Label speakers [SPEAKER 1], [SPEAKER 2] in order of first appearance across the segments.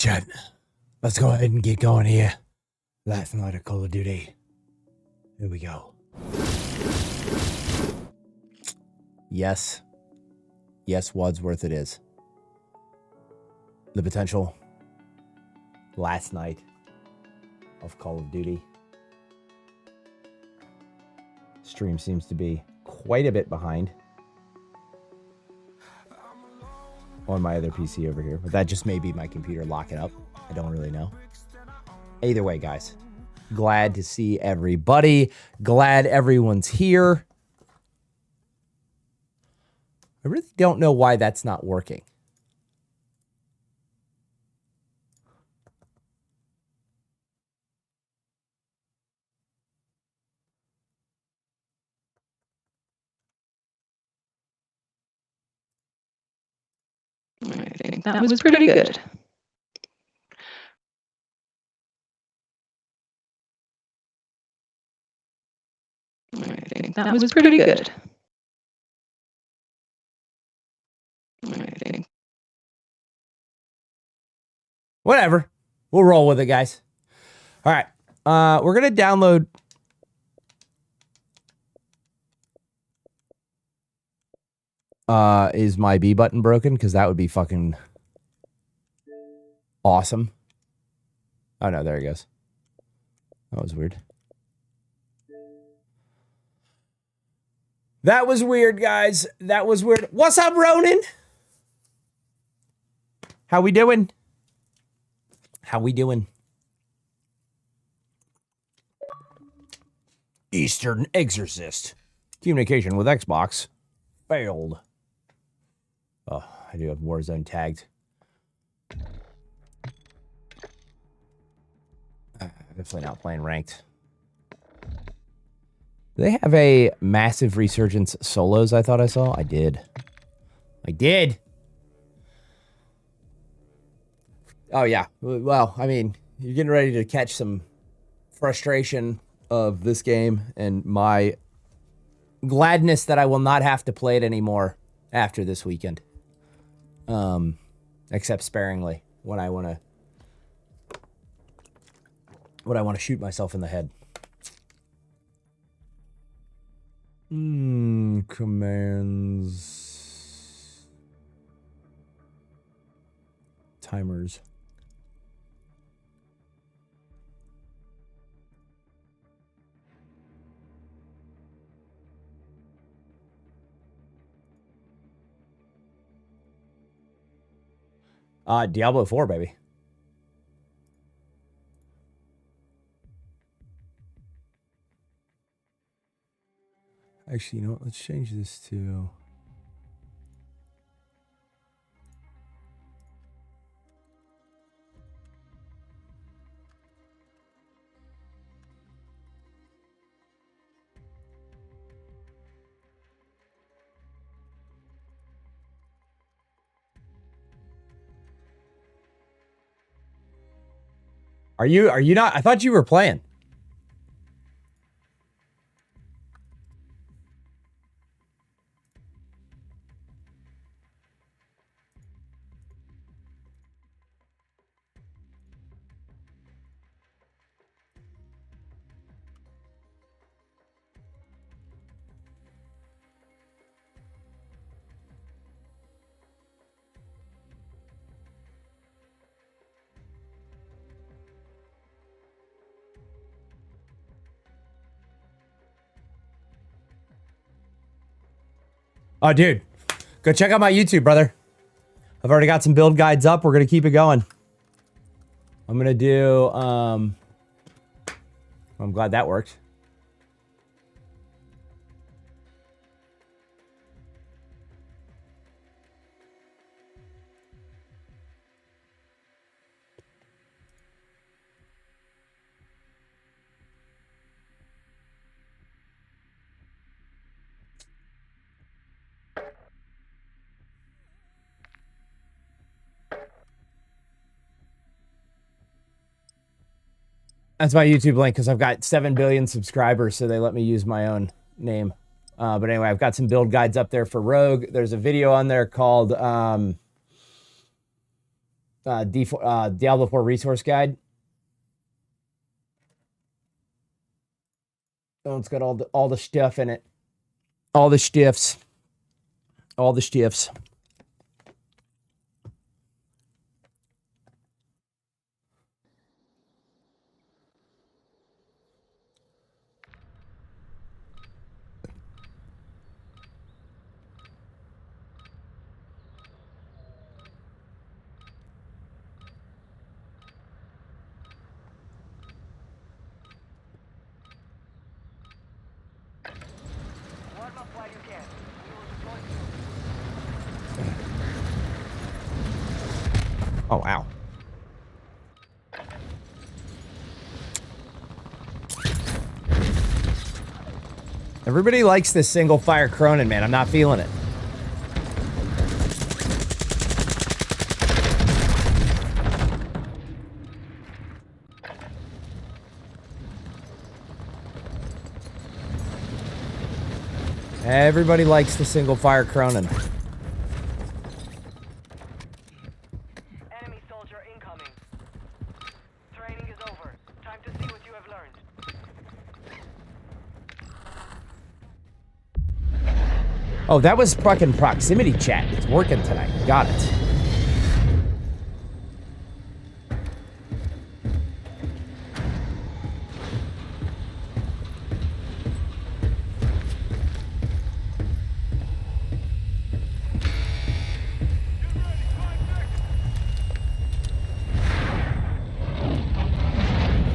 [SPEAKER 1] Chat, let's go ahead and get going here. Last night of Call of Duty. Here we go. Yes. Yes, Wadsworth it is. The potential last night of Call of Duty. Stream seems to be quite a bit behind on my other PC over here, but that just may be my computer locking up. I don't really know. Either way, guys, glad to see everybody. Glad everyone's here. I really don't know why that's not working.
[SPEAKER 2] I think that was pretty good. I think that was pretty good. I think.
[SPEAKER 1] Whatever. We'll roll with it, guys. All right. We're going to download. Is my B button broken? Because that would be fucking awesome. Oh, no. There he goes. That was weird. That was weird, guys. That was weird. What's up, Ronan? How we doing? How we doing? Eastern Exorcist. Communication with Xbox failed. Oh, I do have Warzone tagged. Definitely not playing ranked. Do they have a massive resurgence solos I thought I saw? I did. I did. Oh, yeah. Well, I mean, you're getting ready to catch some frustration of this game and my gladness that I will not have to play it anymore after this weekend. Except sparingly when I want to shoot myself in the head. Commands. Timers. Diablo 4, baby. Actually, you know what? Let's change this to... Are you not? I thought you were playing. Oh, dude. Go check out my YouTube, brother. I've already got some build guides up. We're going to keep it going. I'm going to do... I'm glad that worked. That's my YouTube link because I've got 7 billion subscribers, so they let me use my own name. But anyway, I've got some build guides up there for Rogue. There's a video on there called Diablo 4 resource guide. Oh, it's got all the stuff in it. All the stiffs. All the stiffs. Oh, wow. Everybody likes this single fire Cronin, man. I'm not feeling it. Everybody likes the single fire Cronin.
[SPEAKER 3] Enemy soldier incoming. Training is over. Time to see what you have learned.
[SPEAKER 1] Oh, that was fucking proximity chat. It's working tonight. Got it.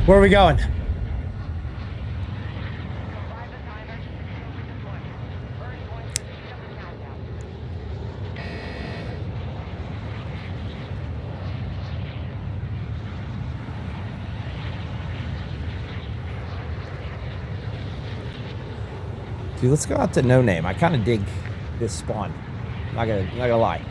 [SPEAKER 1] Where are we going?
[SPEAKER 3] Survive the timer. Deploy. Earn points to speed up the countdown.
[SPEAKER 1] Dude, let's go out to No Name. I kind of dig this spawn. Not gonna lie.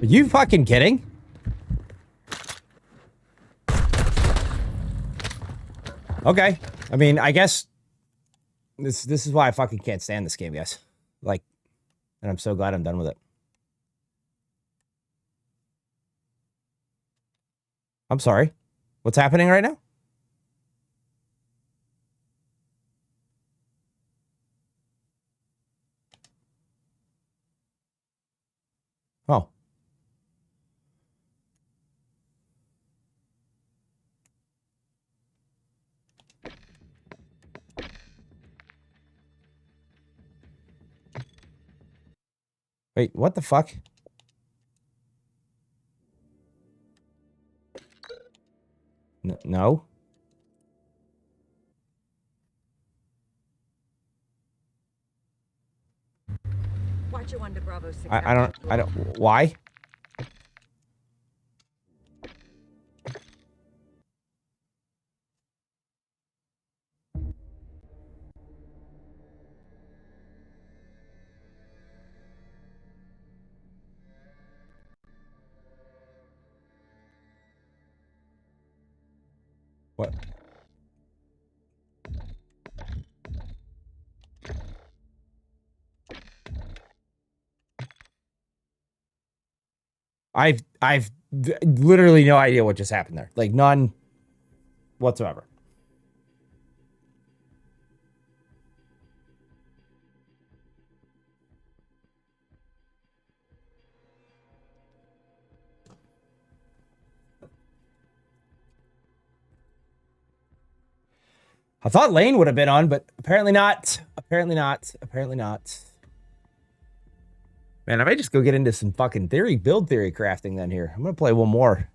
[SPEAKER 1] Are you fucking kidding? Okay. I mean, I guess this is why I fucking can't stand this game, guys. Like, and I'm so glad I'm done with it. I'm sorry. What's happening right now? Oh. Wait, what the fuck? No.
[SPEAKER 4] Watch you under Bravo 6.
[SPEAKER 1] I don't, why? What? I've literally no idea what just happened there. Like, none whatsoever. I thought Lane would have been on, but apparently not. Apparently not. Apparently not. Man, I might just go get into some fucking build theory crafting then here. I'm going to play one more.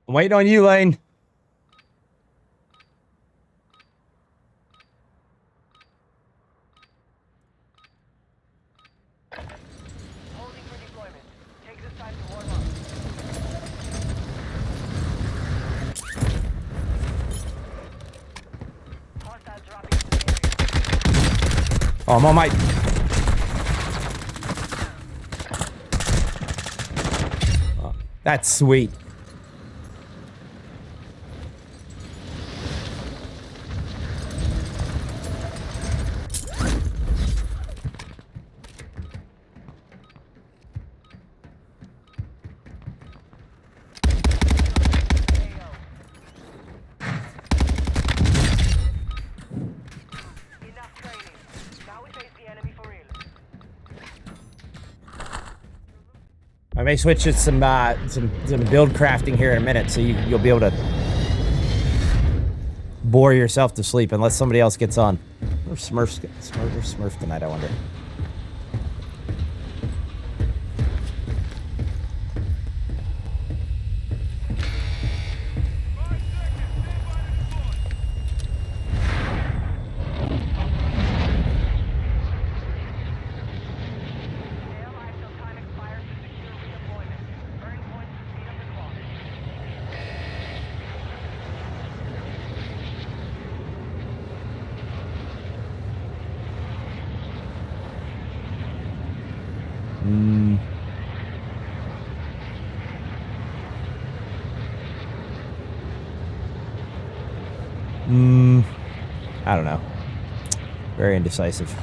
[SPEAKER 1] I'm waiting on you, Lane.
[SPEAKER 3] Holding for deployment. Take this time to warm up. Hostiles dropping into the area.
[SPEAKER 1] Oh, I'm on my... Oh, that's sweet.
[SPEAKER 3] Enough training. Now we face the enemy for real.
[SPEAKER 1] I may switch to some build crafting here in a minute, so you'll be able to bore yourself to sleep unless somebody else gets on. Or Smurf tonight, I wonder.
[SPEAKER 3] Stay alive till time expires to secure redeployment. Earn points to speed up the clock.
[SPEAKER 1] I don't know. Very indecisive.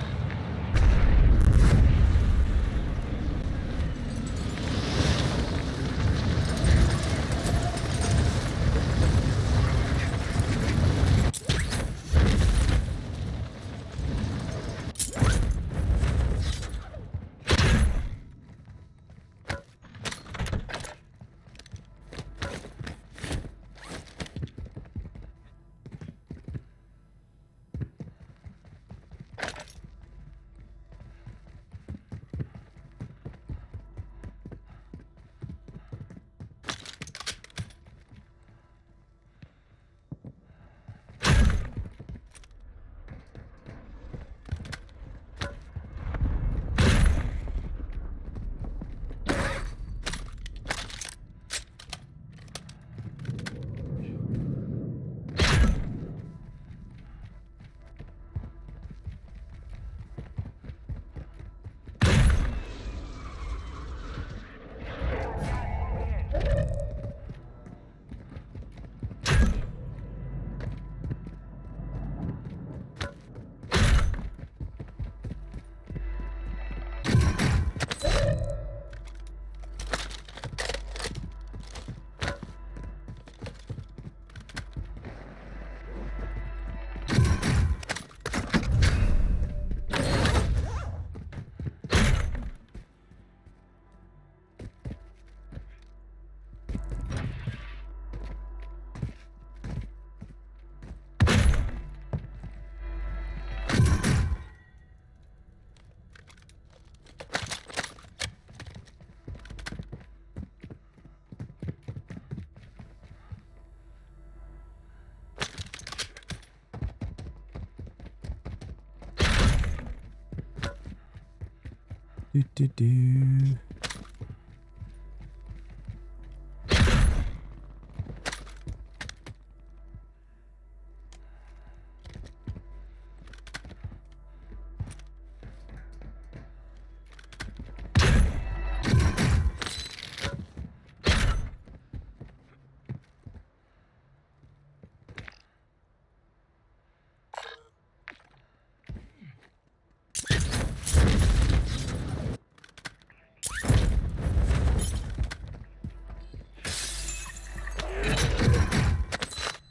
[SPEAKER 1] Do.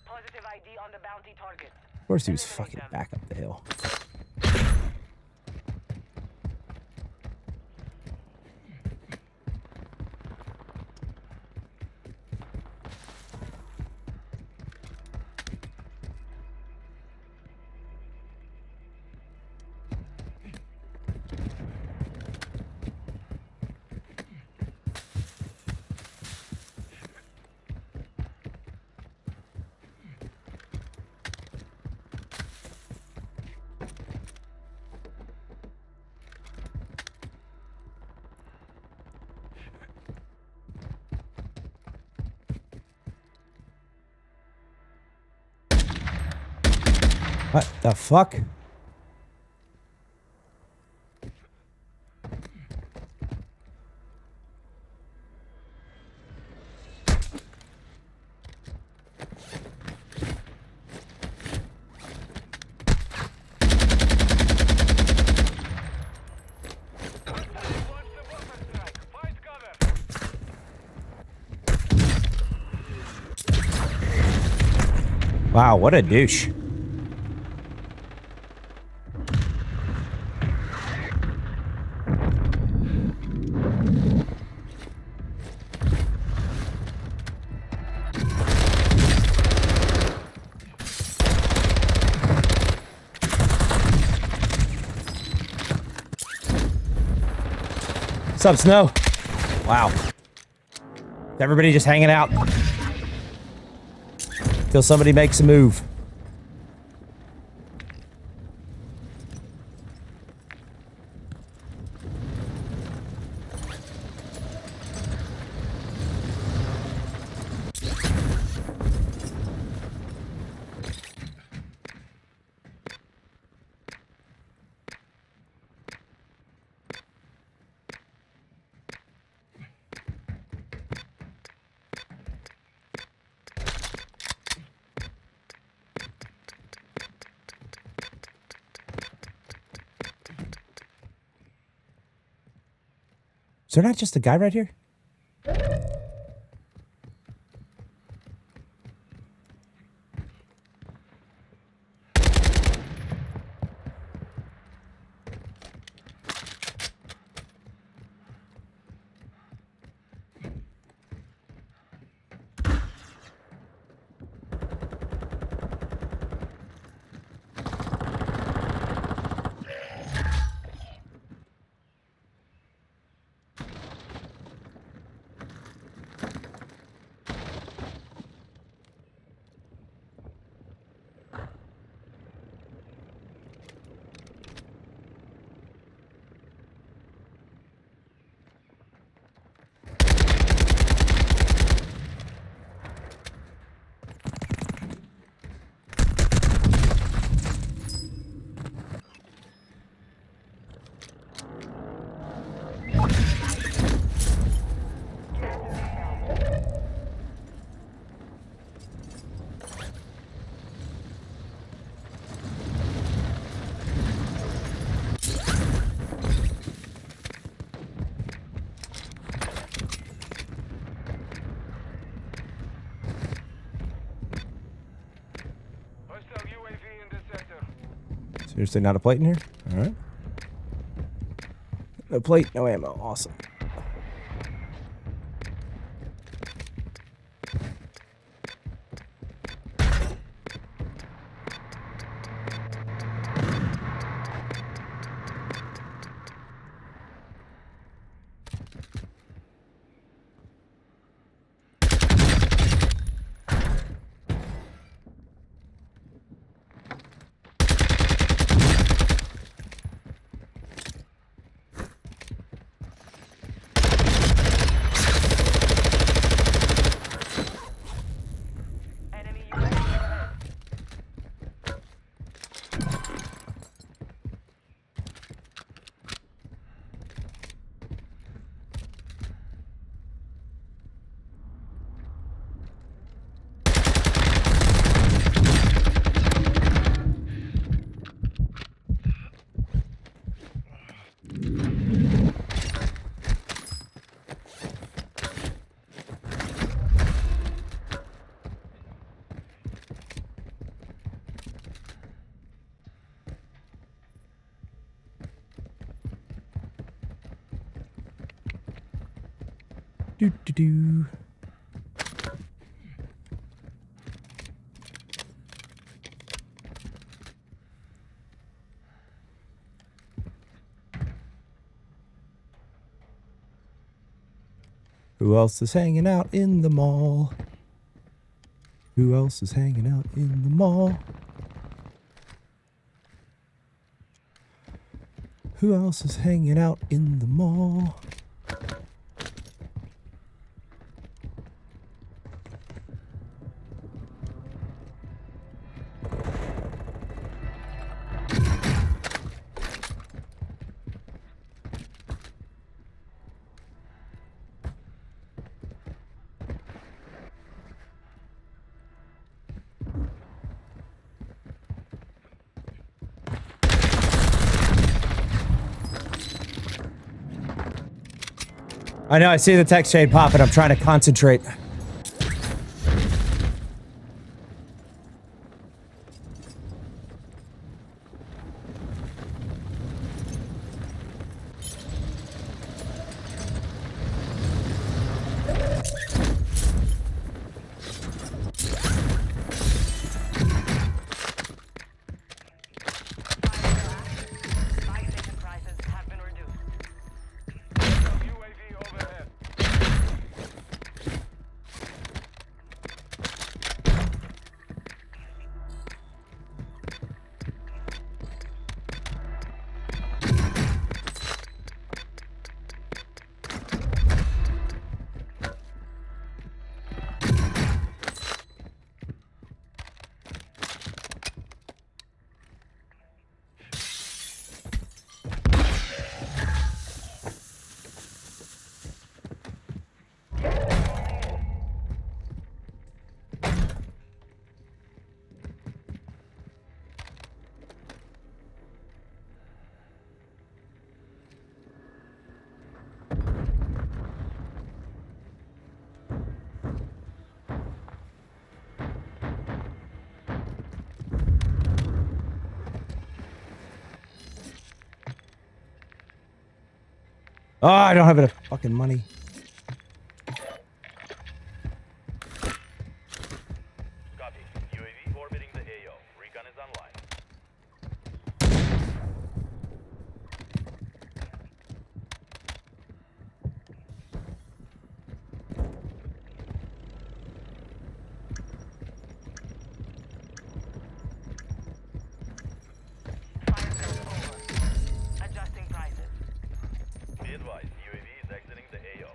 [SPEAKER 3] Positive ID on the bounty target.
[SPEAKER 1] Of course he was fucking back up the hill. What the fuck? Wow, what a douche. What's up, Snow? Wow. Everybody just hanging out. Till somebody makes a move. Is there not just a guy right here? Seriously, not a plate in here? Alright. No plate, no ammo. Awesome.
[SPEAKER 3] Enemy UAV overhead.
[SPEAKER 1] Do do do. Who else is hanging out in the mall? Who else is hanging out in the mall? Who else is hanging out in the mall? I know, I see the text chain popping. I'm trying to concentrate.
[SPEAKER 3] Buy station prices have been reduced. UAV overhead.
[SPEAKER 1] Oh, I don't have enough fucking money.
[SPEAKER 5] Copy. UAV orbiting the AO. Recon is online.
[SPEAKER 3] Fire sales over. Adjusting prices.
[SPEAKER 5] Be advised, UAV is exiting the AO.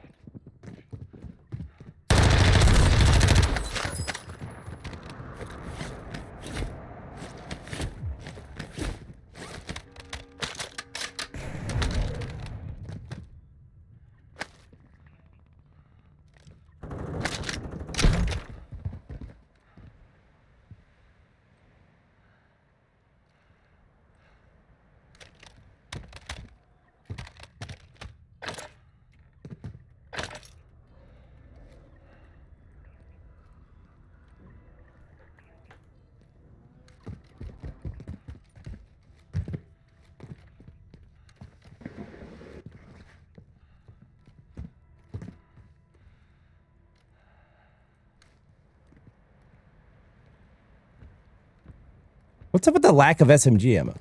[SPEAKER 1] What's up with the lack of SMG ammo?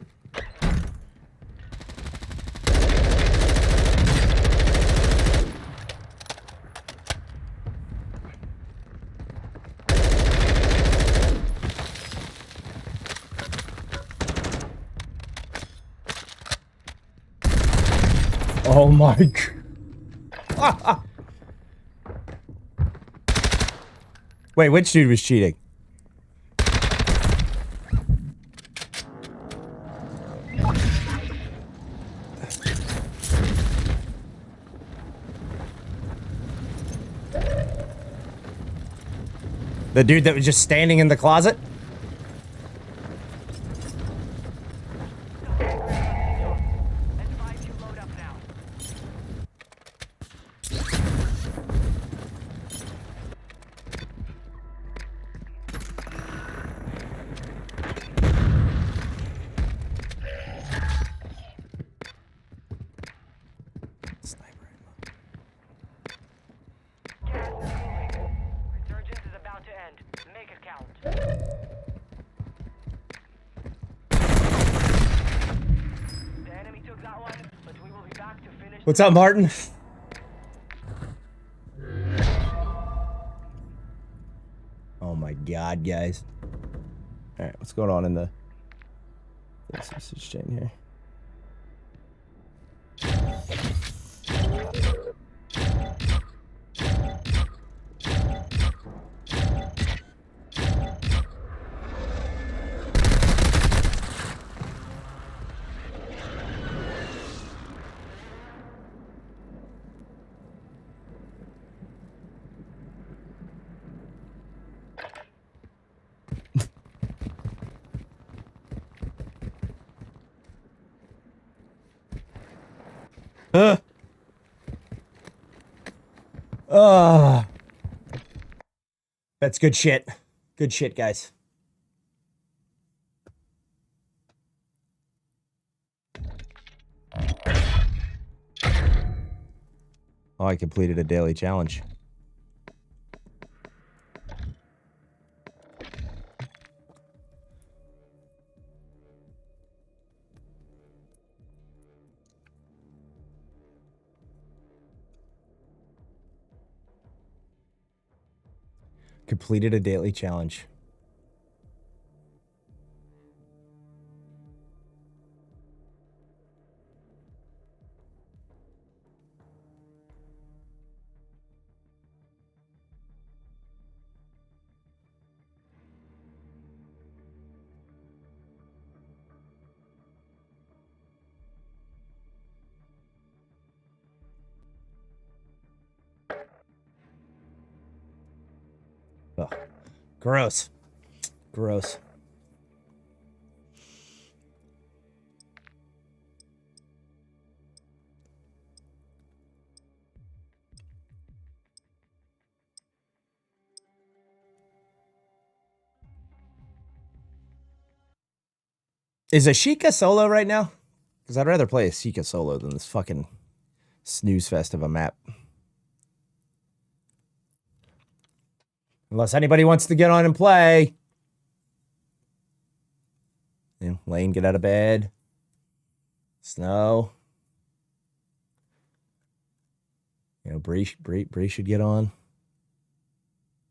[SPEAKER 1] Oh my god. Wait, which dude was cheating? The dude that was just standing in the closet?
[SPEAKER 3] Advise you load up now.
[SPEAKER 1] Sniper ammo.
[SPEAKER 3] Gas is moving. Resurgence is about to end. Make it count. The enemy took that one, but we will be back to finish.
[SPEAKER 1] What's up, Martin? Oh my god, guys. Alright, what's going on in the message chain here? Oh, that's good shit. Good shit, guys. Oh, I completed a daily challenge. Completed a daily challenge. Ugh. Gross. Gross. Is Ashika solo right now? Because I'd rather play Ashika solo than this fucking snooze fest of a map. Unless anybody wants to get on and play. You know, Lane, get out of bed. Snow. You know, Bree should get on.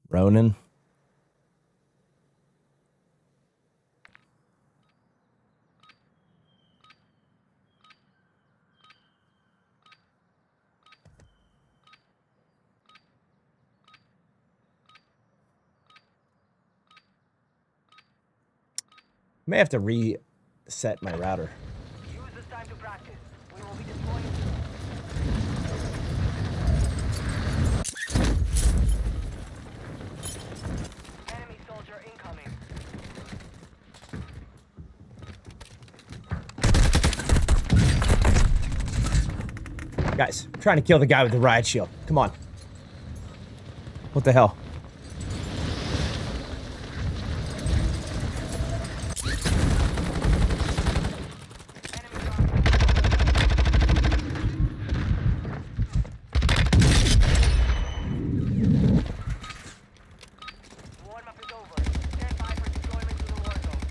[SPEAKER 1] Ronan. May have to reset my router.
[SPEAKER 3] Use this time to practice. We will be deploying soon. Enemy soldier incoming.
[SPEAKER 1] Guys, I'm trying to kill the guy with the riot shield. Come on. What the hell?
[SPEAKER 3] Warm-up is over. Stand by for deployment to the war zone.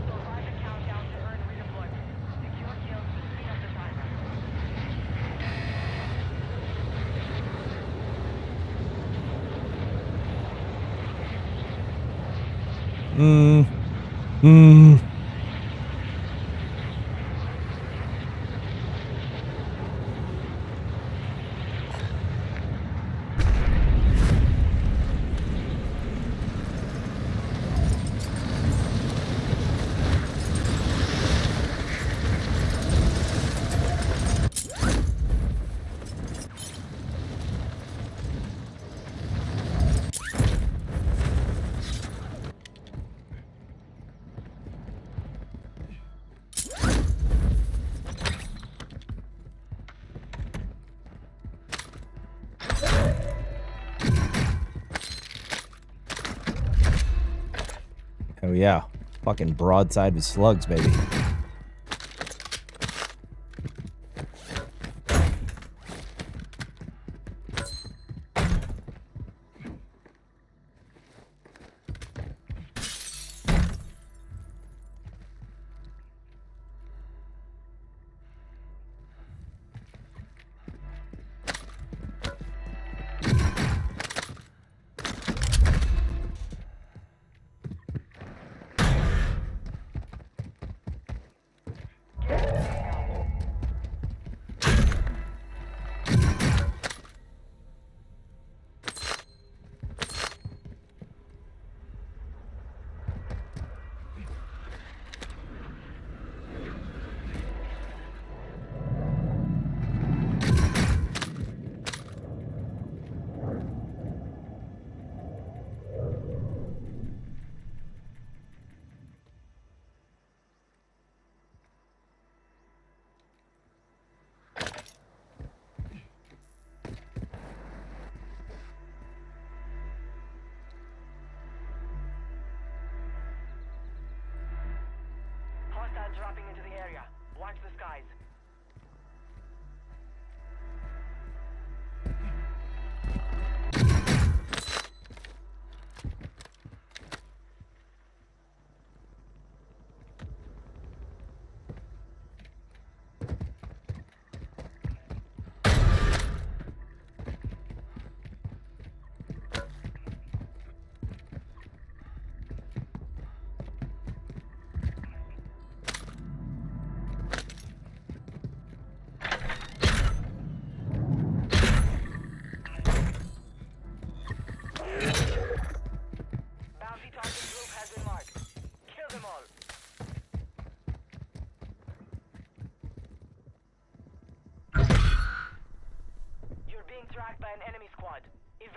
[SPEAKER 3] Survive the countdown to earn redeployment. Secure kills to speed up the timer.
[SPEAKER 1] Oh yeah. Fucking broadside with slugs, baby.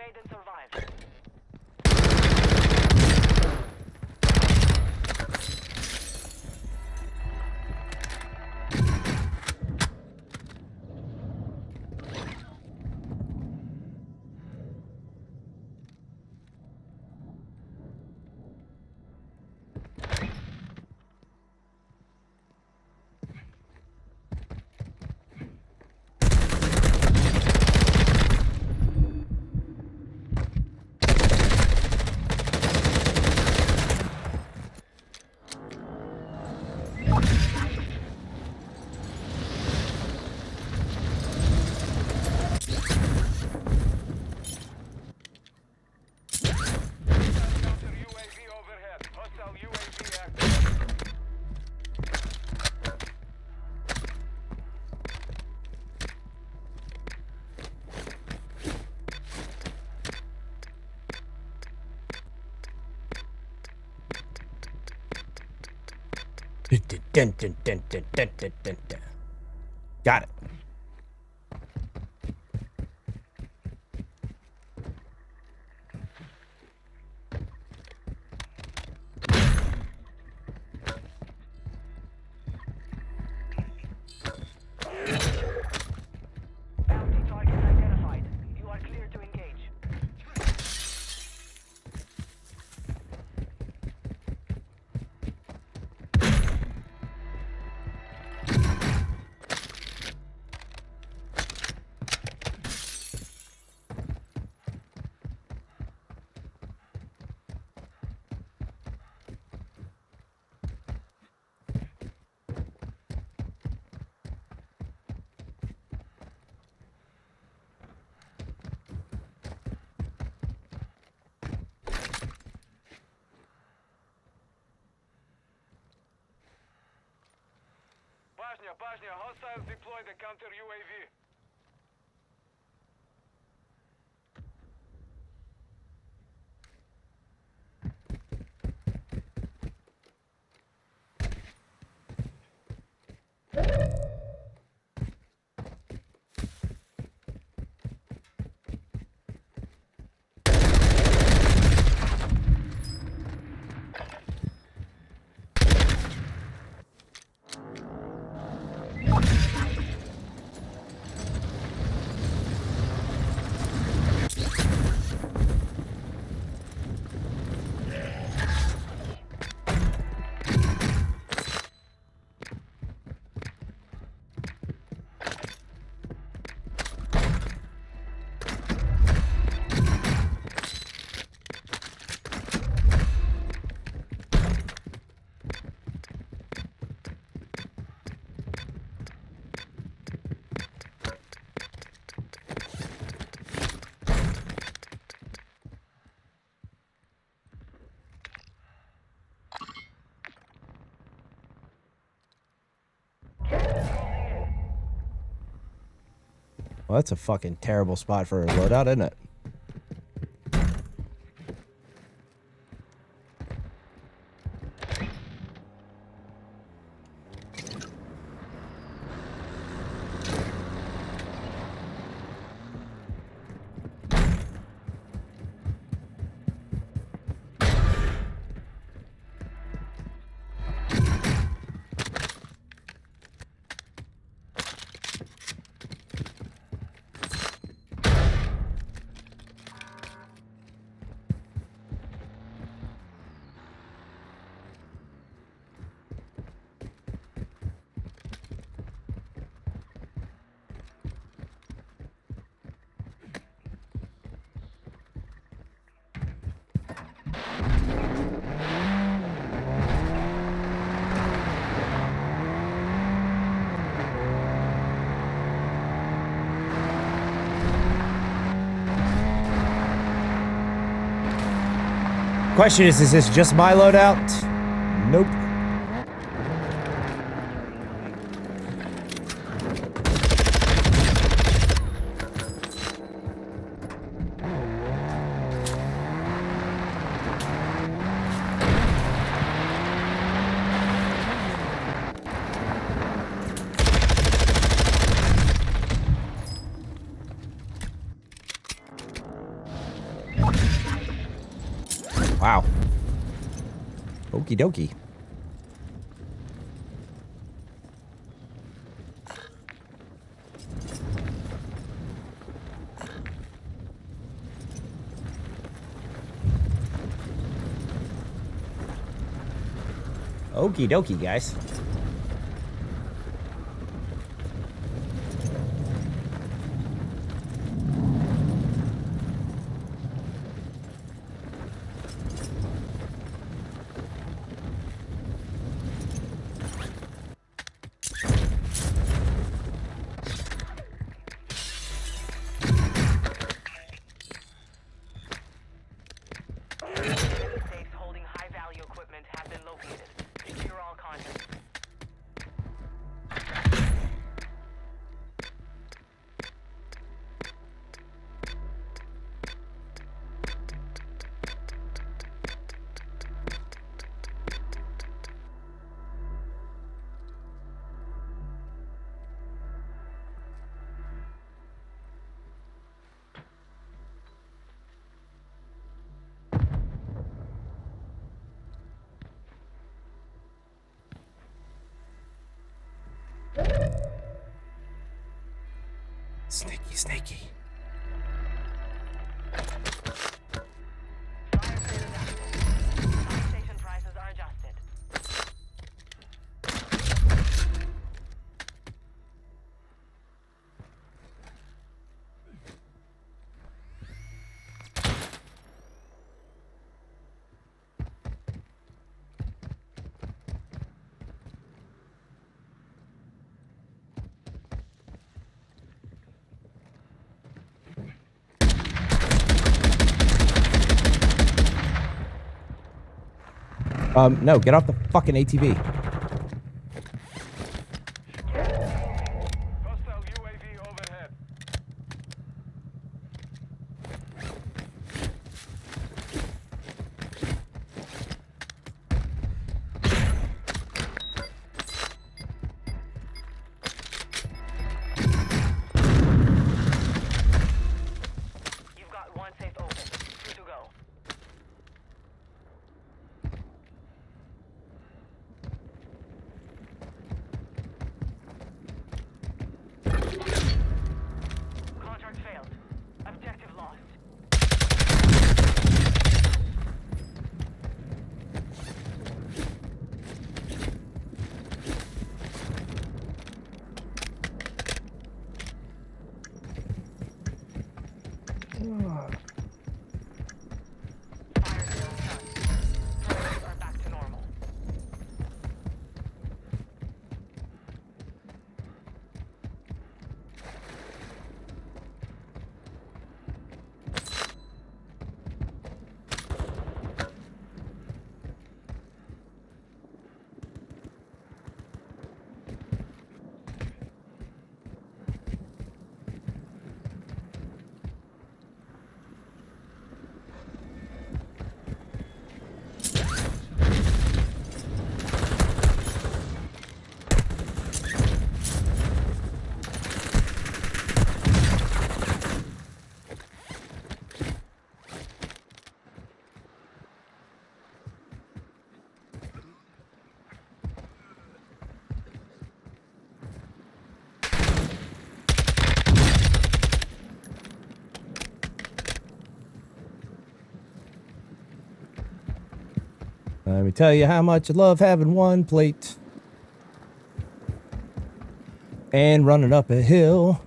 [SPEAKER 3] Stayed and survived.
[SPEAKER 5] Counter UAV overhead. Hostile UAV active.
[SPEAKER 1] Dun, dun, dun, dun, dun, dun, dun, dun. Got it.
[SPEAKER 3] Bounty target identified. You are clear to engage.
[SPEAKER 5] Bajnia, hostiles deploy the counter UAV.
[SPEAKER 1] Well, that's a fucking terrible spot for a loadout, isn't it? Question is this just my loadout? Nope. Wow. Okie dokie. Okie dokie, guys.
[SPEAKER 3] Safes holding high-value equipment have been located. Secure all contents.
[SPEAKER 1] Sneaky, sneaky.
[SPEAKER 3] Fire sale is active. Fire station prices are adjusted.
[SPEAKER 1] No, get off the fucking ATV.
[SPEAKER 5] Hostile UAV overhead.
[SPEAKER 3] You've got one safe open. 2 to go. Contract failed. Objective lost. Fire sale done. Servers are back to normal.
[SPEAKER 1] Let me tell you how much I love having one plate. And running up a hill.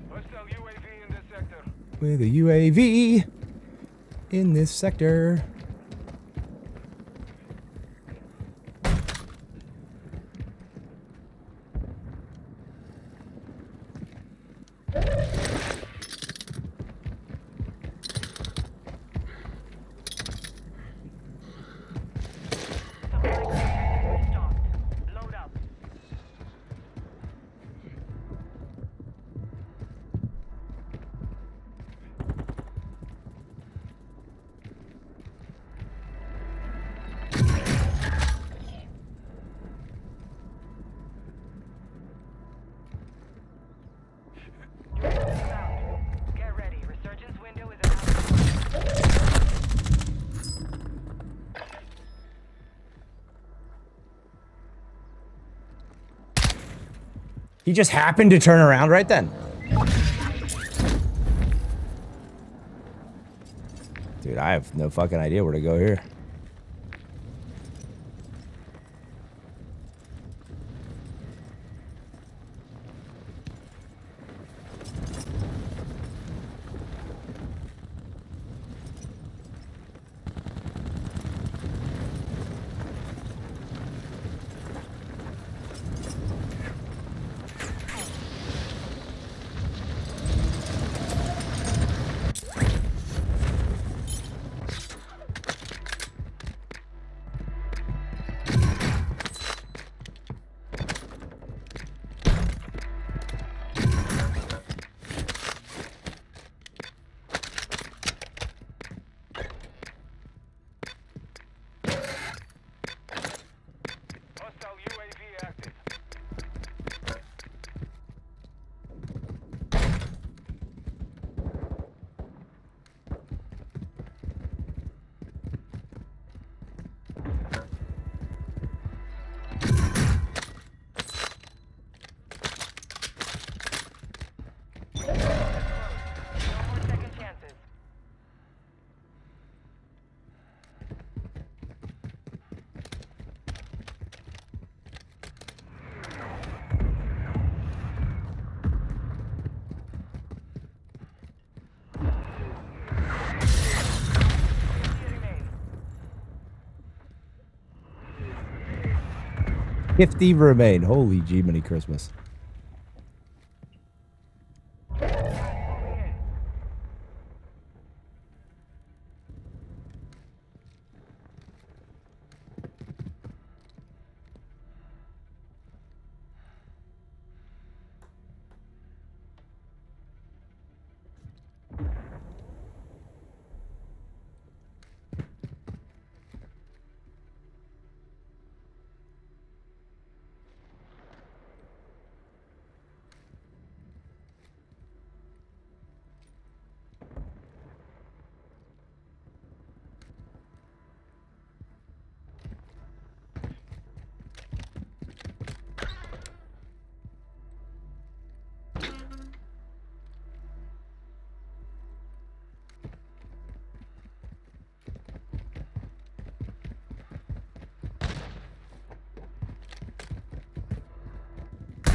[SPEAKER 5] Hostile UAV in this sector.
[SPEAKER 1] With a UAV in this sector.
[SPEAKER 3] Supply container restocked. Load up.
[SPEAKER 1] He just happened to turn around right then. Dude, I have no fucking idea where to go here.
[SPEAKER 5] Hostile UAV active. No more second chances. Remain.
[SPEAKER 1] 50 remain. Holy G-Mini Christmas.
[SPEAKER 5] Moving in.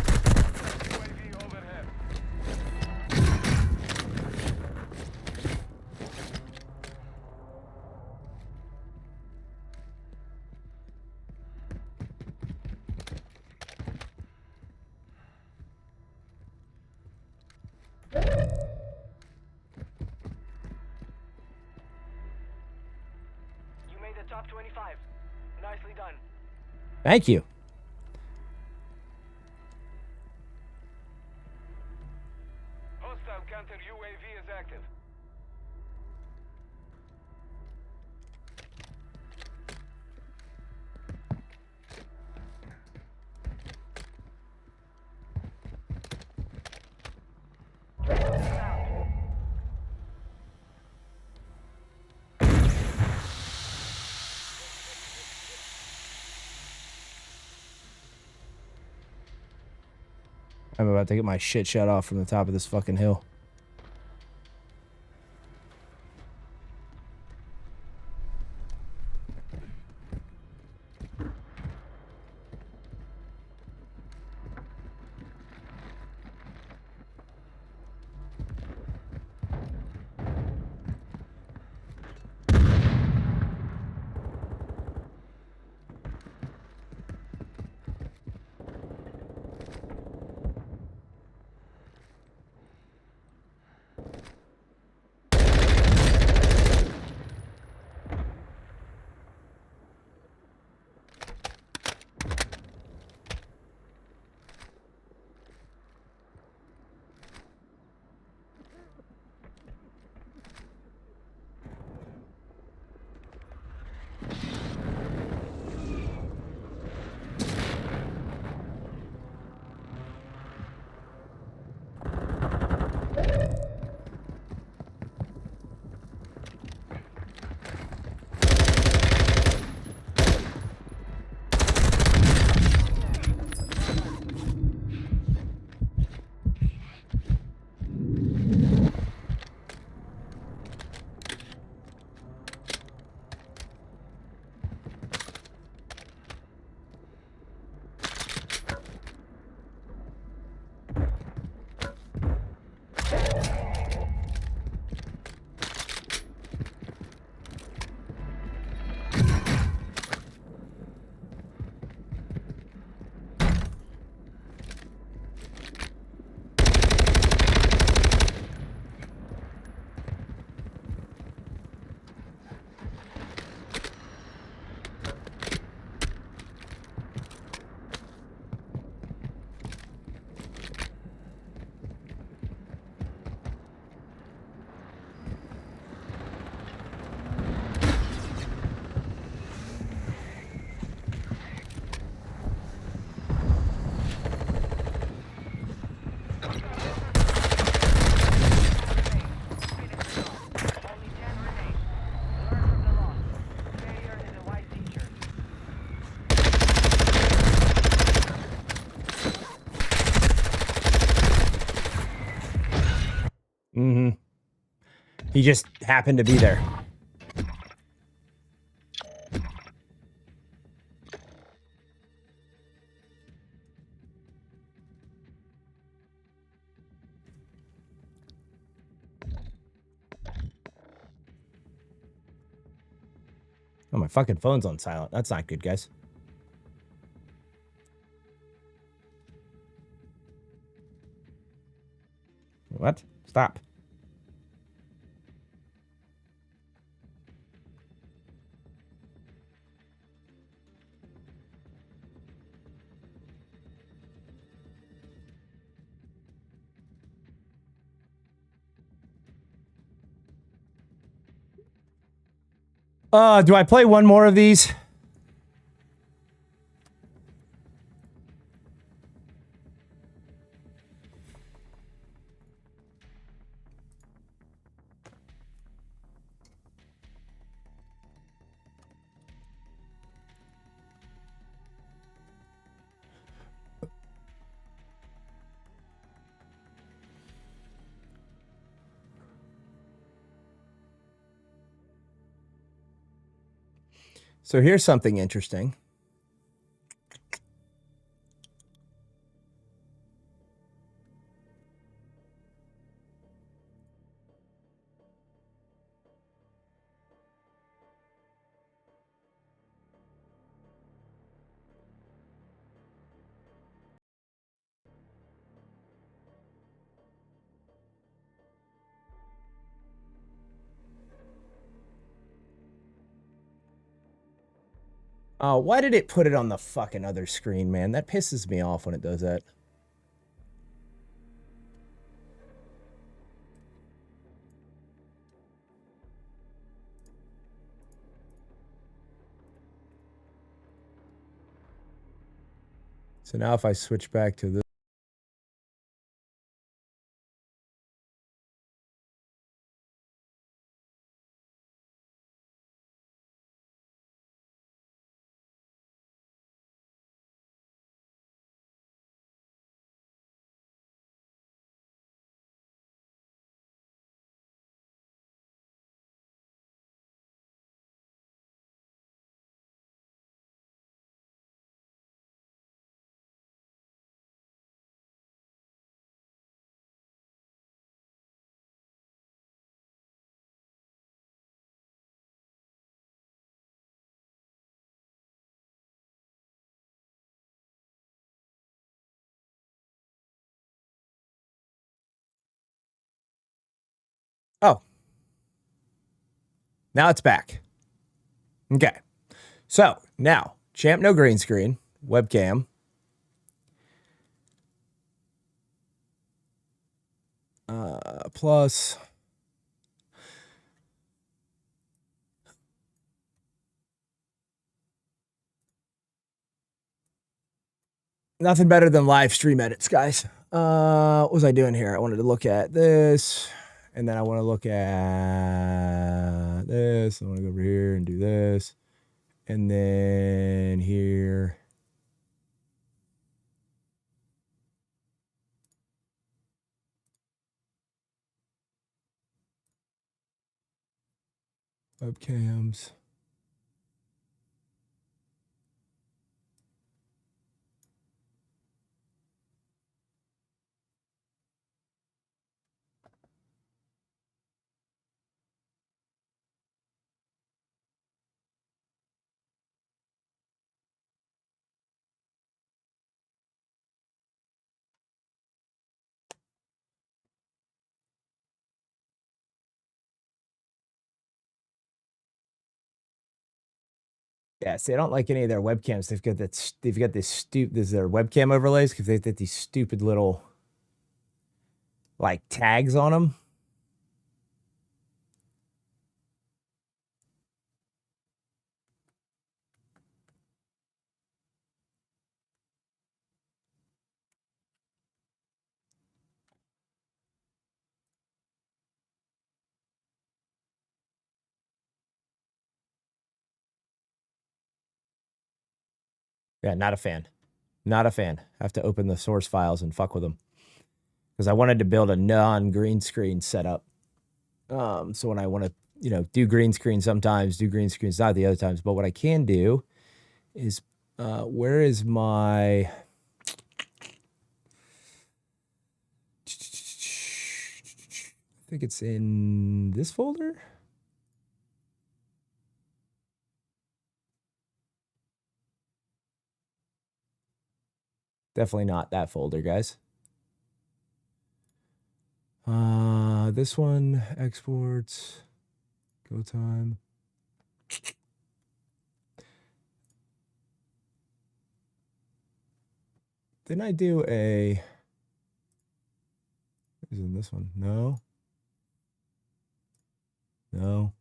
[SPEAKER 5] UAV overhead. You made the top 25. Nicely done.
[SPEAKER 1] Thank you.
[SPEAKER 5] Hostile counter UAV is active.
[SPEAKER 1] I'm about to get my shit shut off from the top of this fucking hill. He just happened to be there. Oh, my fucking phone's on silent. That's not good, guys. What? Stop. Do I play one more of these? So here's something interesting. Oh, why did it put it on the fucking other screen, man? That pisses me off when it does that. So now if I switch back to this. Oh. Now it's back. Okay. So now, champ no green screen, webcam. Plus nothing better than live stream edits, guys. What was I doing here? I wanted to look at this, and then I want to look at this. I want to go over here and do this, and then here. Webcams. Yeah, see, I don't like any of their webcams. They've got that. They've got this This is their webcam overlays because they've got these stupid little like tags on them. Yeah, not a fan. Not a fan. I have to open the source files and fuck with them because I wanted to build a non-green screen setup. So when I want to, do green screen sometimes, do green screens not the other times. But what I can do is, where is my? I think it's in this folder. Definitely not that folder, guys. This one, exports, go time. Didn't I do a, is in this one? No. No.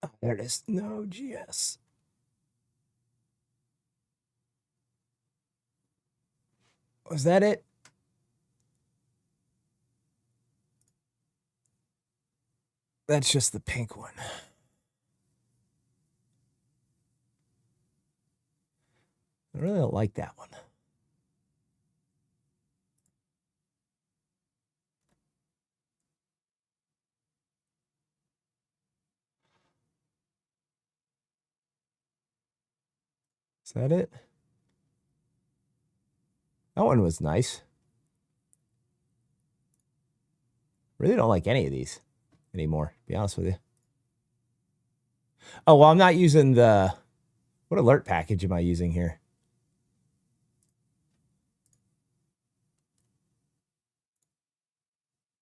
[SPEAKER 1] Oh, there it is. No GS. Was that it? That's just the pink one. I really don't like that one. Is that it? That one was nice. Really don't like any of these anymore, to be honest with you. Oh, well, I'm not using the... What alert package am I using here?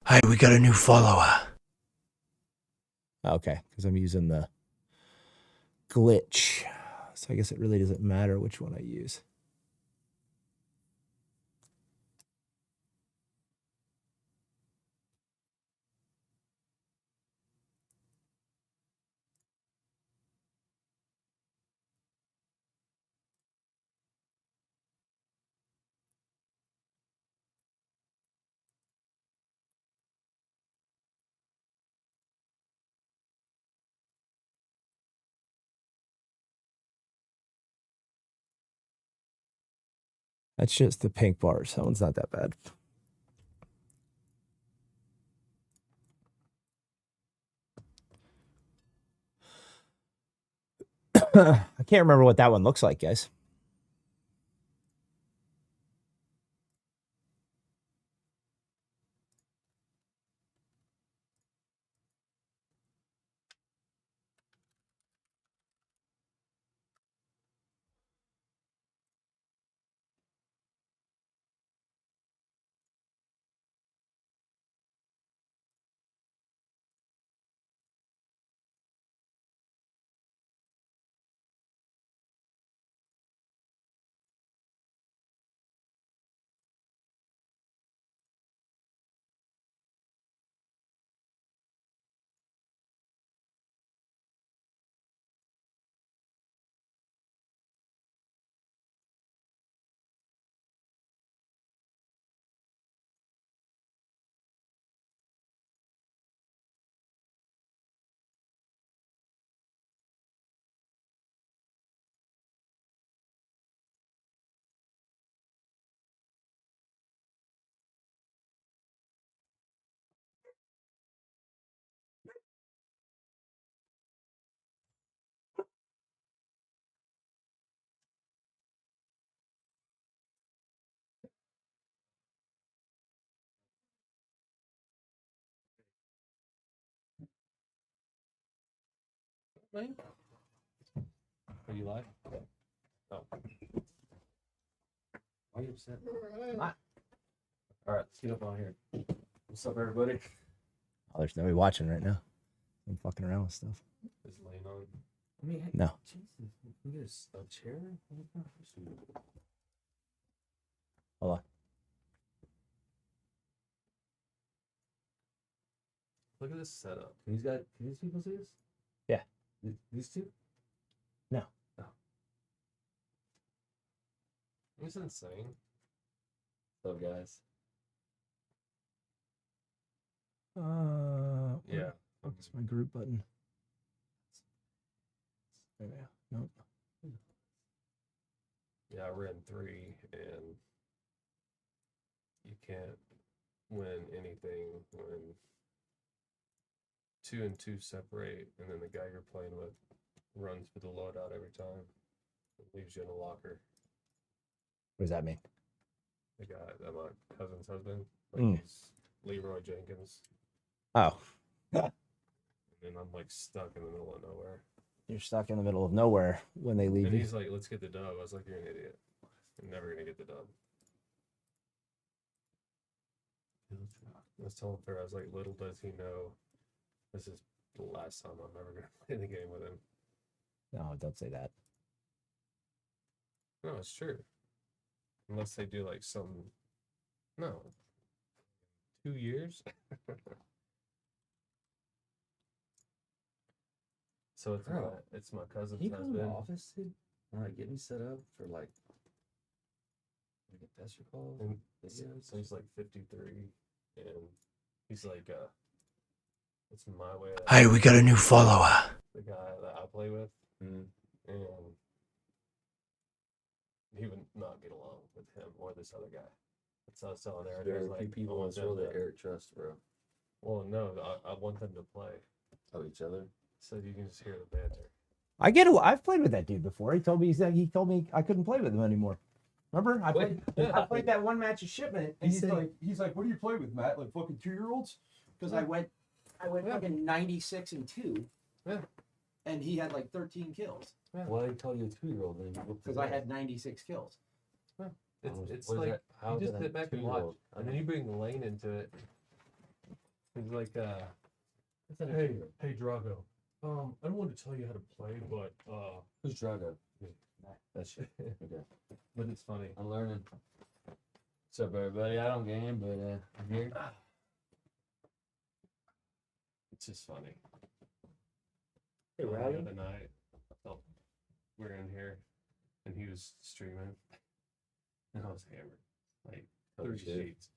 [SPEAKER 1] Hey, we got a new follower. Okay, because I'm using the glitch. So I guess it really doesn't matter which one I use. That's just the pink bars. That one's not that bad. I can't remember what that one looks like, guys.
[SPEAKER 6] Are you live? No. Why are you upset? All right, let's get up on here. What's up, everybody?
[SPEAKER 1] Oh, there's nobody watching right now. I'm fucking around with stuff.
[SPEAKER 6] Is laying on. I mean, hey,
[SPEAKER 1] No.
[SPEAKER 6] Jesus, we get a chair.
[SPEAKER 1] Hold on.
[SPEAKER 6] Look at this setup. Can these people see this?
[SPEAKER 1] Yeah.
[SPEAKER 6] These two?
[SPEAKER 1] No.
[SPEAKER 6] No. It's insane. What's up, guys? Yeah.
[SPEAKER 1] What's my group button? There we go. Nope.
[SPEAKER 6] Yeah, I ran 3, and you can't win anything when 2 and 2 separate, and then the guy you're playing with runs for the loadout every time. It leaves you in a locker.
[SPEAKER 1] What does that mean?
[SPEAKER 6] The guy that my cousin's husband, like
[SPEAKER 1] Mm.
[SPEAKER 6] he's Leroy Jenkins,
[SPEAKER 1] Oh,
[SPEAKER 6] and then I'm like stuck in the middle of nowhere.
[SPEAKER 1] you're stuck in the middle of nowhere when they leave
[SPEAKER 6] And
[SPEAKER 1] you.
[SPEAKER 6] he's like, "Let's get the dub." I was like, "You're an idiot. You're never gonna get the dub." I was telling her, I was like, little does he know, this is the last time I'm ever gonna play the game with him.
[SPEAKER 1] No, don't say that.
[SPEAKER 6] No, it's true. Unless they do like some, no, 2 years. So it's my cousin's
[SPEAKER 7] Can you come to the
[SPEAKER 6] husband.
[SPEAKER 7] office, dude? All right, get me set up for like investor calls.
[SPEAKER 6] And
[SPEAKER 7] videos.
[SPEAKER 6] so he's like 53, and he's like, it's my way.
[SPEAKER 1] Hey, we got a new follower.
[SPEAKER 6] The guy that I play with,
[SPEAKER 7] Mhm.
[SPEAKER 6] and he would not get along with him or this other guy. That's what I was telling Eric. I
[SPEAKER 7] There
[SPEAKER 6] was
[SPEAKER 7] are a few
[SPEAKER 6] like,
[SPEAKER 7] people
[SPEAKER 6] I
[SPEAKER 7] in
[SPEAKER 6] want
[SPEAKER 7] this world
[SPEAKER 6] them
[SPEAKER 7] that
[SPEAKER 6] to-
[SPEAKER 7] Eric trusts, bro.
[SPEAKER 6] Well, no, I want them to play
[SPEAKER 7] Oh, each other.
[SPEAKER 6] so you can just hear the banter.
[SPEAKER 1] I get it. I've played with that dude before. He told me I couldn't play with him anymore. Remember? I played that one match of shipment, and he's like, "What do you play with, Matt? Like fucking 2-year-olds?" Because I went fucking 96 and 2.
[SPEAKER 6] Yeah.
[SPEAKER 1] And he had like 13 kills
[SPEAKER 7] Why did he call you a 2-year-old? Then
[SPEAKER 1] because I had 96 kills.
[SPEAKER 6] It's like you just sit back and watch, and then you bring Lane into it. He's like, hey Drago, I don't want to tell you how to play, but
[SPEAKER 7] Who's Drago? That's shit. Okay,
[SPEAKER 6] but it's funny.
[SPEAKER 7] I'm learning. What's up, everybody? I don't game, but I'm here.
[SPEAKER 6] It's just funny.
[SPEAKER 7] Hey,
[SPEAKER 6] The
[SPEAKER 7] Rowdy.
[SPEAKER 6] other night, we're in here, and he was streaming, and I was hammered, like
[SPEAKER 7] Oh,
[SPEAKER 6] 30
[SPEAKER 7] shit.
[SPEAKER 6] sheets,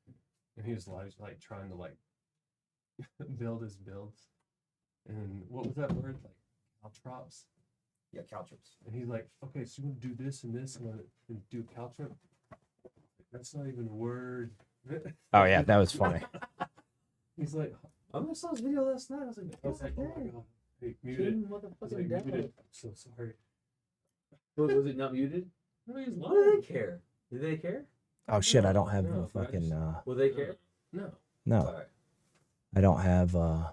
[SPEAKER 6] and he was like trying to like build his builds, and what was that word, like caltrops?
[SPEAKER 1] Yeah, caltrops.
[SPEAKER 6] And he's like, okay, so you want to do this and this and do caltrop? That's not even a word.
[SPEAKER 1] Oh yeah, that was funny.
[SPEAKER 6] He's like,
[SPEAKER 7] I missed this video last night. I was like,
[SPEAKER 6] I was like, oh my god, hey, mute it.
[SPEAKER 7] King
[SPEAKER 6] I was
[SPEAKER 7] motherfucking
[SPEAKER 6] like,
[SPEAKER 7] dad.
[SPEAKER 6] mute it. I'm so sorry.
[SPEAKER 7] Was it not muted?
[SPEAKER 6] No, he's
[SPEAKER 7] Why do
[SPEAKER 6] lying.
[SPEAKER 7] they care? Do they care?
[SPEAKER 1] Oh shit, I don't have
[SPEAKER 6] No,
[SPEAKER 1] the fucking
[SPEAKER 7] Will they care?
[SPEAKER 6] No.
[SPEAKER 1] no.
[SPEAKER 7] All right.
[SPEAKER 1] I don't have
[SPEAKER 7] Are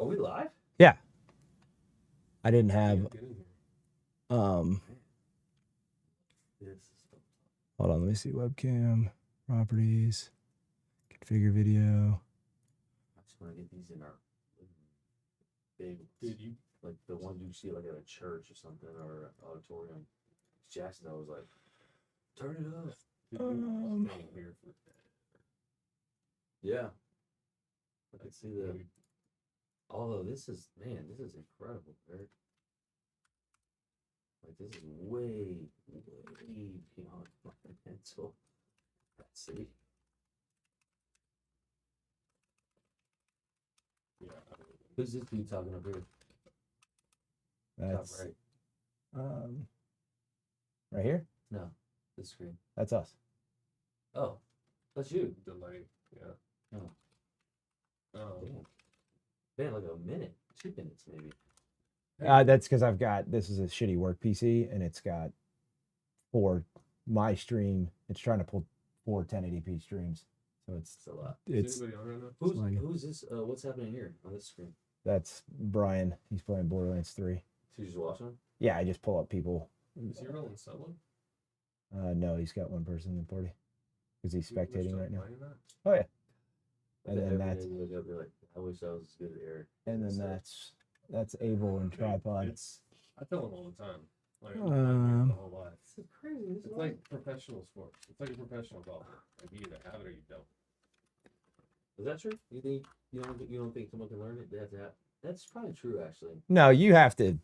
[SPEAKER 7] we live?
[SPEAKER 1] I didn't have
[SPEAKER 6] Get in here.
[SPEAKER 7] Yes.
[SPEAKER 1] hold on, let me see webcam, properties, configure video.
[SPEAKER 7] I just want to get these in our big ones.
[SPEAKER 6] Dude, you
[SPEAKER 7] Like the ones you see like at a church or something or an auditorium. Jackson was like, turn it up.
[SPEAKER 6] staying here for
[SPEAKER 7] Yeah. I can see the.
[SPEAKER 6] Dude,
[SPEAKER 7] Although this is incredible, Eric. Like this is way beyond my mental. Let's see.
[SPEAKER 6] yeah.
[SPEAKER 7] Who's this dude talking up here?
[SPEAKER 1] That's
[SPEAKER 7] Top right.
[SPEAKER 1] right here.
[SPEAKER 7] No, this screen.
[SPEAKER 1] That's us.
[SPEAKER 7] Oh, that's you.
[SPEAKER 6] Delay. Yeah.
[SPEAKER 7] Oh.
[SPEAKER 6] Um,
[SPEAKER 7] Damn, like a minute, 2 minutes maybe.
[SPEAKER 1] That's because I've got this is a shitty work PC and it's got 4 my stream. It's trying to pull 4 1080p streams, so
[SPEAKER 7] It's a lot.
[SPEAKER 1] it's
[SPEAKER 6] is anybody on right now?
[SPEAKER 7] Who's this? What's happening here on this screen?
[SPEAKER 1] that's Brian. He's playing Borderlands 3.
[SPEAKER 7] So you just watching?
[SPEAKER 1] Yeah, I just pull up people.
[SPEAKER 6] Is he rolling someone?
[SPEAKER 1] No, he's got one person in the party because he's
[SPEAKER 6] We're
[SPEAKER 1] spectating
[SPEAKER 6] still
[SPEAKER 1] right now.
[SPEAKER 6] playing that?
[SPEAKER 1] Oh yeah,
[SPEAKER 7] And
[SPEAKER 1] And then
[SPEAKER 7] every
[SPEAKER 1] that's-
[SPEAKER 7] day you look up, you're like, I wish I was as good as Eric.
[SPEAKER 1] and then
[SPEAKER 7] So-
[SPEAKER 1] that's Able and
[SPEAKER 6] Dude,
[SPEAKER 1] Tripod.
[SPEAKER 6] I tell him all the time. Like, I've
[SPEAKER 1] Um,
[SPEAKER 6] the whole life.
[SPEAKER 7] This is crazy. This
[SPEAKER 6] It's like professional sports. It's like a professional golfer. Like you either have it or you don't.
[SPEAKER 7] Is that true? You think you don't think someone can learn it? They have to have. That's probably true, actually.
[SPEAKER 1] No, you have to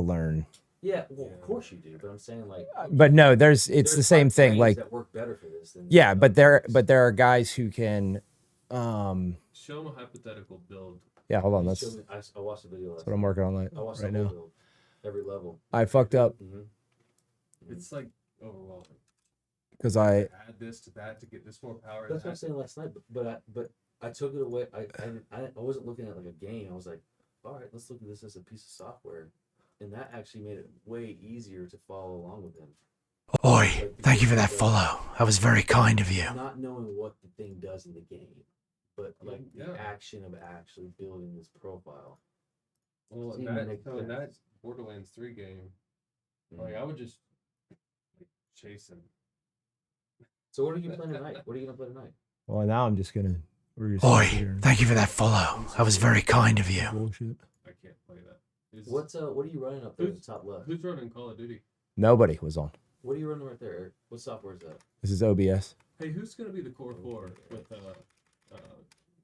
[SPEAKER 1] learn.
[SPEAKER 7] Yeah, well,
[SPEAKER 6] Yeah.
[SPEAKER 7] of course you do, but I'm saying like.
[SPEAKER 1] But no, it's
[SPEAKER 7] there's
[SPEAKER 1] the same
[SPEAKER 7] some
[SPEAKER 1] thing.
[SPEAKER 7] brains
[SPEAKER 1] Like
[SPEAKER 7] that work better for this than
[SPEAKER 1] yeah, but
[SPEAKER 7] others.
[SPEAKER 1] there are guys who can.
[SPEAKER 6] Show him a hypothetical build.
[SPEAKER 1] Yeah, hold on.
[SPEAKER 7] You
[SPEAKER 1] That's
[SPEAKER 7] showed me- I watched the video last
[SPEAKER 1] what I'm working on
[SPEAKER 7] I watched
[SPEAKER 1] right
[SPEAKER 7] the whole
[SPEAKER 1] now.
[SPEAKER 7] build, every level.
[SPEAKER 1] I fucked up.
[SPEAKER 7] Mm-hmm.
[SPEAKER 6] It's like overwhelming.
[SPEAKER 1] Because I
[SPEAKER 6] Add this to that to get this more power.
[SPEAKER 7] That's what I was saying last night. But I took it away. I wasn't looking at like a game. I was like, all right, let's look at this as a piece of software, and that actually made it way easier to follow along with him.
[SPEAKER 1] Oi, thank you for that follow. That was very kind of you.
[SPEAKER 7] Not knowing what the thing does in the game, but like the
[SPEAKER 6] Yeah.
[SPEAKER 7] action of actually building this profile.
[SPEAKER 6] Well, in
[SPEAKER 7] Seemed to
[SPEAKER 6] that,
[SPEAKER 7] make
[SPEAKER 6] so in that
[SPEAKER 7] sense.
[SPEAKER 6] Borderlands 3 game, like I would just like, chase him.
[SPEAKER 7] So what are you playing tonight? What are you gonna play tonight?
[SPEAKER 1] Well, now I'm just gonna.
[SPEAKER 8] Oi, thank you for that follow. That was very kind of you.
[SPEAKER 1] Bullshit.
[SPEAKER 6] I can't play that. Is-
[SPEAKER 7] What are you running up there at the top left?
[SPEAKER 6] Who's running Call of Duty?
[SPEAKER 1] Nobody was on.
[SPEAKER 7] What are you running right there, Eric? What software is that?
[SPEAKER 1] This is OBS.
[SPEAKER 6] Hey, who's gonna be the core 4 with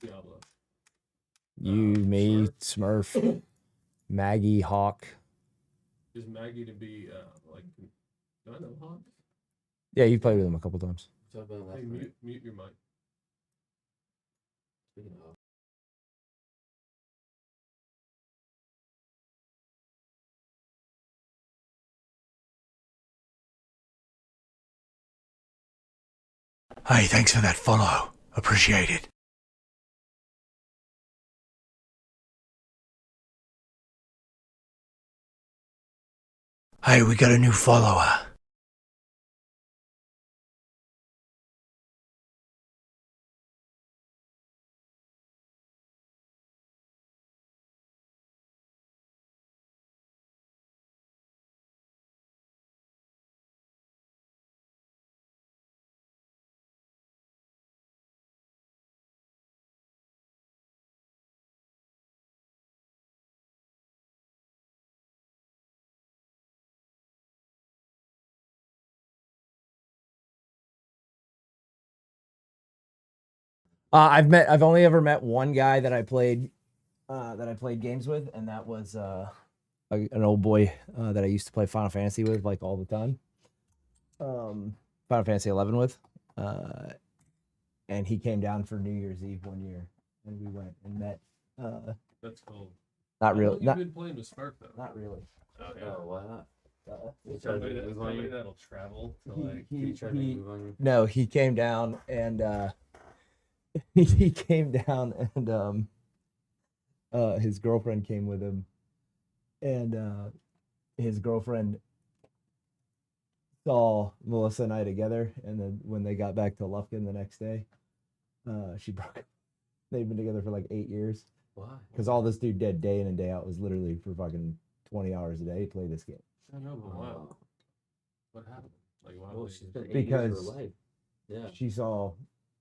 [SPEAKER 6] Diablo?
[SPEAKER 1] You, me, Smurf, Maggie, Hawk.
[SPEAKER 6] Is Maggie to be like? Do I know Hawk?
[SPEAKER 1] Yeah, you've played with him a couple times.
[SPEAKER 7] Talk about last
[SPEAKER 6] Hey,
[SPEAKER 7] night.
[SPEAKER 6] mute your mic.
[SPEAKER 7] Speaking of,
[SPEAKER 8] Hey, thanks for that follow. Appreciate it. Hey, we got a new follower.
[SPEAKER 1] I've only ever met one guy that I played games with, and that was an old boy that I used to play Final Fantasy with like all the time. Final Fantasy 11 with, and he came down for New Year's Eve one year, and we went and met.
[SPEAKER 6] That's cool.
[SPEAKER 1] Not
[SPEAKER 6] How
[SPEAKER 1] really,
[SPEAKER 6] long
[SPEAKER 1] not
[SPEAKER 6] you been playing with Smurf though?
[SPEAKER 1] not really.
[SPEAKER 6] Oh yeah.
[SPEAKER 7] oh, why not?
[SPEAKER 6] Somebody,
[SPEAKER 7] Move on you?
[SPEAKER 6] that'll travel to
[SPEAKER 1] He-
[SPEAKER 6] like.
[SPEAKER 7] He tried to move on you.
[SPEAKER 1] No, he came down and he came down and his girlfriend came with him, and his girlfriend saw Melissa and I together, and then when they got back to Lufkin the next day, she broke up. They've been together for like 8 years
[SPEAKER 7] Why?
[SPEAKER 1] because all this dude did day in and day out was literally for fucking 20 hours a day play this game.
[SPEAKER 6] I know, but wow.
[SPEAKER 7] Wow.
[SPEAKER 6] What happened? Like why?
[SPEAKER 7] Well,
[SPEAKER 6] would
[SPEAKER 7] she's
[SPEAKER 6] you-
[SPEAKER 7] been 8 years of
[SPEAKER 1] Because-
[SPEAKER 7] her life. Yeah.
[SPEAKER 1] She saw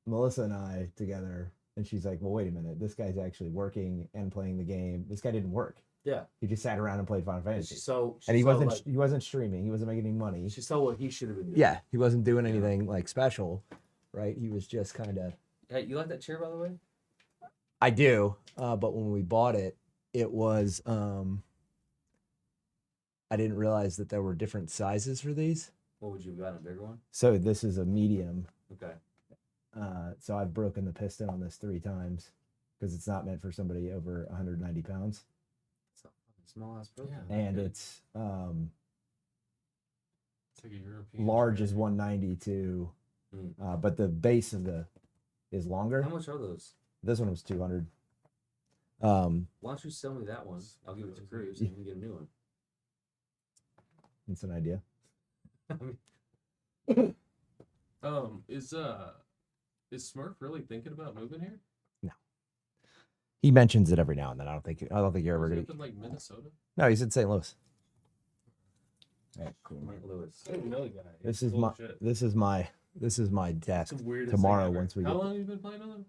[SPEAKER 1] Melissa and I together, and she's like, well, wait a minute, this guy's actually working and playing the game. This guy didn't work.
[SPEAKER 7] Yeah.
[SPEAKER 1] He just sat around and played Final Fantasy. And he wasn't streaming. He wasn't making any money.
[SPEAKER 7] She saw what he should have been doing.
[SPEAKER 1] Yeah, he wasn't doing anything like special, right? He was just kind of.
[SPEAKER 7] Hey, you like that chair, by the way?
[SPEAKER 1] I do, but when we bought it, it was. I didn't realize that there were different sizes for these.
[SPEAKER 7] What would you have gotten, a bigger one?
[SPEAKER 1] So this is a medium.
[SPEAKER 7] Okay.
[SPEAKER 1] So I've broken the piston on this 3 times because it's not meant for somebody over 190 pounds,
[SPEAKER 7] It's a fucking small ass broken.
[SPEAKER 6] Yeah.
[SPEAKER 1] and
[SPEAKER 6] Okay.
[SPEAKER 1] it's
[SPEAKER 6] It's like a European.
[SPEAKER 1] large is
[SPEAKER 6] chair.
[SPEAKER 1] 192,
[SPEAKER 7] Mm.
[SPEAKER 1] but the base of the is longer.
[SPEAKER 7] How much are those?
[SPEAKER 1] This one was 200.
[SPEAKER 7] Why don't you sell me that one? I'll give it to Cruz and you can get a new one.
[SPEAKER 1] It's an idea.
[SPEAKER 6] Is Smurf really thinking about moving here?
[SPEAKER 1] He mentions it every now and then. I don't think you're ever
[SPEAKER 6] Is he
[SPEAKER 1] gonna.
[SPEAKER 6] up in like Minnesota?
[SPEAKER 1] No, he's in St. Louis. All right, cool.
[SPEAKER 7] Mike Lewis.
[SPEAKER 6] I didn't know the guy.
[SPEAKER 1] This
[SPEAKER 6] He's
[SPEAKER 1] is
[SPEAKER 6] full
[SPEAKER 1] my
[SPEAKER 6] of shit.
[SPEAKER 1] this is my desk.
[SPEAKER 6] It's the weirdest
[SPEAKER 1] tomorrow
[SPEAKER 6] thing ever.
[SPEAKER 1] once we
[SPEAKER 6] How
[SPEAKER 1] get-
[SPEAKER 6] long have you been playing with him?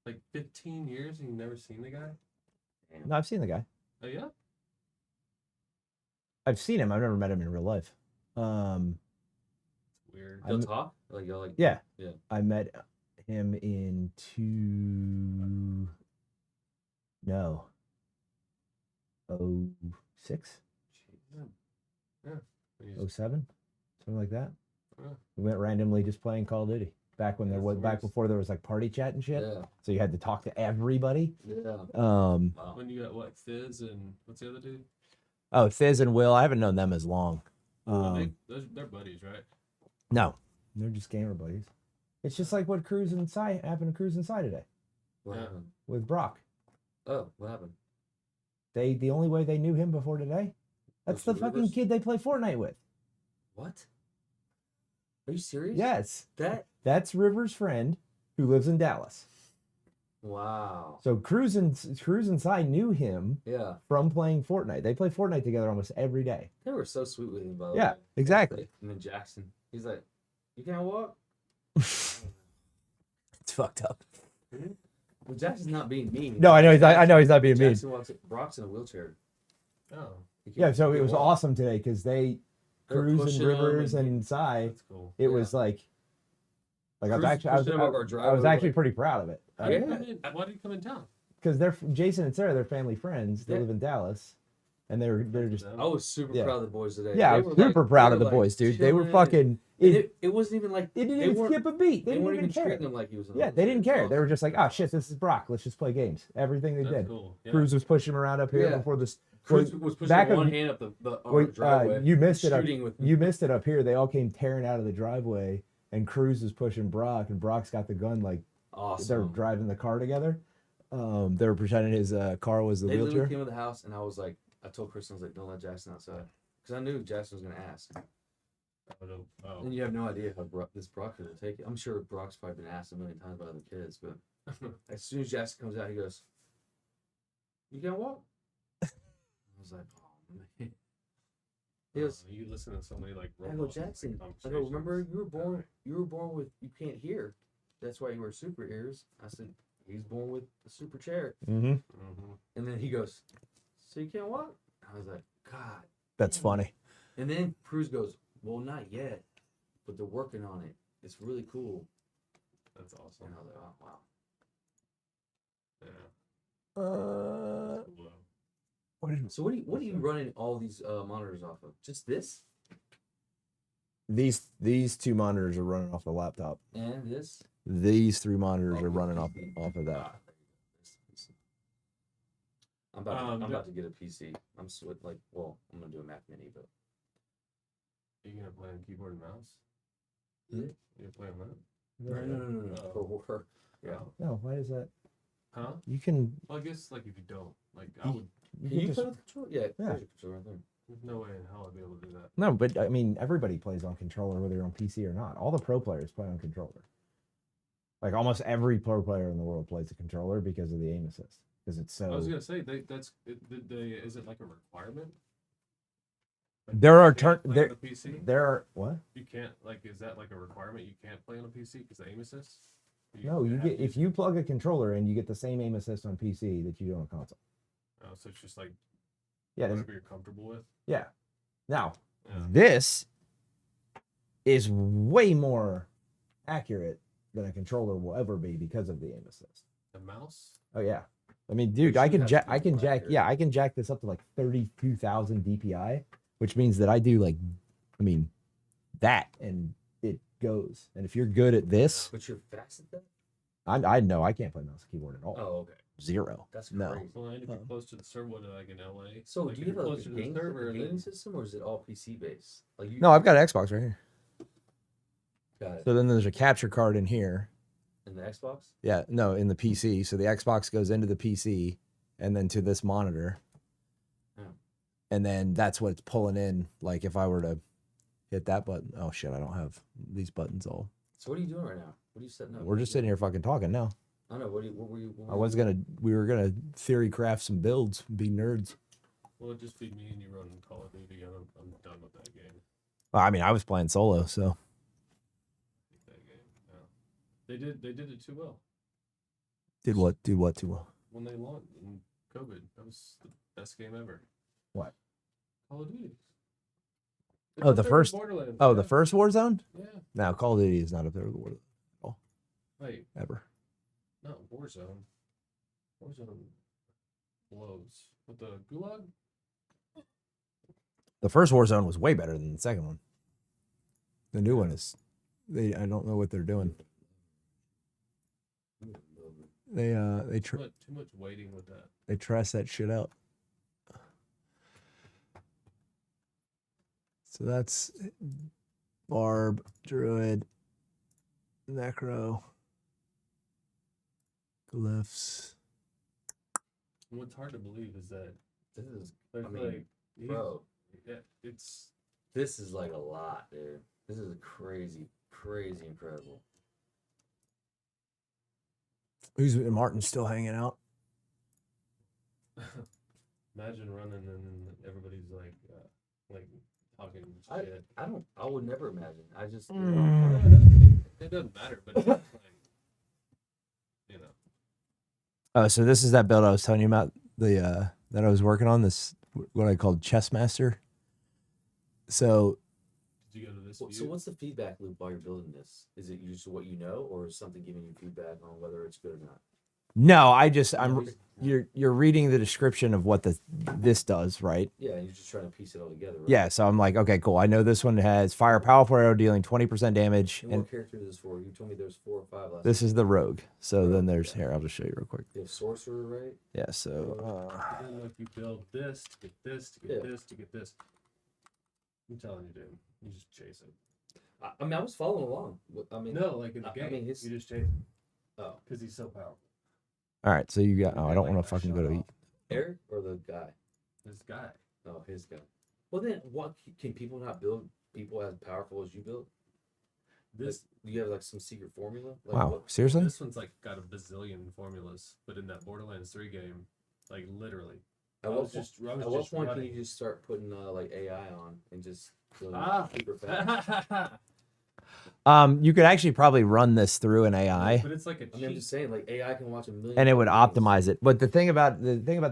[SPEAKER 6] Like 15 years and you've never seen the guy?
[SPEAKER 1] No, I've seen the guy.
[SPEAKER 6] Oh yeah?
[SPEAKER 1] I've seen him. I've never met him in real life.
[SPEAKER 6] Weird.
[SPEAKER 7] You'll
[SPEAKER 1] I'm-
[SPEAKER 7] talk? Like you'll like
[SPEAKER 1] Yeah.
[SPEAKER 7] Yeah.
[SPEAKER 1] I met him in 06,
[SPEAKER 6] He's-
[SPEAKER 1] 07, something like that.
[SPEAKER 6] Yeah.
[SPEAKER 1] We went randomly just playing Call of Duty back when there
[SPEAKER 6] That's
[SPEAKER 1] was
[SPEAKER 6] the
[SPEAKER 1] back
[SPEAKER 6] worst.
[SPEAKER 1] before there was like party chat and shit.
[SPEAKER 7] Yeah.
[SPEAKER 1] So you had to talk to everybody.
[SPEAKER 7] Yeah.
[SPEAKER 6] Wow. When you got what, Fizz and what's the other dude?
[SPEAKER 1] Oh, Thiz and Will, I haven't known them as long.
[SPEAKER 6] They're buddies, right?
[SPEAKER 1] No, they're just gamer buddies. It's just like what Cruz and Sai happened to Cruz and Sai today
[SPEAKER 7] What
[SPEAKER 6] Yeah.
[SPEAKER 7] happened?
[SPEAKER 1] with Brock.
[SPEAKER 7] Oh, what happened?
[SPEAKER 1] The only way they knew him before today, that's the
[SPEAKER 7] Was
[SPEAKER 1] fucking
[SPEAKER 7] Rivers?
[SPEAKER 1] kid they play Fortnite with.
[SPEAKER 7] What? Are you serious?
[SPEAKER 1] Yes,
[SPEAKER 7] That's
[SPEAKER 1] Rivers' friend who lives in Dallas.
[SPEAKER 7] wow.
[SPEAKER 1] So Cruz and Sai knew him
[SPEAKER 7] Yeah,
[SPEAKER 1] from playing Fortnite. They play Fortnite together almost every day.
[SPEAKER 7] they were so sweet with him, by the
[SPEAKER 1] Yeah,
[SPEAKER 7] way.
[SPEAKER 1] exactly.
[SPEAKER 7] And then Jackson, he's like, "You can't walk."
[SPEAKER 1] It's fucked up.
[SPEAKER 7] Well, Jackson's not being mean.
[SPEAKER 1] No, I know he's not. I know he's not being mean.
[SPEAKER 7] Jackson walks. Brock's in a wheelchair.
[SPEAKER 6] Oh,
[SPEAKER 7] He can't-
[SPEAKER 1] Yeah, so
[SPEAKER 7] he
[SPEAKER 1] it was
[SPEAKER 7] can't walk.
[SPEAKER 1] awesome today because they
[SPEAKER 7] They were
[SPEAKER 1] Cruz and
[SPEAKER 7] pushing him
[SPEAKER 1] Rivers
[SPEAKER 7] and-
[SPEAKER 1] and Sai.
[SPEAKER 6] that's cool.
[SPEAKER 1] It was like I was
[SPEAKER 7] Cruz
[SPEAKER 1] actually I was,
[SPEAKER 7] pushing him over our
[SPEAKER 1] I was
[SPEAKER 7] driveway,
[SPEAKER 1] actually
[SPEAKER 7] like-
[SPEAKER 1] pretty proud of it.
[SPEAKER 6] Why did he come in town?
[SPEAKER 1] Because they're Jason and Sarah, they're family friends. They
[SPEAKER 7] Yeah.
[SPEAKER 1] live in Dallas, and they're just
[SPEAKER 7] I was super
[SPEAKER 1] Yeah.
[SPEAKER 7] proud of the boys today.
[SPEAKER 1] yeah, I
[SPEAKER 7] They
[SPEAKER 1] was
[SPEAKER 7] were,
[SPEAKER 1] super
[SPEAKER 7] like-
[SPEAKER 1] proud
[SPEAKER 7] they
[SPEAKER 1] of the
[SPEAKER 7] were,
[SPEAKER 1] boys,
[SPEAKER 7] like,
[SPEAKER 1] dude. They were
[SPEAKER 7] chilling.
[SPEAKER 1] fucking.
[SPEAKER 7] And it wasn't even like
[SPEAKER 1] They didn't
[SPEAKER 7] they
[SPEAKER 1] even
[SPEAKER 7] weren't-
[SPEAKER 1] skip a beat. They
[SPEAKER 7] They
[SPEAKER 1] didn't
[SPEAKER 7] weren't
[SPEAKER 1] even
[SPEAKER 7] even
[SPEAKER 1] care.
[SPEAKER 7] treating him like he was. In a
[SPEAKER 1] Yeah, they didn't
[SPEAKER 7] wheelchair.
[SPEAKER 1] care. They were just like, oh
[SPEAKER 6] That's
[SPEAKER 1] shit, this is Brock. Let's just play games. Everything they
[SPEAKER 6] That's
[SPEAKER 1] did.
[SPEAKER 6] cool. Yeah.
[SPEAKER 1] Cruz was pushing him around up here
[SPEAKER 7] Yeah.
[SPEAKER 1] before this.
[SPEAKER 7] Cruz was pushing
[SPEAKER 1] back
[SPEAKER 7] one
[SPEAKER 1] of-
[SPEAKER 7] hand up the
[SPEAKER 1] Wait,
[SPEAKER 7] driveway.
[SPEAKER 1] you missed it. Up,
[SPEAKER 7] shooting with
[SPEAKER 1] you missed it up here. They all came tearing out of the driveway, and Cruz is pushing Brock, and Brock's got the gun like they're
[SPEAKER 7] awesome.
[SPEAKER 1] driving the car together. They were pretending his car was the
[SPEAKER 7] They literally
[SPEAKER 1] wheelchair.
[SPEAKER 7] came to the house, and I was like, I told Kristen, I was like, don't let Jackson outside, because I knew Jackson was gonna ask.
[SPEAKER 6] Oh.
[SPEAKER 7] And you have no idea how this Brock will take it. I'm sure Brock's probably been asked a million times by other kids, but as soon as Jackson comes out, he goes, "You can walk." I was like, "Oh man." He goes,
[SPEAKER 6] You listen to somebody like
[SPEAKER 7] I go, Jackson. I go, remember you were born. You were born with you can't hear. That's why you wear super ears. I said he's born with a super chair.
[SPEAKER 1] Mm-hmm.
[SPEAKER 7] And then he goes, so you can't walk? I was like, God.
[SPEAKER 1] That's
[SPEAKER 7] damn it."
[SPEAKER 1] funny.
[SPEAKER 7] And then Cruz goes, well, not yet, but they're working on it. It's really cool.
[SPEAKER 6] That's awesome.
[SPEAKER 7] And I was like, oh, wow.
[SPEAKER 6] Yeah. Cool.
[SPEAKER 7] So what are you running all these monitors off of? Just this
[SPEAKER 1] These two monitors are running off the laptop.
[SPEAKER 7] and this?
[SPEAKER 1] These three monitors
[SPEAKER 7] Oh,
[SPEAKER 1] are running off
[SPEAKER 7] PC.
[SPEAKER 1] of that.
[SPEAKER 7] Ah, I'm
[SPEAKER 6] the-
[SPEAKER 7] about to get a PC. I'm gonna do a Mac Mini, but
[SPEAKER 6] You gonna play on keyboard and mouse?
[SPEAKER 7] Yeah.
[SPEAKER 6] You gonna play on that?
[SPEAKER 7] no.
[SPEAKER 6] Oh.
[SPEAKER 7] For work. Yeah.
[SPEAKER 1] No, why is that?
[SPEAKER 6] Huh?
[SPEAKER 1] You can.
[SPEAKER 6] Well, I guess like if you don't, like I
[SPEAKER 1] You-
[SPEAKER 6] would.
[SPEAKER 1] You
[SPEAKER 7] Can
[SPEAKER 1] can
[SPEAKER 7] you
[SPEAKER 1] just,
[SPEAKER 7] play with the controller? Yeah,
[SPEAKER 1] Yeah.
[SPEAKER 7] there's your controller right there.
[SPEAKER 6] There's no way in hell I'd be able to do that.
[SPEAKER 1] no, but I mean, everybody plays on controller, whether you're on PC or not. All the pro players play on controller. Like almost every pro player in the world plays a controller because of the aim assist. Because it's so.
[SPEAKER 6] I was gonna say is it like a requirement?
[SPEAKER 1] There are
[SPEAKER 6] You can't
[SPEAKER 1] turn
[SPEAKER 6] play on
[SPEAKER 1] there.
[SPEAKER 6] a PC.
[SPEAKER 1] There are what?
[SPEAKER 6] You can't like is that like a requirement? You can't play on a PC because the aim assist.
[SPEAKER 1] No, you
[SPEAKER 6] have
[SPEAKER 1] get
[SPEAKER 6] to
[SPEAKER 1] if
[SPEAKER 6] use-
[SPEAKER 1] you plug a controller in, you get the same aim assist on PC that you do on console.
[SPEAKER 6] Oh, so it's just like
[SPEAKER 1] Yeah,
[SPEAKER 6] whatever you're comfortable with.
[SPEAKER 1] yeah. Now,
[SPEAKER 6] Yeah.
[SPEAKER 1] this is way more accurate than a controller will ever be because of the aim assist.
[SPEAKER 6] The mouse.
[SPEAKER 1] Oh yeah. I mean, dude,
[SPEAKER 7] should
[SPEAKER 1] I can
[SPEAKER 7] have
[SPEAKER 1] jack
[SPEAKER 7] to be
[SPEAKER 1] I can
[SPEAKER 7] more
[SPEAKER 1] jack
[SPEAKER 7] accurate.
[SPEAKER 1] yeah, I can jack this up to like 32,000 DPI, which means that I do like I mean that and it goes. And if you're good at this,
[SPEAKER 7] But you're fast at that?
[SPEAKER 1] I know I can't play mouse and keyboard at all.
[SPEAKER 7] Oh, okay.
[SPEAKER 1] Zero.
[SPEAKER 7] That's
[SPEAKER 1] No.
[SPEAKER 7] crazy.
[SPEAKER 6] Well, and if you're
[SPEAKER 1] Um,
[SPEAKER 6] close to the server, what like in LA.
[SPEAKER 7] So
[SPEAKER 6] like,
[SPEAKER 7] do
[SPEAKER 6] if
[SPEAKER 7] you
[SPEAKER 6] you're
[SPEAKER 7] have
[SPEAKER 6] close to the server,
[SPEAKER 7] a
[SPEAKER 6] and
[SPEAKER 7] gaming
[SPEAKER 6] then
[SPEAKER 7] system, or is it all PC based? Like you?
[SPEAKER 1] No, I've got an Xbox right here.
[SPEAKER 7] got it.
[SPEAKER 1] So then there's a capture card in here.
[SPEAKER 7] In the Xbox?
[SPEAKER 1] Yeah, no, in the PC. So the Xbox goes into the PC and then to this monitor.
[SPEAKER 7] Yeah.
[SPEAKER 1] And then that's what it's pulling in. Like if I were to hit that button. Oh shit, I don't have these buttons all.
[SPEAKER 7] So what are you doing right now? What are you setting up?
[SPEAKER 1] We're just sitting here fucking talking now.
[SPEAKER 7] I know. What were you?
[SPEAKER 1] We were gonna theory craft some builds, be nerds.
[SPEAKER 6] well, it'd just be me and you running Call of Duty, and I'm done with that game.
[SPEAKER 1] Well, I mean, I was playing solo, so
[SPEAKER 6] That game. Yeah. They did it too well.
[SPEAKER 1] did what too well.
[SPEAKER 6] When they launched in COVID, that was the best game ever.
[SPEAKER 1] What?
[SPEAKER 6] Call of Duty. It's
[SPEAKER 1] Oh,
[SPEAKER 6] up
[SPEAKER 1] the
[SPEAKER 6] there with
[SPEAKER 1] first-
[SPEAKER 6] Borderlands,
[SPEAKER 1] Oh,
[SPEAKER 6] yeah.
[SPEAKER 1] the first Warzone?
[SPEAKER 6] Yeah.
[SPEAKER 1] No, Call of Duty is not up there with the Warzone
[SPEAKER 6] Wait,
[SPEAKER 1] ever.
[SPEAKER 6] not Warzone. Warzone blows with the Gulag.
[SPEAKER 1] The first Warzone was way better than the second one. The new one is I don't know what they're doing. They
[SPEAKER 6] Too much waiting with that.
[SPEAKER 1] they trust that shit out. So that's Barb, Druid, Necro, Glyphs.
[SPEAKER 6] What's hard to believe is that
[SPEAKER 7] This is,
[SPEAKER 6] there's
[SPEAKER 7] I mean,
[SPEAKER 6] like he's-
[SPEAKER 7] bro,
[SPEAKER 6] yeah, it's
[SPEAKER 7] this is like a lot, dude. This is crazy, crazy incredible.
[SPEAKER 1] Who's Martin's still hanging out?
[SPEAKER 6] imagine running and everybody's like talking shit.
[SPEAKER 7] I would never imagine. I just,
[SPEAKER 6] It doesn't matter, but it's like, you know.
[SPEAKER 1] Oh, so this is that build I was telling you about, the that I was working on, this what I called Chess Master. So
[SPEAKER 6] Did you go to this
[SPEAKER 7] So
[SPEAKER 6] view?
[SPEAKER 7] what's the feedback loop while you're building this? Is it just what you know, or is something giving you feedback on whether it's good or not?
[SPEAKER 1] no, I'm
[SPEAKER 7] he's-
[SPEAKER 1] you're reading the description of what this does, right?
[SPEAKER 7] Yeah, you're just trying to piece it all together, right?
[SPEAKER 1] Yeah, so I'm like, okay, cool. I know this one has fire powerful arrow dealing 20% damage,
[SPEAKER 7] And
[SPEAKER 1] and
[SPEAKER 7] what character is this for? You told me there's 4 or 5 last
[SPEAKER 1] this is the rogue. So
[SPEAKER 7] Rogue,
[SPEAKER 1] then there's
[SPEAKER 7] yeah.
[SPEAKER 1] here. I'll just show you real quick.
[SPEAKER 7] You have sorcerer, right?
[SPEAKER 1] Yeah. So
[SPEAKER 6] And then, like, you build this to get this to get
[SPEAKER 7] Yeah.
[SPEAKER 6] this to get this. I'm telling you, dude. You just chase it.
[SPEAKER 7] I mean, I was following along. I mean,
[SPEAKER 6] No, like in the
[SPEAKER 7] I
[SPEAKER 6] game,
[SPEAKER 7] mean, his-
[SPEAKER 6] you just chase it
[SPEAKER 7] Oh,
[SPEAKER 6] because he's so powerful.
[SPEAKER 1] all right. So you got. Oh, I don't
[SPEAKER 6] Like,
[SPEAKER 1] want to fucking go
[SPEAKER 6] shut
[SPEAKER 1] to.
[SPEAKER 6] off.
[SPEAKER 7] Eric or the guy?
[SPEAKER 6] This guy.
[SPEAKER 7] Oh, his guy. Well, then, what can people not build people as powerful as you build?
[SPEAKER 6] This
[SPEAKER 7] Do you have like some secret formula? Like,
[SPEAKER 1] Wow.
[SPEAKER 7] what-
[SPEAKER 1] Seriously?
[SPEAKER 6] this one's like got a bazillion formulas, but in that Borderlands 3 game, like literally.
[SPEAKER 7] At
[SPEAKER 6] I
[SPEAKER 7] what,
[SPEAKER 6] was
[SPEAKER 7] po-
[SPEAKER 6] just I was
[SPEAKER 7] at what
[SPEAKER 6] just
[SPEAKER 7] point can
[SPEAKER 6] running.
[SPEAKER 7] you just start putting like AI on and just build
[SPEAKER 6] Ah.
[SPEAKER 7] super fast?
[SPEAKER 1] You could actually probably run this through an AI,
[SPEAKER 6] But it's like a
[SPEAKER 7] I mean, I'm
[SPEAKER 6] cheat.
[SPEAKER 7] just saying, like AI can watch a million.
[SPEAKER 1] and it would
[SPEAKER 7] fucking things.
[SPEAKER 1] optimize it. But the thing about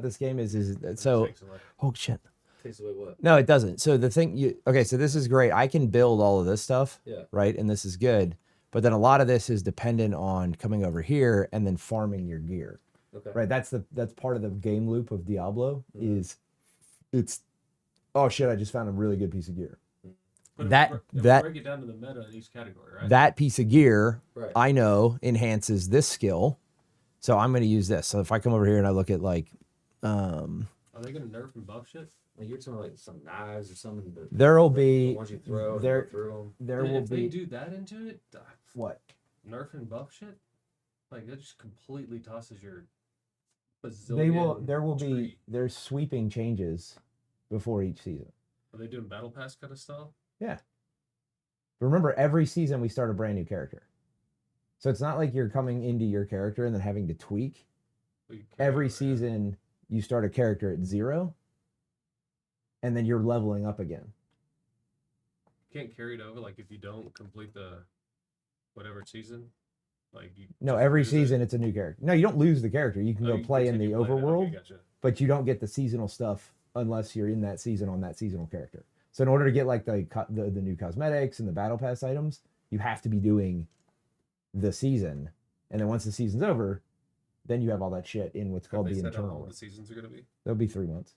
[SPEAKER 1] this game is that, so
[SPEAKER 6] Takes away.
[SPEAKER 1] oh shit.
[SPEAKER 7] Takes away what?
[SPEAKER 1] No, it doesn't. So the thing okay, so this is great. I can build all of this stuff,
[SPEAKER 7] Yeah.
[SPEAKER 1] right? And this is good. But then a lot of this is dependent on coming over here and then farming your gear.
[SPEAKER 7] Okay.
[SPEAKER 1] Right? That's part of the game loop of Diablo
[SPEAKER 7] Mhm.
[SPEAKER 1] is it's oh shit, I just found a really good piece of gear.
[SPEAKER 6] But
[SPEAKER 1] That-
[SPEAKER 6] if we
[SPEAKER 1] that-
[SPEAKER 6] break it down to the meta in each category, right?
[SPEAKER 1] That piece of gear
[SPEAKER 7] Right.
[SPEAKER 1] I know enhances this skill. So I'm going to use this. So if I come over here and I look at like
[SPEAKER 6] Are they gonna nerf and buff shit?
[SPEAKER 7] Like you're talking like some knives or something. That,
[SPEAKER 1] there'll
[SPEAKER 7] the
[SPEAKER 1] be
[SPEAKER 7] ones you throw,
[SPEAKER 1] there
[SPEAKER 7] and go through them.
[SPEAKER 1] there
[SPEAKER 6] Dude,
[SPEAKER 1] will
[SPEAKER 6] if they
[SPEAKER 1] be
[SPEAKER 6] do that into it,
[SPEAKER 1] what?
[SPEAKER 6] nerf and buff shit, like that just completely tosses your bazillion.
[SPEAKER 1] There will be
[SPEAKER 6] tree.
[SPEAKER 1] there's sweeping changes before each season.
[SPEAKER 6] Are they doing battle pass kind of style?
[SPEAKER 1] Remember, every season we start a brand new character. So it's not like you're coming into your character and then having to tweak.
[SPEAKER 6] Well, you carry
[SPEAKER 1] Every
[SPEAKER 6] over, yeah.
[SPEAKER 1] season you start a character at 0 and then you're leveling up again.
[SPEAKER 6] You can't carry it over. Like if you don't complete the whatever season, like you.
[SPEAKER 1] No,
[SPEAKER 6] just
[SPEAKER 1] every
[SPEAKER 6] lose it.
[SPEAKER 1] season it's a new character. No, you don't lose the character. You can
[SPEAKER 6] Oh,
[SPEAKER 1] go
[SPEAKER 6] you
[SPEAKER 1] play in the
[SPEAKER 6] continue playing it.
[SPEAKER 1] overworld,
[SPEAKER 6] Okay, gotcha.
[SPEAKER 1] but you don't get the seasonal stuff unless you're in that season on that seasonal character. So in order to get like the new cosmetics and the battle pass items, you have to be doing the season. And then once the season's over, then you have all that shit in what's
[SPEAKER 6] Have
[SPEAKER 1] called
[SPEAKER 6] they
[SPEAKER 1] the
[SPEAKER 6] said how long
[SPEAKER 1] internal.
[SPEAKER 6] the seasons are gonna be?
[SPEAKER 1] There'll be 3 months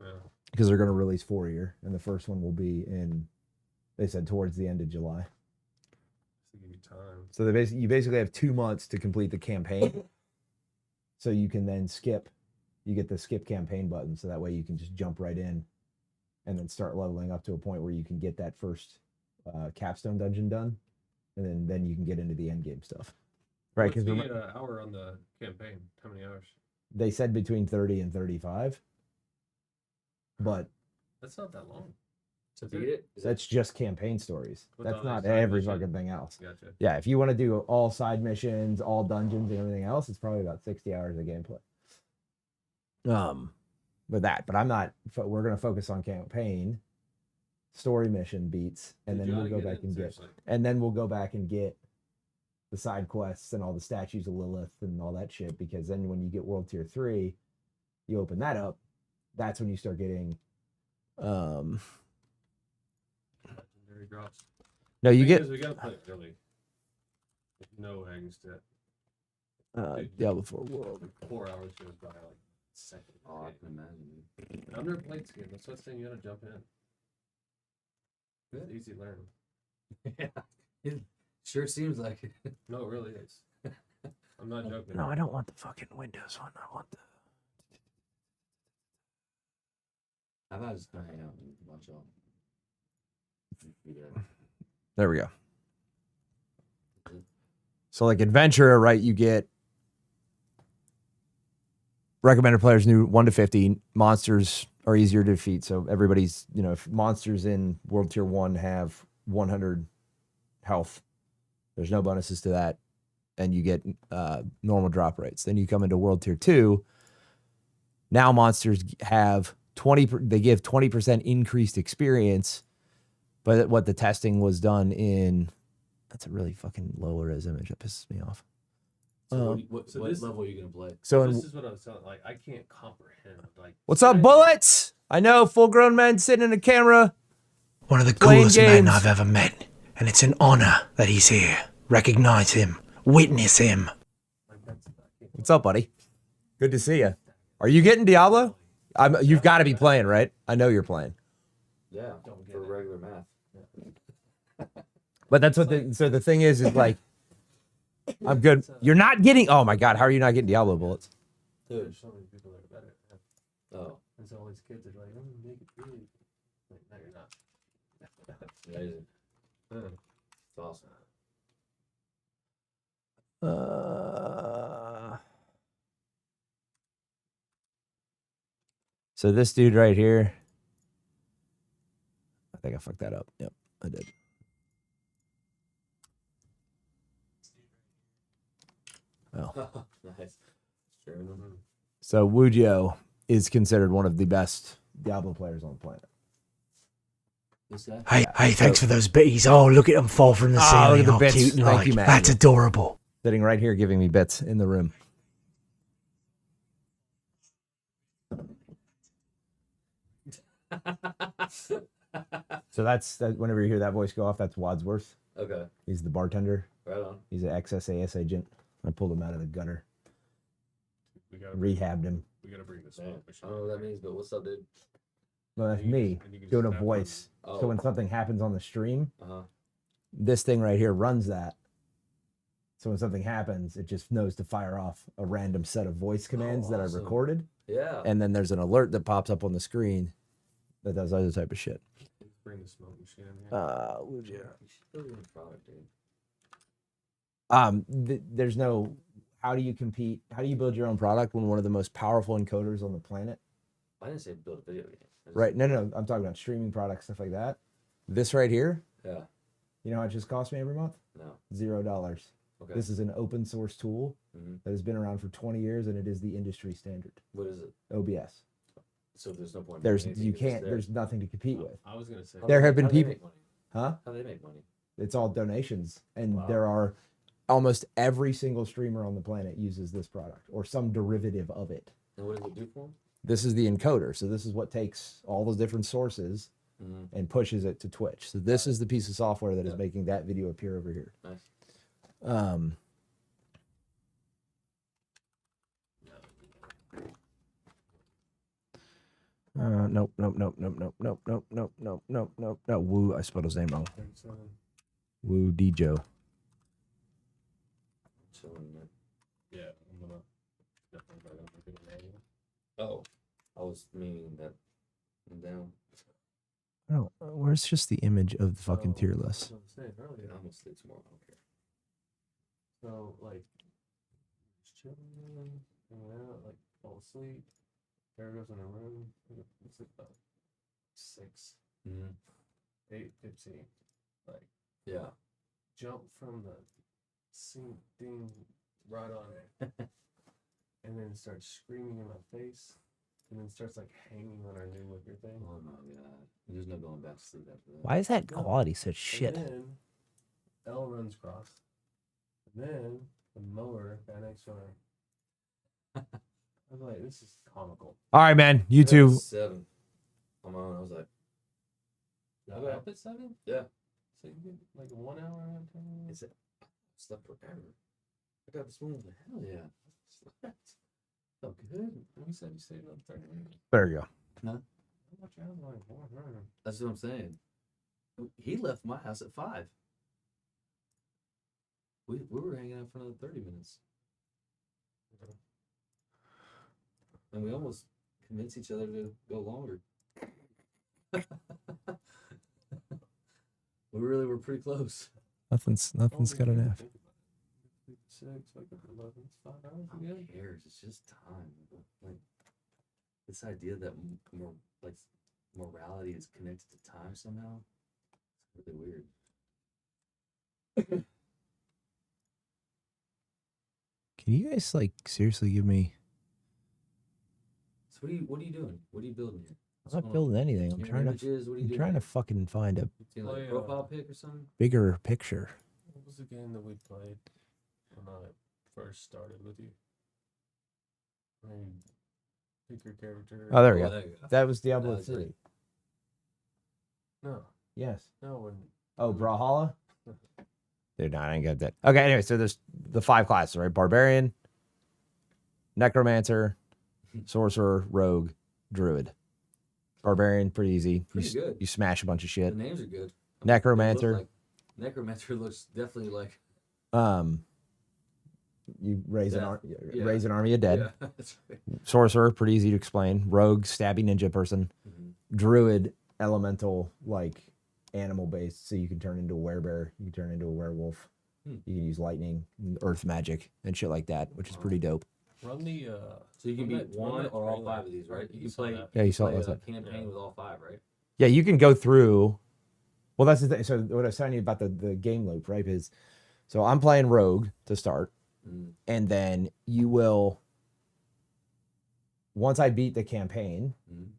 [SPEAKER 6] Yeah.
[SPEAKER 1] because they're going to release 4 a year, and the first one will be they said towards the end of July.
[SPEAKER 6] To give you time.
[SPEAKER 1] So you basically have 2 months to complete the campaign. So you can then skip. You get the skip campaign button, so that way you can just jump right in, and then start leveling up to a point where you can get that first capstone dungeon done, and then you can get into the end game stuff. Right?
[SPEAKER 6] What's
[SPEAKER 1] Because
[SPEAKER 6] the hour on the campaign? How many hours?
[SPEAKER 1] they said between 30 and 35, but
[SPEAKER 6] That's not that long.
[SPEAKER 7] To
[SPEAKER 6] Is
[SPEAKER 7] beat
[SPEAKER 6] it?
[SPEAKER 7] it, is that
[SPEAKER 1] that's just campaign stories.
[SPEAKER 6] With
[SPEAKER 1] That's
[SPEAKER 6] all these
[SPEAKER 1] not
[SPEAKER 6] side
[SPEAKER 1] every
[SPEAKER 6] missions?
[SPEAKER 1] fucking thing else.
[SPEAKER 6] Gotcha.
[SPEAKER 1] Yeah, if you want to do all side missions, all dungeons, and everything else, it's probably about 60 hours of gameplay. With that, but I'm not. We're gonna focus on campaign, story mission beats, and
[SPEAKER 6] Dude,
[SPEAKER 1] then
[SPEAKER 6] you
[SPEAKER 1] we'll
[SPEAKER 6] oughta
[SPEAKER 1] go
[SPEAKER 6] get
[SPEAKER 1] back
[SPEAKER 6] in,
[SPEAKER 1] and get,
[SPEAKER 6] seriously.
[SPEAKER 1] and then we'll go back and get the side quests and all the statues of Lilith and all that shit. Because then when you get World Tier 3, you open that up. That's when you start getting.
[SPEAKER 6] Legendary drops.
[SPEAKER 1] No, you
[SPEAKER 6] Thing
[SPEAKER 1] get
[SPEAKER 6] is, we gotta play it early. No eggs to
[SPEAKER 1] Diablo 4 World.
[SPEAKER 6] 4 hours goes by like second.
[SPEAKER 7] Oh, I can imagine. Dude.
[SPEAKER 6] I've never played this game. That's why I'm saying you gotta jump in. It's easy learning.
[SPEAKER 7] Yeah, it sure seems like it.
[SPEAKER 6] No, it really is. I'm not joking.
[SPEAKER 1] No, I don't want the fucking Windows one. I want the
[SPEAKER 7] How about just kind of hang out and watch y'all? Yeah.
[SPEAKER 1] There we go. So like adventure, right? You get recommended players new 1 to 50. Monsters are easier to defeat. So everybody's, if monsters in World Tier 1 have 100 health, there's no bonuses to that. And you get normal drop rates. Then you come into World Tier 2. Now monsters have they give 20% increased experience. But what the testing was done in, that's a really fucking low res image. That pisses me off.
[SPEAKER 7] So what
[SPEAKER 6] this-
[SPEAKER 7] level are you gonna play?
[SPEAKER 1] So
[SPEAKER 6] This is what I was telling. Like, I can't comprehend. Like,
[SPEAKER 1] what's up, bullets? I know, full-grown men sitting in a camera.
[SPEAKER 8] One of the
[SPEAKER 1] Playing
[SPEAKER 8] coolest men
[SPEAKER 1] games.
[SPEAKER 8] I've ever met, and it's an honor that he's here. Recognize him. Witness him.
[SPEAKER 1] What's up, buddy? Good to see you. Are you getting Diablo? You've got to be playing, right? I know you're playing.
[SPEAKER 7] Yeah, for regular math.
[SPEAKER 1] But that's what so the thing is like, I'm good. You're not getting, oh my God, how are you not getting Diablo bullets?
[SPEAKER 7] Dude.
[SPEAKER 6] There's so many people that are better.
[SPEAKER 7] Oh,
[SPEAKER 6] And so all these kids are like, I'm gonna make it big. Like, no, you're not.
[SPEAKER 7] amazing.
[SPEAKER 6] Mm.
[SPEAKER 7] It's awesome.
[SPEAKER 1] So this dude right here, I think I fucked that up. Yep, I did. Oh.
[SPEAKER 7] Nice. Sure.
[SPEAKER 1] So Wujio is considered one of the best Diablo players on the planet.
[SPEAKER 7] This guy?
[SPEAKER 8] Hey, thanks for those bitties. Oh, look at them fall from the
[SPEAKER 1] Oh,
[SPEAKER 8] ceiling.
[SPEAKER 1] look at the
[SPEAKER 8] Oh,
[SPEAKER 1] bits.
[SPEAKER 8] cute and
[SPEAKER 1] Thank
[SPEAKER 8] like.
[SPEAKER 1] you, Matt.
[SPEAKER 8] That's adorable.
[SPEAKER 1] Sitting right here giving me bits in the room. So that's whenever you hear that voice go off, that's Wadsworth.
[SPEAKER 7] Okay.
[SPEAKER 1] He's the bartender.
[SPEAKER 7] Right on.
[SPEAKER 1] He's an ex-SAS agent. I pulled him out of the gutter,
[SPEAKER 6] We gotta
[SPEAKER 1] rehabbed him.
[SPEAKER 6] We gotta bring this
[SPEAKER 7] Man,
[SPEAKER 6] up.
[SPEAKER 7] I don't know what that means, but what's up, dude?
[SPEAKER 1] Well, that's
[SPEAKER 6] And you
[SPEAKER 1] me
[SPEAKER 6] just- and you can
[SPEAKER 1] doing a
[SPEAKER 6] just tap on
[SPEAKER 1] voice.
[SPEAKER 7] Oh.
[SPEAKER 1] So when something happens on the stream,
[SPEAKER 7] Uh-huh.
[SPEAKER 1] this thing right here runs that. So when something happens, it just knows to fire off a random set of voice commands that I've
[SPEAKER 7] awesome.
[SPEAKER 1] recorded.
[SPEAKER 7] Yeah.
[SPEAKER 1] And then there's an alert that pops up on the screen that does other type of shit.
[SPEAKER 6] Bring the smoke machine in here.
[SPEAKER 1] Wujio.
[SPEAKER 7] You should build your own product, dude.
[SPEAKER 1] There's no, how do you compete? How do you build your own product when one of the most powerful encoders on the planet?
[SPEAKER 7] I didn't say build a video game. I just-
[SPEAKER 1] Right. No, I'm talking about streaming products, stuff like that. This right here,
[SPEAKER 7] Yeah.
[SPEAKER 1] you know how it just costs me every month?
[SPEAKER 7] No.
[SPEAKER 1] $0.
[SPEAKER 7] Okay.
[SPEAKER 1] This is an open source tool
[SPEAKER 7] Mhm.
[SPEAKER 1] that has been around for 20 years and it is the industry standard.
[SPEAKER 7] What is it?
[SPEAKER 1] OBS.
[SPEAKER 7] So there's no point. in
[SPEAKER 1] There's
[SPEAKER 7] doing anything
[SPEAKER 1] you
[SPEAKER 7] 'cause it's
[SPEAKER 1] can't
[SPEAKER 7] there.
[SPEAKER 1] there's nothing to compete with.
[SPEAKER 6] I was gonna say.
[SPEAKER 7] How
[SPEAKER 1] There
[SPEAKER 7] do
[SPEAKER 1] have
[SPEAKER 7] they-
[SPEAKER 1] been
[SPEAKER 7] how do they
[SPEAKER 1] people-
[SPEAKER 7] make money?
[SPEAKER 1] Huh?
[SPEAKER 7] How do they make money?
[SPEAKER 1] It's all donations and
[SPEAKER 6] Wow.
[SPEAKER 1] there are almost every single streamer on the planet uses this product or some derivative of it.
[SPEAKER 7] And what does it do for them?
[SPEAKER 1] This is the encoder. So this is what takes all those different sources
[SPEAKER 7] Mm-hmm.
[SPEAKER 1] and pushes it to Twitch. So this is the piece of software that is
[SPEAKER 7] Yeah.
[SPEAKER 1] making that video appear over here.
[SPEAKER 7] Nice.
[SPEAKER 1] Nope. Woo, I spelled his name wrong. Woo Dejo.
[SPEAKER 7] Chilling there.
[SPEAKER 6] Yeah, I'm gonna definitely try to make it a manual.
[SPEAKER 7] Oh, I was meaning that I'm down.
[SPEAKER 1] Oh, where's just the image of the fucking
[SPEAKER 6] So,
[SPEAKER 1] tier
[SPEAKER 6] that's
[SPEAKER 1] list?
[SPEAKER 6] what I'm saying earlier.
[SPEAKER 7] I'm gonna sleep tomorrow. I don't care.
[SPEAKER 6] So like, just chilling, hanging out, like fall asleep. Hair goes in her room. It's like about 6,
[SPEAKER 7] Mm-hmm.
[SPEAKER 6] 8:15. Like
[SPEAKER 7] Yeah.
[SPEAKER 6] jump from the sink thing right on it, and then starts screaming in my face, and then starts like hanging on our new wicker thing.
[SPEAKER 7] Oh my god. There's no going back to sleep after that.
[SPEAKER 1] Why is that quality such shit?
[SPEAKER 6] And then L runs across, and then the mower got next to her. I was like, this is comical.
[SPEAKER 1] All right, man. You
[SPEAKER 7] That
[SPEAKER 1] two.
[SPEAKER 7] was 7 on my own. I was like,
[SPEAKER 6] Got
[SPEAKER 7] Okay.
[SPEAKER 6] up at 7?
[SPEAKER 7] yeah.
[SPEAKER 6] So you get like 1 hour and 10 minutes?
[SPEAKER 7] It's slept forever. I got this morning. I was like, hell yeah. Slept. Felt good.
[SPEAKER 6] And you said you stayed up 30 minutes.
[SPEAKER 1] There you go.
[SPEAKER 6] How much hours like 400?
[SPEAKER 7] That's what I'm saying. He left my house at 5. We were hanging out for another 30 minutes. And we almost convinced each other to go longer. We really were pretty close.
[SPEAKER 1] Nothing's got an F.
[SPEAKER 6] 6, like 11, 5 hours
[SPEAKER 7] Who
[SPEAKER 6] again.
[SPEAKER 7] cares? It's just time. Like this idea that more like morality is connected to time somehow. It's really weird.
[SPEAKER 1] Can you guys like seriously give me?
[SPEAKER 7] So what are you doing? What are you building here? What's
[SPEAKER 1] I'm not
[SPEAKER 7] going on?
[SPEAKER 1] building anything. I'm
[SPEAKER 7] Your
[SPEAKER 1] trying to.
[SPEAKER 7] images, what are you
[SPEAKER 1] I'm
[SPEAKER 7] doing
[SPEAKER 1] trying to
[SPEAKER 7] here?
[SPEAKER 1] fucking find a
[SPEAKER 7] See, like a
[SPEAKER 6] Play,
[SPEAKER 7] profile pic or something?
[SPEAKER 1] bigger picture.
[SPEAKER 6] What was the game that we played when I first started with you? Where you pick your character.
[SPEAKER 1] Oh, there we
[SPEAKER 7] Oh,
[SPEAKER 1] go.
[SPEAKER 7] there you go.
[SPEAKER 1] That was Diablo
[SPEAKER 7] That was it.
[SPEAKER 1] 3.
[SPEAKER 6] No,
[SPEAKER 1] Yes.
[SPEAKER 6] no, when
[SPEAKER 1] Oh, Brawlhalla? Dude, no, I didn't get that. Okay, anyway, so there's the 5 classes, right? Barbarian, Necromancer, Sorcerer, Rogue, Druid. Barbarian, pretty easy.
[SPEAKER 7] Pretty good.
[SPEAKER 1] You smash a bunch of
[SPEAKER 7] The
[SPEAKER 1] shit.
[SPEAKER 7] names are good.
[SPEAKER 1] Necromancer.
[SPEAKER 7] Necromancer looks definitely like
[SPEAKER 1] You raise
[SPEAKER 7] Death. Yeah.
[SPEAKER 1] raise an army of dead.
[SPEAKER 7] Yeah, that's right.
[SPEAKER 1] Sorcerer, pretty easy to explain. Rogue, stabby ninja person.
[SPEAKER 7] Mhm.
[SPEAKER 1] Druid, elemental, like animal based, so you can turn into a werebear, you can turn into a werewolf,
[SPEAKER 7] Hmm.
[SPEAKER 1] you can use lightning, earth magic, and shit like that, which is pretty dope.
[SPEAKER 6] run the
[SPEAKER 7] So you can
[SPEAKER 6] run
[SPEAKER 7] be
[SPEAKER 6] that- run
[SPEAKER 7] one
[SPEAKER 6] that
[SPEAKER 7] or all
[SPEAKER 6] trailer.
[SPEAKER 7] 5 of these, right? You can
[SPEAKER 6] saw
[SPEAKER 7] play.
[SPEAKER 6] that.
[SPEAKER 1] Yeah, you saw it
[SPEAKER 7] play
[SPEAKER 1] last
[SPEAKER 7] a
[SPEAKER 1] time.
[SPEAKER 7] campaign
[SPEAKER 6] Yeah.
[SPEAKER 7] with all 5, right?
[SPEAKER 1] Yeah, you can go through. Well, that's the thing. So what I was telling you about the game loop, right? Is so I'm playing Rogue to start,
[SPEAKER 7] Mm.
[SPEAKER 1] and then you will. Once I beat the campaign,
[SPEAKER 7] Mhm.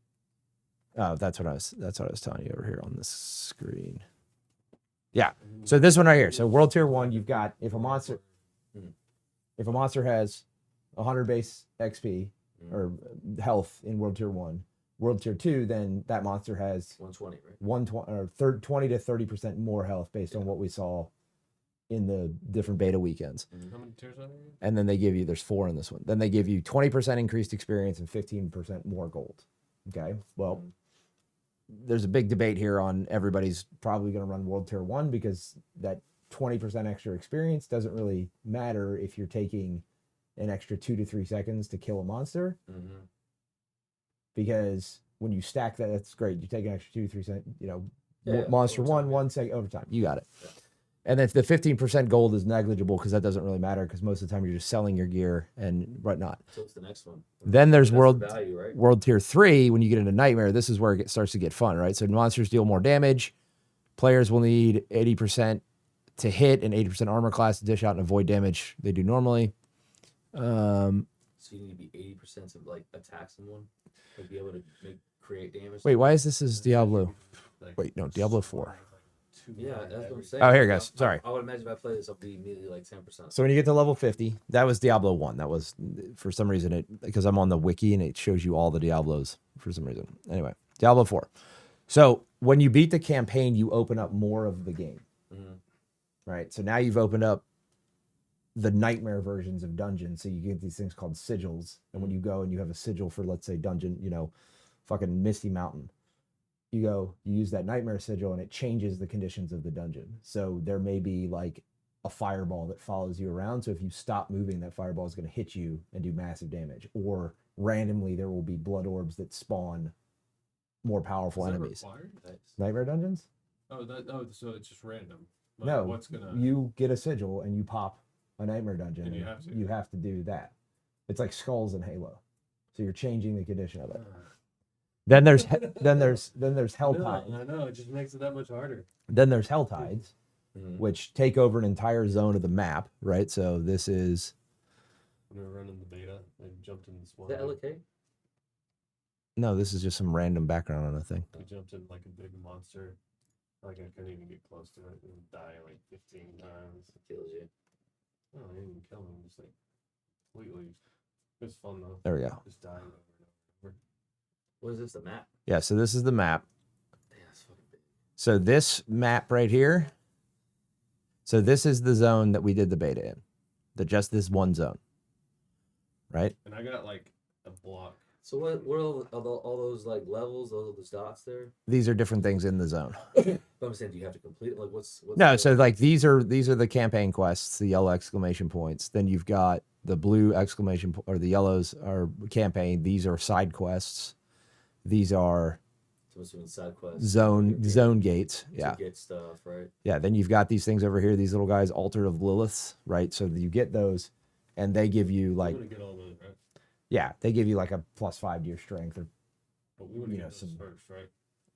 [SPEAKER 1] oh, that's what I was telling you over here on the screen. Yeah. So this one right here. So World Tier 1, you've got if a monster has 100 base XP or health in World Tier 1, World Tier 2, then that monster has
[SPEAKER 7] 120, right?
[SPEAKER 1] 120 or 20 to 30% more health based on what we saw in the different beta weekends.
[SPEAKER 6] How many tiers are there?
[SPEAKER 1] And then they give you, there's 4 in this one. Then they give you 20% increased experience and 15% more gold. Okay. Well, there's a big debate here on everybody's probably going to run World Tier 1 because that 20% extra experience doesn't really matter if you're taking an extra 2 to 3 seconds to kill a monster.
[SPEAKER 7] Mm-hmm.
[SPEAKER 1] Because when you stack that, that's great. You take an extra 2 to 3 seconds,
[SPEAKER 7] Yeah,
[SPEAKER 1] monster
[SPEAKER 7] overtime,
[SPEAKER 1] 1 second overtime. You got it.
[SPEAKER 7] Yeah.
[SPEAKER 1] And then the 15% gold is negligible because that doesn't really matter because most of the time you're just selling your gear and whatnot.
[SPEAKER 7] So what's the next one?
[SPEAKER 1] Then there's
[SPEAKER 7] That's
[SPEAKER 1] World
[SPEAKER 7] the value, right?
[SPEAKER 1] World Tier 3. When you get into Nightmare, this is where it starts to get fun, right? So monsters deal more damage. Players will need 80% to hit and 80% armor class to dish out and avoid damage they do normally.
[SPEAKER 7] So you need to be 80% of like attack someone, like be able to create damage.
[SPEAKER 1] Wait, why is this as Diablo?
[SPEAKER 6] Like,
[SPEAKER 1] Wait, no, Diablo 4.
[SPEAKER 7] Yeah, that's what I'm saying.
[SPEAKER 1] Oh, here it goes. Sorry.
[SPEAKER 7] I would imagine if I play this, I'll be immediately like 10%.
[SPEAKER 1] So when you get to level 50, that was Diablo 1. That was, for some reason, because I'm on the wiki and it shows you all the Diablos for some reason. Anyway, Diablo 4. So when you beat the campaign, you open up more of the game.
[SPEAKER 7] Mhm.
[SPEAKER 1] Right? So now you've opened up the nightmare versions of dungeons. So you get these things called sigils. And when you go and you have a sigil for, let's say, dungeon, fucking Misty Mountain, you use that nightmare sigil and it changes the conditions of the dungeon. So there may be like a fireball that follows you around. So if you stop moving, that fireball is going to hit you and do massive damage. Or randomly, there will be blood orbs that spawn more powerful
[SPEAKER 6] Is that
[SPEAKER 1] enemies.
[SPEAKER 6] required?
[SPEAKER 1] Nightmare dungeons?
[SPEAKER 6] So it's just random. Like,
[SPEAKER 1] No,
[SPEAKER 6] what's gonna?
[SPEAKER 1] you get a sigil and you pop a nightmare dungeon.
[SPEAKER 6] And you
[SPEAKER 1] and
[SPEAKER 6] have to.
[SPEAKER 1] do that. It's like skulls in Halo. So you're changing the condition of it.
[SPEAKER 6] Uh,
[SPEAKER 1] Then there's hell
[SPEAKER 6] no,
[SPEAKER 1] tides.
[SPEAKER 6] I know. It just makes it that much harder.
[SPEAKER 1] Then there's hell tides,
[SPEAKER 7] Mhm.
[SPEAKER 1] which take over an entire zone of the map, right? So this is
[SPEAKER 6] When we were running the beta, I jumped in this
[SPEAKER 7] Is
[SPEAKER 6] one.
[SPEAKER 7] that LK?
[SPEAKER 1] no, this is just some random background on a thing.
[SPEAKER 6] We jumped in like a big monster. Like I couldn't even get close to it and die like 15 times.
[SPEAKER 7] It kills you.
[SPEAKER 6] No, I didn't even kill him. Just like completely. It was fun though.
[SPEAKER 1] There we go.
[SPEAKER 6] Just dying over and over.
[SPEAKER 7] What is this? The map?
[SPEAKER 1] Yeah, so this is the map.
[SPEAKER 7] Damn, that's fucking big.
[SPEAKER 1] So this map right here. So this is the zone that we did the beta in. Just this one zone. Right?
[SPEAKER 6] And I got like a block.
[SPEAKER 7] So what are all those like levels, those dots there?
[SPEAKER 1] These are different things in the zone.
[SPEAKER 7] But I'm saying, do you have to complete it? Like what's
[SPEAKER 1] No,
[SPEAKER 7] the-
[SPEAKER 1] so like these are the campaign quests, the yellow exclamation points. Then you've got the blue exclamation or the yellows are campaign. These are side quests. These are
[SPEAKER 7] So I'm assuming side quests.
[SPEAKER 1] zone gates.
[SPEAKER 7] To
[SPEAKER 1] Yeah.
[SPEAKER 7] get stuff, right?
[SPEAKER 1] Yeah. Then you've got these things over here, these little guys, Altar of Liliths, right? So you get those and they give you like,
[SPEAKER 6] We want to get all those, right?
[SPEAKER 1] yeah, they give you like a +5 to your strength or
[SPEAKER 6] But we want to
[SPEAKER 1] you know,
[SPEAKER 6] get those
[SPEAKER 1] some-
[SPEAKER 6] first, right?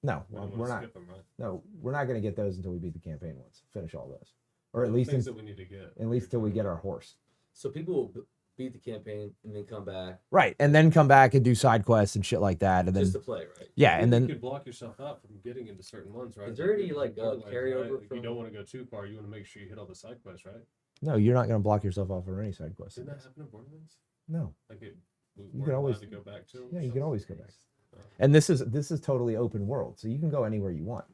[SPEAKER 1] no,
[SPEAKER 6] We don't
[SPEAKER 1] we're
[SPEAKER 6] wanna
[SPEAKER 1] not.
[SPEAKER 6] skip them, right?
[SPEAKER 1] No, we're not going to get those until we beat the campaign once. Finish all those. Or at
[SPEAKER 6] The
[SPEAKER 1] least
[SPEAKER 6] things that we need to get.
[SPEAKER 1] at least till we get our horse.
[SPEAKER 7] So people will beat the campaign and then come back
[SPEAKER 1] Right. And then come back and do side quests and shit like that. And then,
[SPEAKER 7] just to play, right?
[SPEAKER 1] yeah. And
[SPEAKER 6] you
[SPEAKER 1] then,
[SPEAKER 6] could block yourself out from getting into certain ones, right?
[SPEAKER 7] Is there any, like,
[SPEAKER 6] borderlands,
[SPEAKER 7] carryover
[SPEAKER 6] right? If
[SPEAKER 7] from-
[SPEAKER 6] you don't want to go too far, you want to make sure you hit all the side quests, right?
[SPEAKER 1] no, you're not going to block yourself off for any side quests.
[SPEAKER 6] Didn't that happen in Borderlands?
[SPEAKER 1] No.
[SPEAKER 6] Like we
[SPEAKER 1] could
[SPEAKER 6] weren't allowed
[SPEAKER 1] always-
[SPEAKER 6] to go back to them.
[SPEAKER 1] Yeah, you can always go back.
[SPEAKER 6] Oh.
[SPEAKER 1] And this is totally open world. So you can go anywhere you want.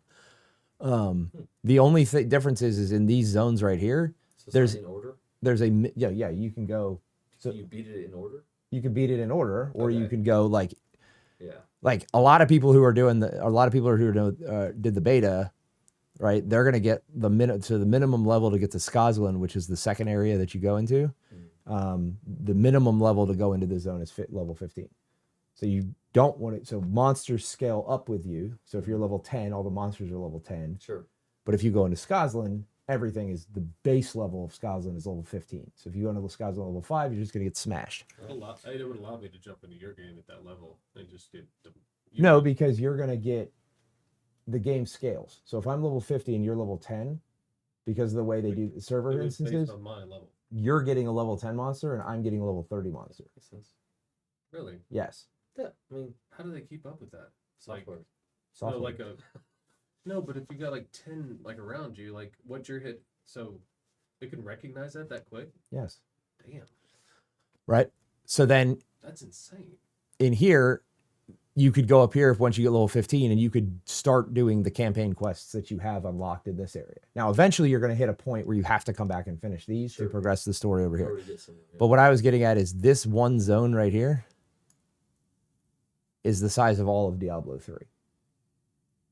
[SPEAKER 1] The only difference is in these zones right here,
[SPEAKER 7] So it's
[SPEAKER 1] There's-
[SPEAKER 7] not in order.
[SPEAKER 1] there's yeah, you can go. So
[SPEAKER 7] You beat it in order.
[SPEAKER 1] you can beat it in order, or you
[SPEAKER 7] Okay.
[SPEAKER 1] can go like
[SPEAKER 7] Yeah.
[SPEAKER 1] a lot of people who are doing did the beta, right? They're gonna get the minimum level to get to Skazlan, which is the second area that you go into. The minimum level to go into the zone is level 15. So you don't want it. So monsters scale up with you. So if you're level 10, all the monsters are level 10.
[SPEAKER 7] Sure.
[SPEAKER 1] But if you go into Skazlan, everything is the base level of Skazlan is level 15. So if you go into Skazlan level 5, you're just gonna get smashed.
[SPEAKER 6] It would allow me to jump into your game at that level and just get the.
[SPEAKER 1] No, because you're gonna get the game scales. So if I'm level 50 and you're level 10, because of the way they do the server
[SPEAKER 6] It was based
[SPEAKER 1] instances,
[SPEAKER 6] on my level.
[SPEAKER 1] you're getting a level 10 monster and I'm getting a level 30 monster.
[SPEAKER 7] Makes sense.
[SPEAKER 6] Really?
[SPEAKER 1] Yes.
[SPEAKER 7] Yeah. I mean,
[SPEAKER 6] How do they keep up with that? It's like
[SPEAKER 7] software.
[SPEAKER 1] Software.
[SPEAKER 6] no, like a no, but if you got like 10 like around you, like what's your hit? So it can recognize that quick.
[SPEAKER 1] Yes.
[SPEAKER 6] Damn,
[SPEAKER 1] Right. So then
[SPEAKER 6] that's insane.
[SPEAKER 1] in here, you could go up here once you get level 15 and you could start doing the campaign quests that you have unlocked in this area. Now, eventually you're going to hit a point where you have to come back and finish these
[SPEAKER 7] Sure.
[SPEAKER 1] to progress the story over here.
[SPEAKER 7] Already get some, yeah.
[SPEAKER 1] But what I was getting at is this one zone right here is the size of all of Diablo 3.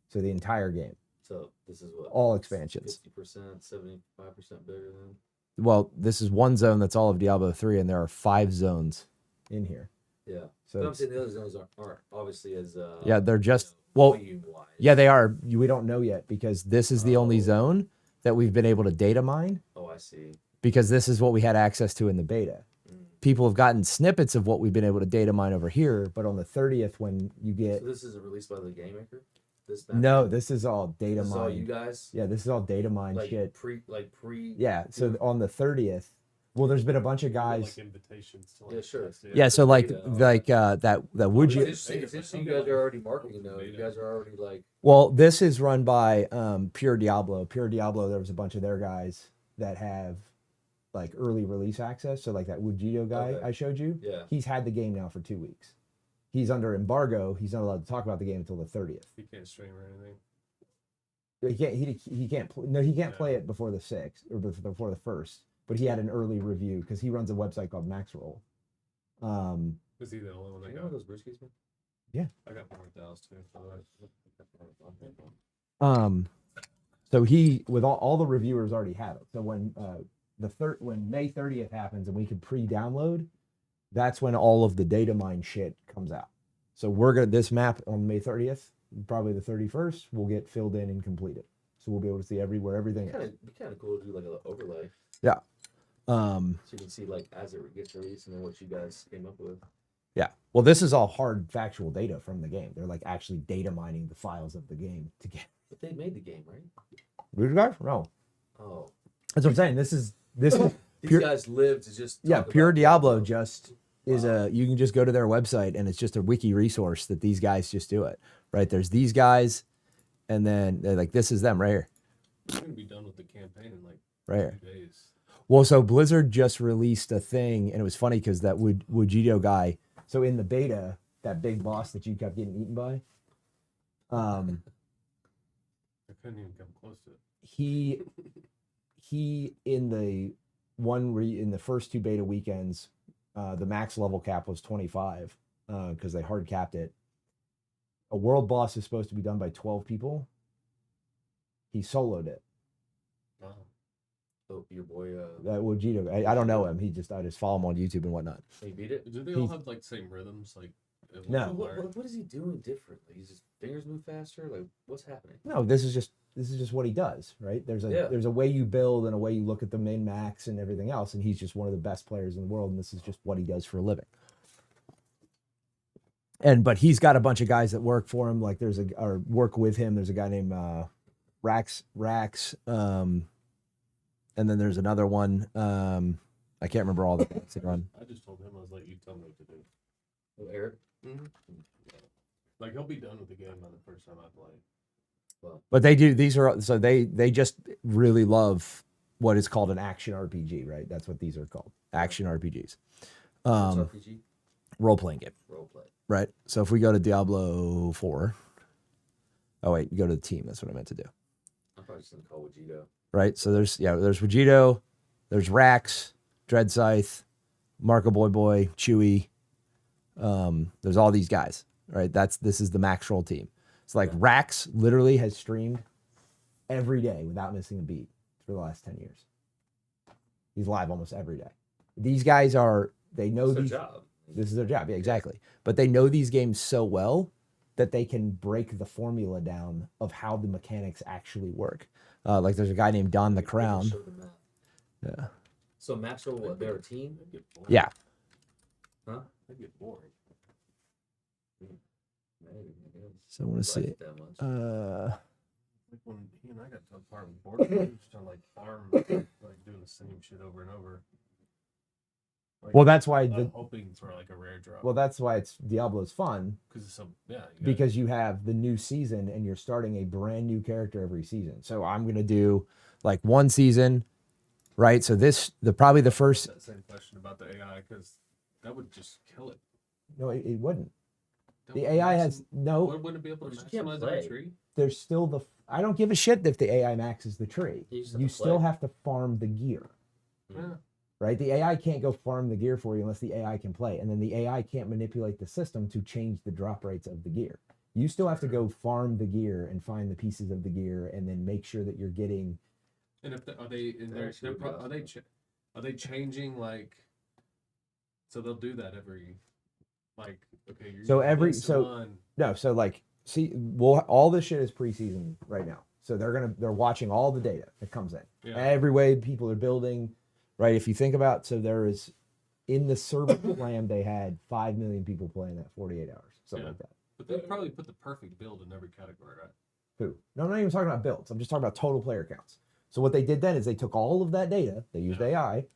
[SPEAKER 1] So the entire game,
[SPEAKER 7] So this is what
[SPEAKER 1] all expansions.
[SPEAKER 7] 50%, 75% bigger than.
[SPEAKER 1] Well, this is one zone that's all of Diablo 3 and there are 5 zones in here.
[SPEAKER 7] Yeah.
[SPEAKER 1] So
[SPEAKER 7] But I'm
[SPEAKER 1] it's-
[SPEAKER 7] saying the other zones aren't obviously as.
[SPEAKER 1] yeah, they're just,
[SPEAKER 7] you know,
[SPEAKER 1] well,
[SPEAKER 7] volume-wise.
[SPEAKER 1] yeah, they are. We don't know yet because this is the only
[SPEAKER 7] Oh.
[SPEAKER 1] zone that we've been able to data mine
[SPEAKER 7] Oh, I see.
[SPEAKER 1] because this is what we had access to in the beta. People have gotten snippets of what we've been able to data mine over here, but on the 30th, when you get
[SPEAKER 7] So this isn't released by the game maker. This map?
[SPEAKER 1] no, this is all data
[SPEAKER 7] This is all you
[SPEAKER 1] mine.
[SPEAKER 7] guys.
[SPEAKER 1] Yeah, this is all data mine
[SPEAKER 7] Like
[SPEAKER 1] shit.
[SPEAKER 7] pre.
[SPEAKER 1] Yeah, so on the 30th, well, there's been a bunch of guys.
[SPEAKER 6] Like invitations to like
[SPEAKER 7] Yeah, sure.
[SPEAKER 6] test it.
[SPEAKER 1] Yeah, so like
[SPEAKER 7] Beta,
[SPEAKER 1] that would
[SPEAKER 7] It's
[SPEAKER 1] you?
[SPEAKER 7] interesting you guys are already marketing though. You guys are already like.
[SPEAKER 1] Well, this is run by Pure Diablo. Pure Diablo, there was a bunch of their guys that have like early release access. So like that Wujito guy
[SPEAKER 7] Okay.
[SPEAKER 1] I showed you,
[SPEAKER 7] Yeah.
[SPEAKER 1] he's had the game now for 2 weeks. He's under embargo. He's not allowed to talk about the game until the 30th.
[SPEAKER 6] You can't stream or anything.
[SPEAKER 1] He can't play it before the 6th or before the 1st. But he had an early review because he runs a website called Maxroll.
[SPEAKER 6] Was he the only one that
[SPEAKER 7] You know
[SPEAKER 6] got?
[SPEAKER 7] those brewskis, man?
[SPEAKER 6] I got more Dallas too. by the way.
[SPEAKER 1] So he with all the reviewers already have it. So when when May 30th happens and we can pre-download, that's when all of the data mine shit comes out. So we're gonna this map on May 30th, probably the 31st, will get filled in and completed. So we'll be able to see everything is.
[SPEAKER 7] Be kind of cool to do like an overlay,
[SPEAKER 1] Yeah.
[SPEAKER 7] so you can see like as it gets released and then what you guys came up with.
[SPEAKER 1] Yeah. Well, this is all hard factual data from the game. They're like actually data mining the files of the game to get.
[SPEAKER 7] But they made the game, right?
[SPEAKER 1] Root guy? No.
[SPEAKER 7] Oh,
[SPEAKER 1] That's what I'm saying. This is
[SPEAKER 7] these
[SPEAKER 1] Pure-
[SPEAKER 7] guys live to just.
[SPEAKER 1] yeah,
[SPEAKER 7] talk
[SPEAKER 1] Pure
[SPEAKER 7] about
[SPEAKER 1] Diablo just is
[SPEAKER 7] Wow.
[SPEAKER 1] you can just go to their website and it's just a wiki resource that these guys just do it. Right? There's these guys and then they're like, this is them right here.
[SPEAKER 6] We're gonna be done with the campaign in like
[SPEAKER 1] Right here.
[SPEAKER 6] 2 days.
[SPEAKER 1] Well, so Blizzard just released a thing and it was funny because that Wujito guy, so in the beta, that big boss that you kept getting eaten by,
[SPEAKER 6] I couldn't even come close to it.
[SPEAKER 1] he in the in the first 2 beta weekends, the max level cap was 25 because they hard capped it. A world boss is supposed to be done by 12 people. He soloed it.
[SPEAKER 6] Wow.
[SPEAKER 7] Oh, your boy.
[SPEAKER 1] That Wujito, I don't know him. I just follow him on YouTube and whatnot.
[SPEAKER 7] He beat it.
[SPEAKER 6] Do they all have like same rhythms? Like it
[SPEAKER 1] No.
[SPEAKER 6] will learn.
[SPEAKER 7] What is he doing differently? His fingers move faster. Like, what's happening?
[SPEAKER 1] No, this is just what he does, right? There's a way you build and a way you look at the min max and everything else, and he's just one of the best players in the world, and this is just what he does for a living. But he's got a bunch of guys that work for him, like or work with him. There's a guy named Rax, and then there's another one. I can't remember all the things they run.
[SPEAKER 6] I just told him, I was like, you tell me what to do.
[SPEAKER 7] Oh, Eric.
[SPEAKER 6] Like, he'll be done with the game by the first time I play.
[SPEAKER 7] Well,
[SPEAKER 1] But they do. These are so they just really love what is called an action RPG, right? That's what these are called, action RPGs.
[SPEAKER 7] what's RPG?
[SPEAKER 1] Role playing game,
[SPEAKER 7] Role play.
[SPEAKER 1] right? So if we go to Diablo 4, oh wait, you go to the team. That's what I meant to do.
[SPEAKER 7] I'm probably just gonna call Vegito.
[SPEAKER 1] Right. So there's Vegito, there's Rax, Dread Scythe, Marco Boy, Chewy. There's all these guys, right? This is the max roll team. It's like Rax literally has streamed every day without missing a beat for the last 10 years. He's live almost every day. These guys they know
[SPEAKER 7] It's
[SPEAKER 1] these.
[SPEAKER 7] their job.
[SPEAKER 1] This is their job. Yeah, exactly. But they know these games so well that they can break the formula down of how the mechanics actually work. Like there's a guy named Don the Crown.
[SPEAKER 7] Show the map.
[SPEAKER 1] Yeah.
[SPEAKER 7] So max roll, what? They're a team.
[SPEAKER 6] That'd get boring.
[SPEAKER 1] Yeah.
[SPEAKER 7] Huh?
[SPEAKER 6] That'd get boring.
[SPEAKER 7] Maybe. I guess.
[SPEAKER 1] So I want to see
[SPEAKER 7] Like
[SPEAKER 1] it.
[SPEAKER 7] that much.
[SPEAKER 6] Like when he and I got to a part with board games, to like farm, like doing the same shit over and over. Like,
[SPEAKER 1] Well, that's why
[SPEAKER 6] I'm hoping for like a rare drop.
[SPEAKER 1] that's why Diablo's fun,
[SPEAKER 6] because it's some
[SPEAKER 1] because you have the new season and you're starting a brand new character every season. So I'm gonna do like one season, right? So probably the first.
[SPEAKER 6] that same question about the AI, because that would just kill it.
[SPEAKER 1] No, it wouldn't.
[SPEAKER 6] That
[SPEAKER 1] The
[SPEAKER 6] would
[SPEAKER 1] AI
[SPEAKER 6] maxim-
[SPEAKER 1] has no.
[SPEAKER 6] Wouldn't it be able to
[SPEAKER 7] Well, you can't
[SPEAKER 6] maximize
[SPEAKER 7] play.
[SPEAKER 6] every tree?
[SPEAKER 1] There's still I don't give a shit if the AI maxes the tree.
[SPEAKER 7] You just have
[SPEAKER 1] You
[SPEAKER 7] to
[SPEAKER 1] still
[SPEAKER 7] play.
[SPEAKER 1] have to farm the gear.
[SPEAKER 6] Yeah.
[SPEAKER 1] Right? The AI can't go farm the gear for you unless the AI can play. And then the AI can't manipulate the system to change the drop rates of the gear. You still have to go farm the gear and find the pieces of the gear and then make sure that you're getting.
[SPEAKER 6] And if are they in there?
[SPEAKER 7] Actually,
[SPEAKER 6] Are they changing like? So they'll do that every, like, okay. You're
[SPEAKER 1] So
[SPEAKER 6] using
[SPEAKER 1] every-
[SPEAKER 6] this
[SPEAKER 1] so-
[SPEAKER 6] one.
[SPEAKER 1] No, so like, see, all this shit is preseason right now. So they're watching all the data that comes in.
[SPEAKER 6] Yeah.
[SPEAKER 1] Every way people are building, right? If you think about, so there is, in the server slam, they had 5 million people playing that 48 hours, something
[SPEAKER 6] Yeah.
[SPEAKER 1] like that.
[SPEAKER 6] But they probably put the perfect build in every category, right?
[SPEAKER 1] Who? No, I'm not even talking about builds. I'm just talking about total player counts. So what they did then is they took all of that data, they used AI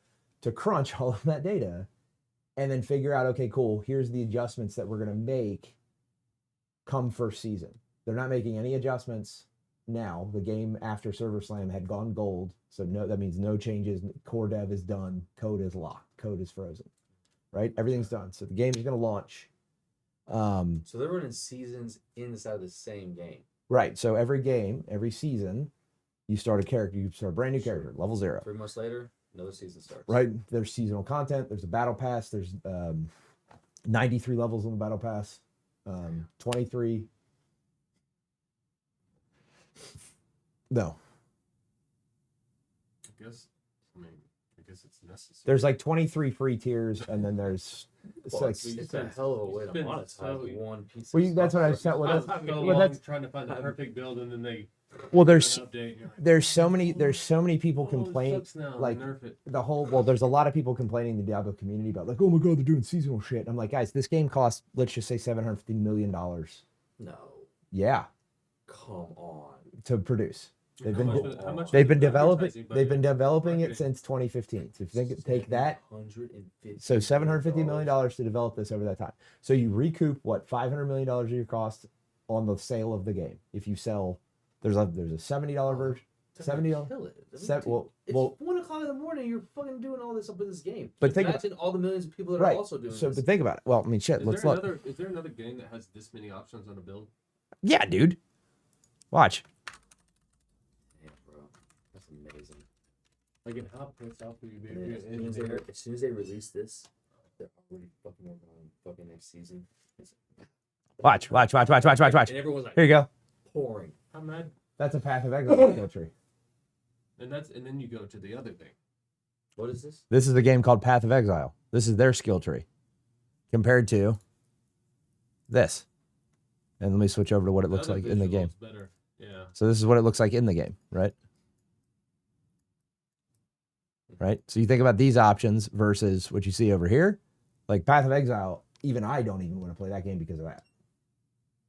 [SPEAKER 1] to crunch all of that data and then figure out, okay, cool, here's the adjustments that we're going to make come first season. They're not making any adjustments now. The game after Server Slam had gone gold. So that means no changes. Core dev is done. Code is locked. Code is frozen, right? Everything's done. So the game is going to launch.
[SPEAKER 7] So they're running seasons inside the same game.
[SPEAKER 1] Right. So every game, every season, you start a brand new character, level 0.
[SPEAKER 7] 3 months later, another season starts.
[SPEAKER 1] Right. There's seasonal content. There's a battle pass. There's 93 levels in the battle pass. 23. No.
[SPEAKER 6] I guess it's necessary.
[SPEAKER 1] There's like 23 free tiers, and then there's
[SPEAKER 7] Well, it's a hell of a way to
[SPEAKER 6] been
[SPEAKER 7] monetize
[SPEAKER 6] so-
[SPEAKER 7] one piece.
[SPEAKER 1] Well,
[SPEAKER 7] of
[SPEAKER 1] that's what I
[SPEAKER 7] stuff.
[SPEAKER 1] said. Well, that's,
[SPEAKER 6] I've gone
[SPEAKER 1] well,
[SPEAKER 6] along
[SPEAKER 1] that's
[SPEAKER 6] trying to find the perfect build, and then they
[SPEAKER 1] there's
[SPEAKER 6] an update. And you're like,
[SPEAKER 1] there's so many people
[SPEAKER 6] "Oh, it
[SPEAKER 1] complain
[SPEAKER 6] sucks now,
[SPEAKER 1] like
[SPEAKER 6] nerf it."
[SPEAKER 1] there's a lot of people complaining in the Diablo community about like, oh my god, they're doing seasonal shit. And I'm like, guys, this game costs, let's just say $750 million.
[SPEAKER 7] No,
[SPEAKER 1] Yeah,
[SPEAKER 7] come on.
[SPEAKER 1] to produce. They've
[SPEAKER 6] How
[SPEAKER 1] been
[SPEAKER 6] much was- how much
[SPEAKER 1] they've
[SPEAKER 6] was
[SPEAKER 1] been
[SPEAKER 6] the
[SPEAKER 1] developing
[SPEAKER 6] advertising
[SPEAKER 1] they've been
[SPEAKER 6] budget?
[SPEAKER 1] developing it
[SPEAKER 6] Marketing.
[SPEAKER 1] since 2015. So if you take that,
[SPEAKER 7] $150.
[SPEAKER 1] so $750 million to develop this over that time. So you recoup what $500 million of your cost on the sale of the game. If you sell, there's a $70 version. $70.
[SPEAKER 7] Kill it. I mean,
[SPEAKER 1] Sev-
[SPEAKER 7] dude,
[SPEAKER 1] well-
[SPEAKER 7] it's
[SPEAKER 1] well-
[SPEAKER 7] 1 o'clock in the morning. You're fucking doing all this up in this game.
[SPEAKER 1] But think
[SPEAKER 7] imagine all the millions of people that
[SPEAKER 1] Right.
[SPEAKER 7] are also doing
[SPEAKER 1] So
[SPEAKER 7] this.
[SPEAKER 1] but think about it. Well, I mean, shit. Let's look.
[SPEAKER 6] Is there another game that has this many options on a build?
[SPEAKER 1] Yeah, dude. Watch.
[SPEAKER 7] Yeah, bro, that's amazing.
[SPEAKER 6] Like, and how pissed off would you be? if
[SPEAKER 7] And
[SPEAKER 6] you're
[SPEAKER 7] as,
[SPEAKER 6] an
[SPEAKER 7] soon as,
[SPEAKER 6] engineer?
[SPEAKER 7] as soon as they release this, they're already fucking working on fucking next season.
[SPEAKER 1] Watch.
[SPEAKER 7] And everyone's like
[SPEAKER 1] Here you go.
[SPEAKER 7] pouring.
[SPEAKER 6] I'm mad.
[SPEAKER 1] That's a Path of Exile skill tree.
[SPEAKER 6] And then you go to the other thing.
[SPEAKER 7] What is this?
[SPEAKER 1] This is a game called Path of Exile. This is their skill tree. Compared to this. And let me switch over to what it looks
[SPEAKER 6] Other
[SPEAKER 1] like in the game.
[SPEAKER 6] visuals Better. Yeah.
[SPEAKER 1] So this is what it looks like in the game, right? Right? So you think about these options versus what you see over here. Like Path of Exile, even I don't even want to play that game because of that.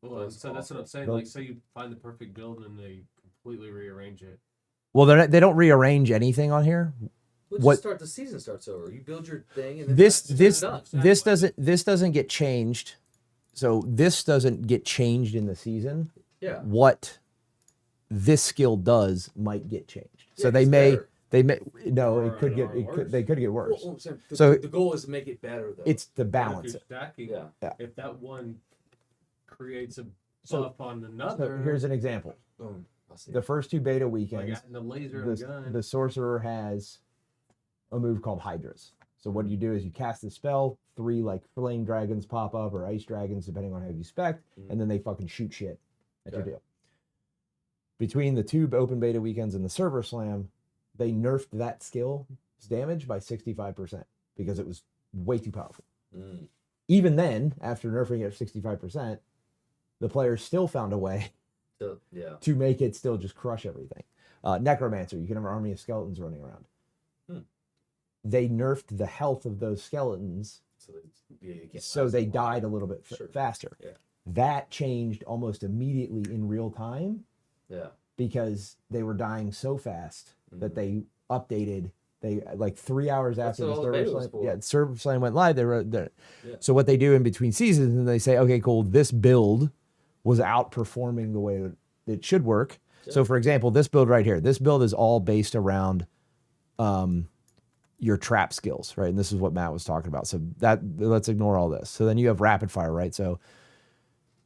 [SPEAKER 6] Well, so that's what I'm saying.
[SPEAKER 1] But-
[SPEAKER 6] Like, say you find the perfect build and they completely rearrange it.
[SPEAKER 1] Well, they don't rearrange anything on here.
[SPEAKER 7] We'll
[SPEAKER 1] What-
[SPEAKER 7] just start the season starts over. You build your thing and then
[SPEAKER 1] This
[SPEAKER 7] that's done.
[SPEAKER 1] this doesn't get changed. So this doesn't get changed in the season.
[SPEAKER 7] Yeah.
[SPEAKER 1] What this skill does might get changed. So
[SPEAKER 7] Yeah,
[SPEAKER 1] they
[SPEAKER 7] it's
[SPEAKER 1] may
[SPEAKER 7] better.
[SPEAKER 6] Or-
[SPEAKER 1] it could get
[SPEAKER 6] or
[SPEAKER 1] it could
[SPEAKER 6] worse.
[SPEAKER 1] they could get worse.
[SPEAKER 7] Well, I'm saying
[SPEAKER 1] So-
[SPEAKER 7] the goal is to make it better though.
[SPEAKER 1] It's to
[SPEAKER 6] But
[SPEAKER 1] balance
[SPEAKER 6] if
[SPEAKER 1] it.
[SPEAKER 6] you're stacking,
[SPEAKER 7] Yeah.
[SPEAKER 6] if that one creates a
[SPEAKER 1] So-
[SPEAKER 6] buff on
[SPEAKER 1] So
[SPEAKER 6] another,
[SPEAKER 1] here's an example.
[SPEAKER 7] Boom. I see.
[SPEAKER 1] The first two beta
[SPEAKER 6] like
[SPEAKER 1] weekends,
[SPEAKER 6] adding the laser and the gun.
[SPEAKER 1] the sorcerer has a move called Hydras. So what you do is you cast the spell, 3 like flame dragons pop up or ice dragons, depending on how you spec, and then they fucking shoot shit at your
[SPEAKER 7] Okay.
[SPEAKER 1] deal. Between the two open beta weekends and the server slam, they nerfed that skill's damage by 65% because it was way too powerful.
[SPEAKER 7] Mm.
[SPEAKER 1] Even then, after nerfing it 65%, the players still found a way
[SPEAKER 7] So, yeah.
[SPEAKER 1] to make it still just crush everything. Necromancer, you can have an army of skeletons running around.
[SPEAKER 7] Hmm.
[SPEAKER 1] They nerfed the health of those skeletons,
[SPEAKER 7] So you can't
[SPEAKER 1] so
[SPEAKER 7] last
[SPEAKER 1] they
[SPEAKER 7] that long.
[SPEAKER 1] died a little bit
[SPEAKER 7] Sure.
[SPEAKER 1] faster.
[SPEAKER 7] Yeah.
[SPEAKER 1] That changed almost immediately in real time
[SPEAKER 7] Yeah.
[SPEAKER 1] because they were dying so fast that
[SPEAKER 7] Mhm.
[SPEAKER 1] they updated. They like 3 hours
[SPEAKER 7] That's
[SPEAKER 1] after the
[SPEAKER 7] what all the
[SPEAKER 1] server
[SPEAKER 7] beta was
[SPEAKER 1] slam.
[SPEAKER 7] for.
[SPEAKER 1] Yeah, the server slam went live. They were there.
[SPEAKER 7] Yeah.
[SPEAKER 1] So what they do in between seasons, and they say, okay, cool, this build was outperforming the way it should work. So
[SPEAKER 7] Yeah.
[SPEAKER 1] for example, this build right here, this build is all based around your trap skills, right? And this is what Matt was talking about. So that let's ignore all this. So then you have rapid fire, right? So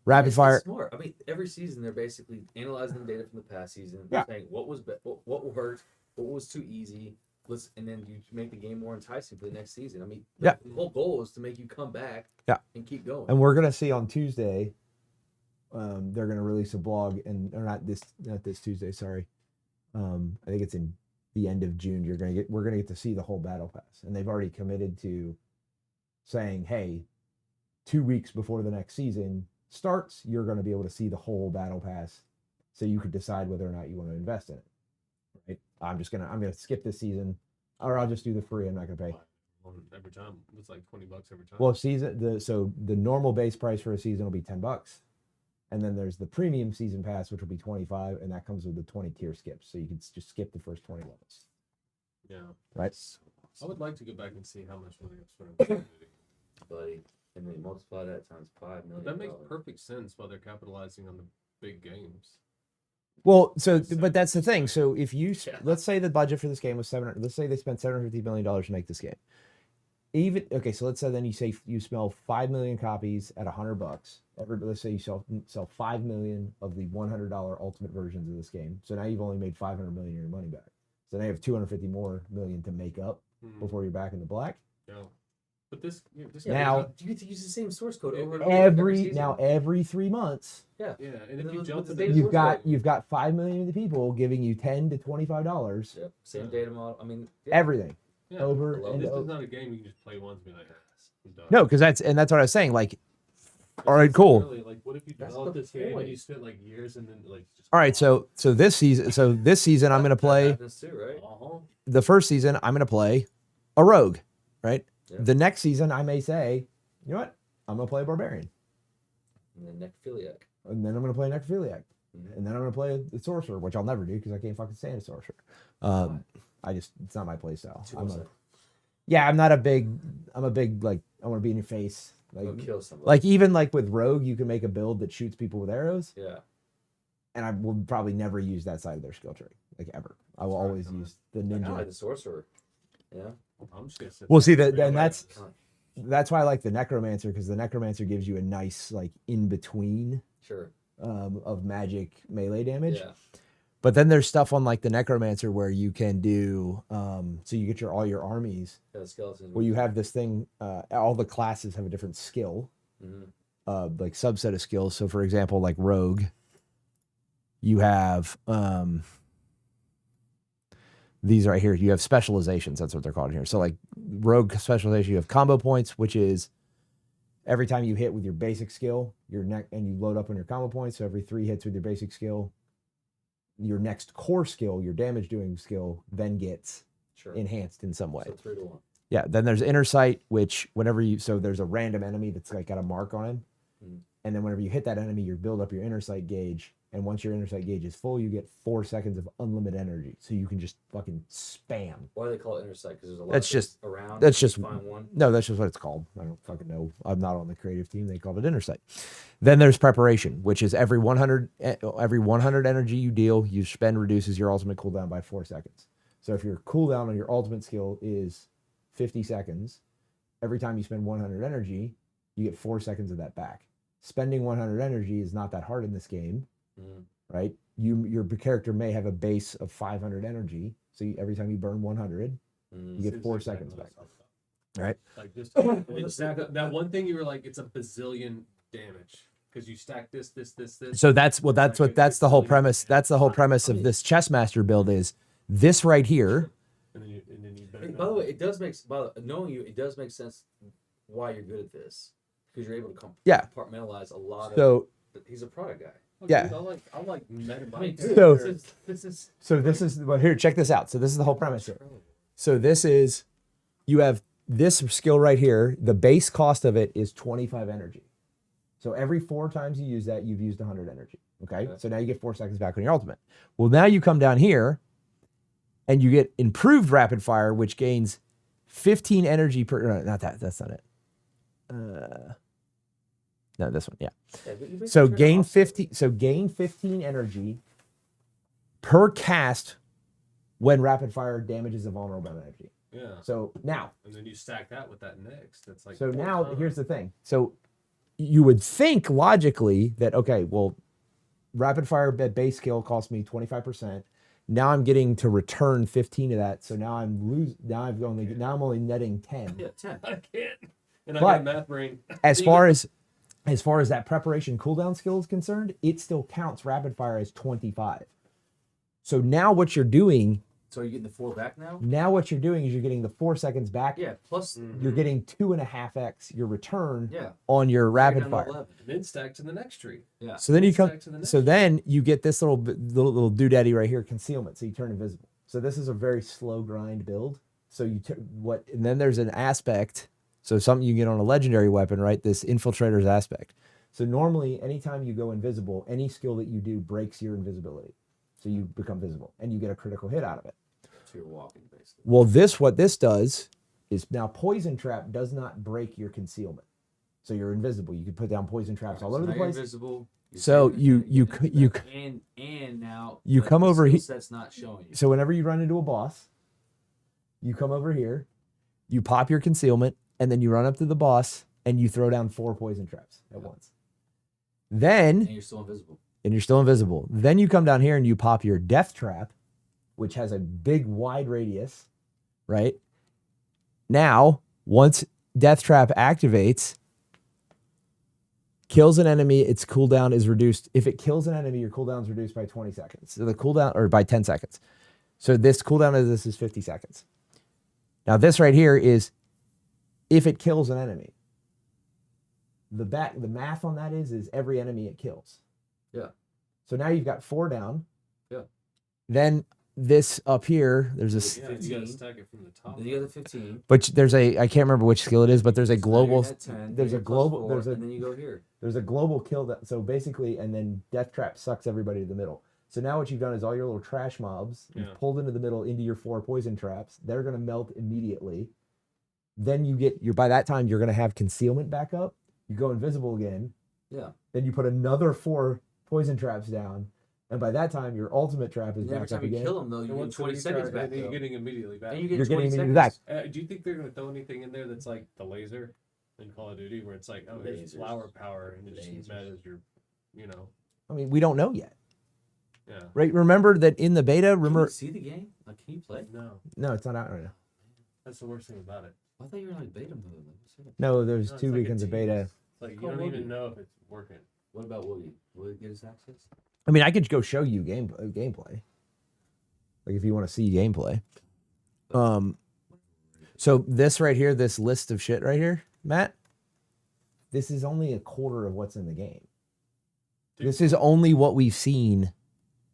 [SPEAKER 1] rapid
[SPEAKER 7] It's
[SPEAKER 1] fire.
[SPEAKER 7] smart. I mean, every season they're basically analyzing the data from the past season,
[SPEAKER 1] Yeah.
[SPEAKER 7] saying what was what worked, what was too easy. And then you make the game more enticing for the next season. I mean,
[SPEAKER 1] Yeah.
[SPEAKER 7] the whole goal is to make you come back,
[SPEAKER 1] Yeah.
[SPEAKER 7] and keep going.
[SPEAKER 1] And we're gonna see on Tuesday, they're gonna release a blog, or not this Tuesday, sorry. I think it's in the end of June. We're gonna get to see the whole battle pass, and they've already committed to saying, hey, 2 weeks before the next season starts, you're gonna be able to see the whole battle pass, so you could decide whether or not you want to invest in it. Right? I'm gonna skip this season, or I'll just do the free. I'm not gonna pay.
[SPEAKER 6] Every time it's like $20 every time.
[SPEAKER 1] Well, the normal base price for a season will be $10, and then there's the premium season pass, which will be 25, and that comes with the 20 tier skips, so you can just skip the first 20 levels.
[SPEAKER 6] yeah,
[SPEAKER 1] Right?
[SPEAKER 6] I would like to go back and see how much money I've spent on the community.
[SPEAKER 7] Buddy, and then multiply that times $5 million.
[SPEAKER 6] But that makes perfect sense while they're capitalizing on the big games.
[SPEAKER 1] Well, but that's the thing. So if you
[SPEAKER 7] Yeah.
[SPEAKER 1] let's say the budget for this game was 700. Let's say they spent $750 million to make this game. So let's say then you sell 5 million copies at $100. Let's say you sell 5 million of the $100 ultimate versions of this game. So now you've only made 500 million of your money back. So now you have 250 more million to make up before you're back in the black.
[SPEAKER 6] Yeah. But this
[SPEAKER 1] Now-
[SPEAKER 7] you get to use the same source code over and over every season.
[SPEAKER 1] Every 3 months,
[SPEAKER 6] yeah, and if
[SPEAKER 7] And
[SPEAKER 6] you
[SPEAKER 7] with
[SPEAKER 6] jump
[SPEAKER 7] the
[SPEAKER 6] into
[SPEAKER 7] data
[SPEAKER 6] this-
[SPEAKER 7] source-
[SPEAKER 1] you've got 5 million of the people giving you $10 to $25.
[SPEAKER 7] Yep. Same data model. I mean, yeah.
[SPEAKER 1] Everything
[SPEAKER 6] yeah,
[SPEAKER 1] over
[SPEAKER 7] I love
[SPEAKER 1] and
[SPEAKER 6] this
[SPEAKER 1] over.
[SPEAKER 6] is not a game you can just play once and be like, I'm done.
[SPEAKER 1] No, because that's what I was saying. Like, all right,
[SPEAKER 6] It's
[SPEAKER 1] cool.
[SPEAKER 6] Really, like, what if you
[SPEAKER 7] That's
[SPEAKER 6] develop
[SPEAKER 7] the
[SPEAKER 6] this game
[SPEAKER 7] point.
[SPEAKER 6] and you spent like years and then like just
[SPEAKER 1] All right, so this season I'm gonna
[SPEAKER 7] That
[SPEAKER 1] play
[SPEAKER 7] happens too, right?
[SPEAKER 1] the first season. I'm gonna play a rogue, right?
[SPEAKER 7] Yeah.
[SPEAKER 1] The next season I may say, you know what? I'm gonna play a barbarian,
[SPEAKER 7] And then necrophiliac.
[SPEAKER 1] and then I'm gonna play a necrophiliac,
[SPEAKER 7] Mhm.
[SPEAKER 1] and then I'm gonna play a sorcerer, which I'll never do because I can't fucking stand a sorcerer. It's not my play style.
[SPEAKER 7] Too
[SPEAKER 1] I'm
[SPEAKER 7] much.
[SPEAKER 1] a big like I want to be in your face.
[SPEAKER 7] Go
[SPEAKER 1] Like
[SPEAKER 7] kill somebody.
[SPEAKER 1] like even like with rogue, you can make a build that shoots people with arrows.
[SPEAKER 7] Yeah.
[SPEAKER 1] And I will probably never use that side of their skill tree, like ever. I will
[SPEAKER 6] Sorry,
[SPEAKER 1] always
[SPEAKER 6] come on.
[SPEAKER 1] use the
[SPEAKER 7] Kind of
[SPEAKER 1] ninja.
[SPEAKER 7] like the sorcerer. Yeah.
[SPEAKER 6] I'm just gonna sit
[SPEAKER 1] Well,
[SPEAKER 6] there
[SPEAKER 1] see
[SPEAKER 6] and
[SPEAKER 1] that,
[SPEAKER 6] read
[SPEAKER 1] and
[SPEAKER 6] it.
[SPEAKER 1] that's why I like the necromancer, because the necromancer gives you a nice like in between
[SPEAKER 7] Sure.
[SPEAKER 1] of magic melee damage.
[SPEAKER 7] Yeah.
[SPEAKER 1] But then there's stuff on like the necromancer where you can do so you get all your armies.
[SPEAKER 7] Yeah, the skeletons.
[SPEAKER 1] Well, you have this thing. All the classes have a different skill,
[SPEAKER 7] Mhm.
[SPEAKER 1] like subset of skills. So, for example, like rogue, you have these right here. You have specializations. That's what they're called here. So, like rogue specialization, you have combo points, which is every time you hit with your basic skill, and you load up on your combo points. So every 3 hits with your basic skill, your next core skill, your damage doing skill, then gets
[SPEAKER 7] Sure.
[SPEAKER 1] enhanced in some way.
[SPEAKER 7] So 3 to 1.
[SPEAKER 1] Yeah. Then there's inner sight, which so there's a random enemy that's like got a mark on him.
[SPEAKER 7] Mm.
[SPEAKER 1] And then whenever you hit that enemy, you build up your inner sight gauge. And once your inner sight gauge is full, you get 4 seconds of unlimited energy. So you can just fucking spam.
[SPEAKER 7] Why do they call it inner sight? Because there's a lot
[SPEAKER 1] That's
[SPEAKER 7] of
[SPEAKER 1] just-
[SPEAKER 7] things around.
[SPEAKER 1] that's
[SPEAKER 7] you
[SPEAKER 1] just-
[SPEAKER 7] find one.
[SPEAKER 1] No, that's just what it's called. I don't fucking know. I'm not on the creative team. They called it inner sight. Then there's preparation, which is every 100 energy you deal, you spend reduces your ultimate cooldown by 4 seconds. So if your cooldown on your ultimate skill is 50 seconds, every time you spend 100 energy, you get 4 seconds of that back. Spending 100 energy is not that hard in this game, right? Your character may have a base of 500 energy, so every time you burn 100, you get 4 seconds back. Right?
[SPEAKER 6] Like just that one thing you were like, it's a bazillion damage because you stack this.
[SPEAKER 1] So that's the whole premise. That's the whole premise of this Chessmaster build is this right here.
[SPEAKER 6] And then you better
[SPEAKER 7] By the way, it does make knowing you, it does make sense why you're good at this because you're able to compartmentalize a lot of.
[SPEAKER 1] So
[SPEAKER 7] he's a product guy.
[SPEAKER 1] Yeah.
[SPEAKER 6] Dude, I like meta.
[SPEAKER 1] So-
[SPEAKER 7] this is
[SPEAKER 1] this is well here, check this out. So this is the whole premise here. So this is you have this skill right here. The base cost of it is 25 energy. So every 4 times you use that, you've used 100 energy. Okay. So now you get 4 seconds back on your ultimate. Well, now you come down here and you get improved rapid fire, which gains 15 energy per. No, not that. That's not it. No, this one. Yeah. So gain 50. So gain 15 energy per cast when rapid fire damages a vulnerable energy.
[SPEAKER 6] Yeah.
[SPEAKER 1] So now.
[SPEAKER 6] And then you stack that with that next. That's like.
[SPEAKER 1] So
[SPEAKER 6] 4
[SPEAKER 1] now
[SPEAKER 6] times.
[SPEAKER 1] here's the thing. So you would think logically that okay, well, rapid fire base skill cost me 25%. Now I'm getting to return 15 of that. So now I'm only netting 10.
[SPEAKER 7] Yeah, 10.
[SPEAKER 6] I can't. And I
[SPEAKER 1] But-
[SPEAKER 6] got math brain.
[SPEAKER 1] As far as that preparation cooldown skill is concerned, it still counts rapid fire as 25. So now what you're doing,
[SPEAKER 7] So you're getting the 4 back now?
[SPEAKER 1] is you're getting the 4 seconds back.
[SPEAKER 7] Yeah, plus
[SPEAKER 1] You're getting 2.5x your return
[SPEAKER 7] yeah.
[SPEAKER 1] on your rapid
[SPEAKER 7] Down to
[SPEAKER 1] fire.
[SPEAKER 7] 11.
[SPEAKER 6] And then stack to the next tree.
[SPEAKER 7] Yeah.
[SPEAKER 1] So then you come.
[SPEAKER 6] Stack to the next
[SPEAKER 1] So then you get this little doodaddy right here, concealment. So you turn invisible. So this is a very slow grind build. So and then there's an aspect. So something you get on a legendary weapon, right? This infiltrator's aspect. So normally, anytime you go invisible, any skill that you do breaks your invisibility. So you become visible and you get a critical hit out of it.
[SPEAKER 7] So you're walking basically.
[SPEAKER 1] Well, what this does is now poison trap does not break your concealment. So you're invisible. You can put down poison traps all over the
[SPEAKER 7] now you're
[SPEAKER 1] place.
[SPEAKER 7] invisible.
[SPEAKER 1] So you
[SPEAKER 7] and now
[SPEAKER 1] you
[SPEAKER 7] but
[SPEAKER 1] come
[SPEAKER 7] the
[SPEAKER 1] over
[SPEAKER 7] skill
[SPEAKER 1] here.
[SPEAKER 7] set's not showing you.
[SPEAKER 1] So whenever you run into a boss, you come over here, you pop your concealment, and then you run up to the boss and you throw down 4 poison traps at once. Then
[SPEAKER 7] And you're still invisible.
[SPEAKER 1] Then you come down here and you pop your death trap, which has a big wide radius, right? Now, once death trap activates, kills an enemy, its cooldown is reduced. If it kills an enemy, your cooldown is reduced by 20 seconds. So the cooldown, or by 10 seconds. So this cooldown of this is 50 seconds. Now this right here is if it kills an enemy. The math on that is every enemy it kills.
[SPEAKER 7] Yeah.
[SPEAKER 1] So now you've got 4 down.
[SPEAKER 7] Yeah.
[SPEAKER 1] Then this up here, there's a,
[SPEAKER 6] Yeah, you gotta stack it from the top.
[SPEAKER 7] Then you got the 15.
[SPEAKER 1] but there's I can't remember which skill it is, but there's a
[SPEAKER 7] So now you're
[SPEAKER 1] global,
[SPEAKER 7] at 10,
[SPEAKER 1] there's
[SPEAKER 7] then
[SPEAKER 1] a
[SPEAKER 7] you're plus
[SPEAKER 1] global,
[SPEAKER 7] 4, and then you go here.
[SPEAKER 1] there's a global kill that, so basically, and then death trap sucks everybody to the middle. So now what you've done is all your little trash mobs, you've pulled into the middle into your 4 poison traps. They're going to melt immediately. Then by that time, you're going to have concealment back up. You go invisible again.
[SPEAKER 7] Yeah.
[SPEAKER 1] Then you put another 4 poison traps down. And by that time, your ultimate trap is
[SPEAKER 7] And every
[SPEAKER 1] back
[SPEAKER 7] time
[SPEAKER 1] up
[SPEAKER 7] you
[SPEAKER 1] again.
[SPEAKER 7] kill him, though,
[SPEAKER 6] And
[SPEAKER 7] you get
[SPEAKER 6] once
[SPEAKER 7] 20
[SPEAKER 6] you
[SPEAKER 7] seconds
[SPEAKER 6] charge,
[SPEAKER 7] back.
[SPEAKER 6] and then you're
[SPEAKER 7] though.
[SPEAKER 6] getting immediately back.
[SPEAKER 7] And you get
[SPEAKER 1] You're
[SPEAKER 7] 20
[SPEAKER 1] getting
[SPEAKER 7] seconds.
[SPEAKER 1] immediately back.
[SPEAKER 6] Do you think they're gonna throw anything in there that's like the laser in Call of Duty, where it's like, oh, there's
[SPEAKER 7] Lasers.
[SPEAKER 6] flower power, and it's
[SPEAKER 7] Lasers.
[SPEAKER 6] met as your, you know,
[SPEAKER 1] I mean, we don't know yet.
[SPEAKER 6] yeah.
[SPEAKER 1] Right? Remember that in the beta,
[SPEAKER 7] Can
[SPEAKER 1] remember?
[SPEAKER 7] you see the game? Like, can you play?
[SPEAKER 6] No,
[SPEAKER 1] No, it's not out right now.
[SPEAKER 6] that's the worst thing about it.
[SPEAKER 7] I thought you were like beta mode.
[SPEAKER 1] No, there's
[SPEAKER 6] No,
[SPEAKER 1] 2
[SPEAKER 6] it's like a
[SPEAKER 1] weekends of
[SPEAKER 6] tease.
[SPEAKER 1] beta.
[SPEAKER 6] It's like you
[SPEAKER 7] Call
[SPEAKER 6] don't
[SPEAKER 7] Logan.
[SPEAKER 6] even know if it's working.
[SPEAKER 7] What about Willie? Will he get his access?
[SPEAKER 1] I mean, I could go show you gameplay. Like if you want to see gameplay. So this right here, this list of shit right here, Matt, this is only a quarter of what's in the game.
[SPEAKER 6] Dude.
[SPEAKER 1] This is only what we've seen.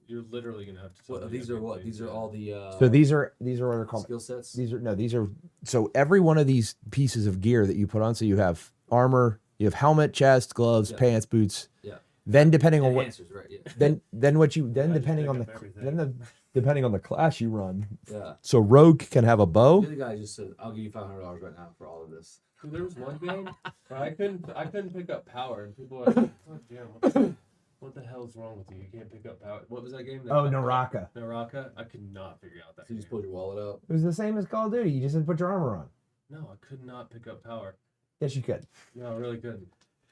[SPEAKER 6] You're literally gonna have to. Tell
[SPEAKER 7] What,
[SPEAKER 6] me
[SPEAKER 7] these are what?
[SPEAKER 6] everything,
[SPEAKER 7] These are
[SPEAKER 6] yeah.
[SPEAKER 7] all the.
[SPEAKER 1] So these are what are called
[SPEAKER 7] skill sets.
[SPEAKER 1] these are so every one of these pieces of gear that you put on. So you have armor, you have helmet, chest, gloves,
[SPEAKER 7] Yeah.
[SPEAKER 1] pants, boots.
[SPEAKER 7] Yeah.
[SPEAKER 1] Then depending on what
[SPEAKER 7] Enhancers, right? Yeah.
[SPEAKER 1] then what you then
[SPEAKER 6] I just
[SPEAKER 1] depending
[SPEAKER 6] pick
[SPEAKER 1] on
[SPEAKER 6] up
[SPEAKER 1] the
[SPEAKER 6] everything.
[SPEAKER 1] depending on the class you run.
[SPEAKER 7] Yeah.
[SPEAKER 1] So rogue can have a bow.
[SPEAKER 7] The guy just said, "I'll give you $500 right now for all of this."
[SPEAKER 6] Dude, there was one game where I couldn't pick up power, and people were like, "Oh damn, what the hell's wrong with you? You can't pick up power." What was that game?
[SPEAKER 1] Oh, Naraka.
[SPEAKER 6] Naraka. I could not figure out that.
[SPEAKER 7] So you just
[SPEAKER 6] game.
[SPEAKER 7] pulled your wallet out.
[SPEAKER 1] It was the same as Call of Duty. You just had to put your armor on.
[SPEAKER 6] No, I could not pick up power.
[SPEAKER 1] Yes, you could.
[SPEAKER 6] No, I really couldn't.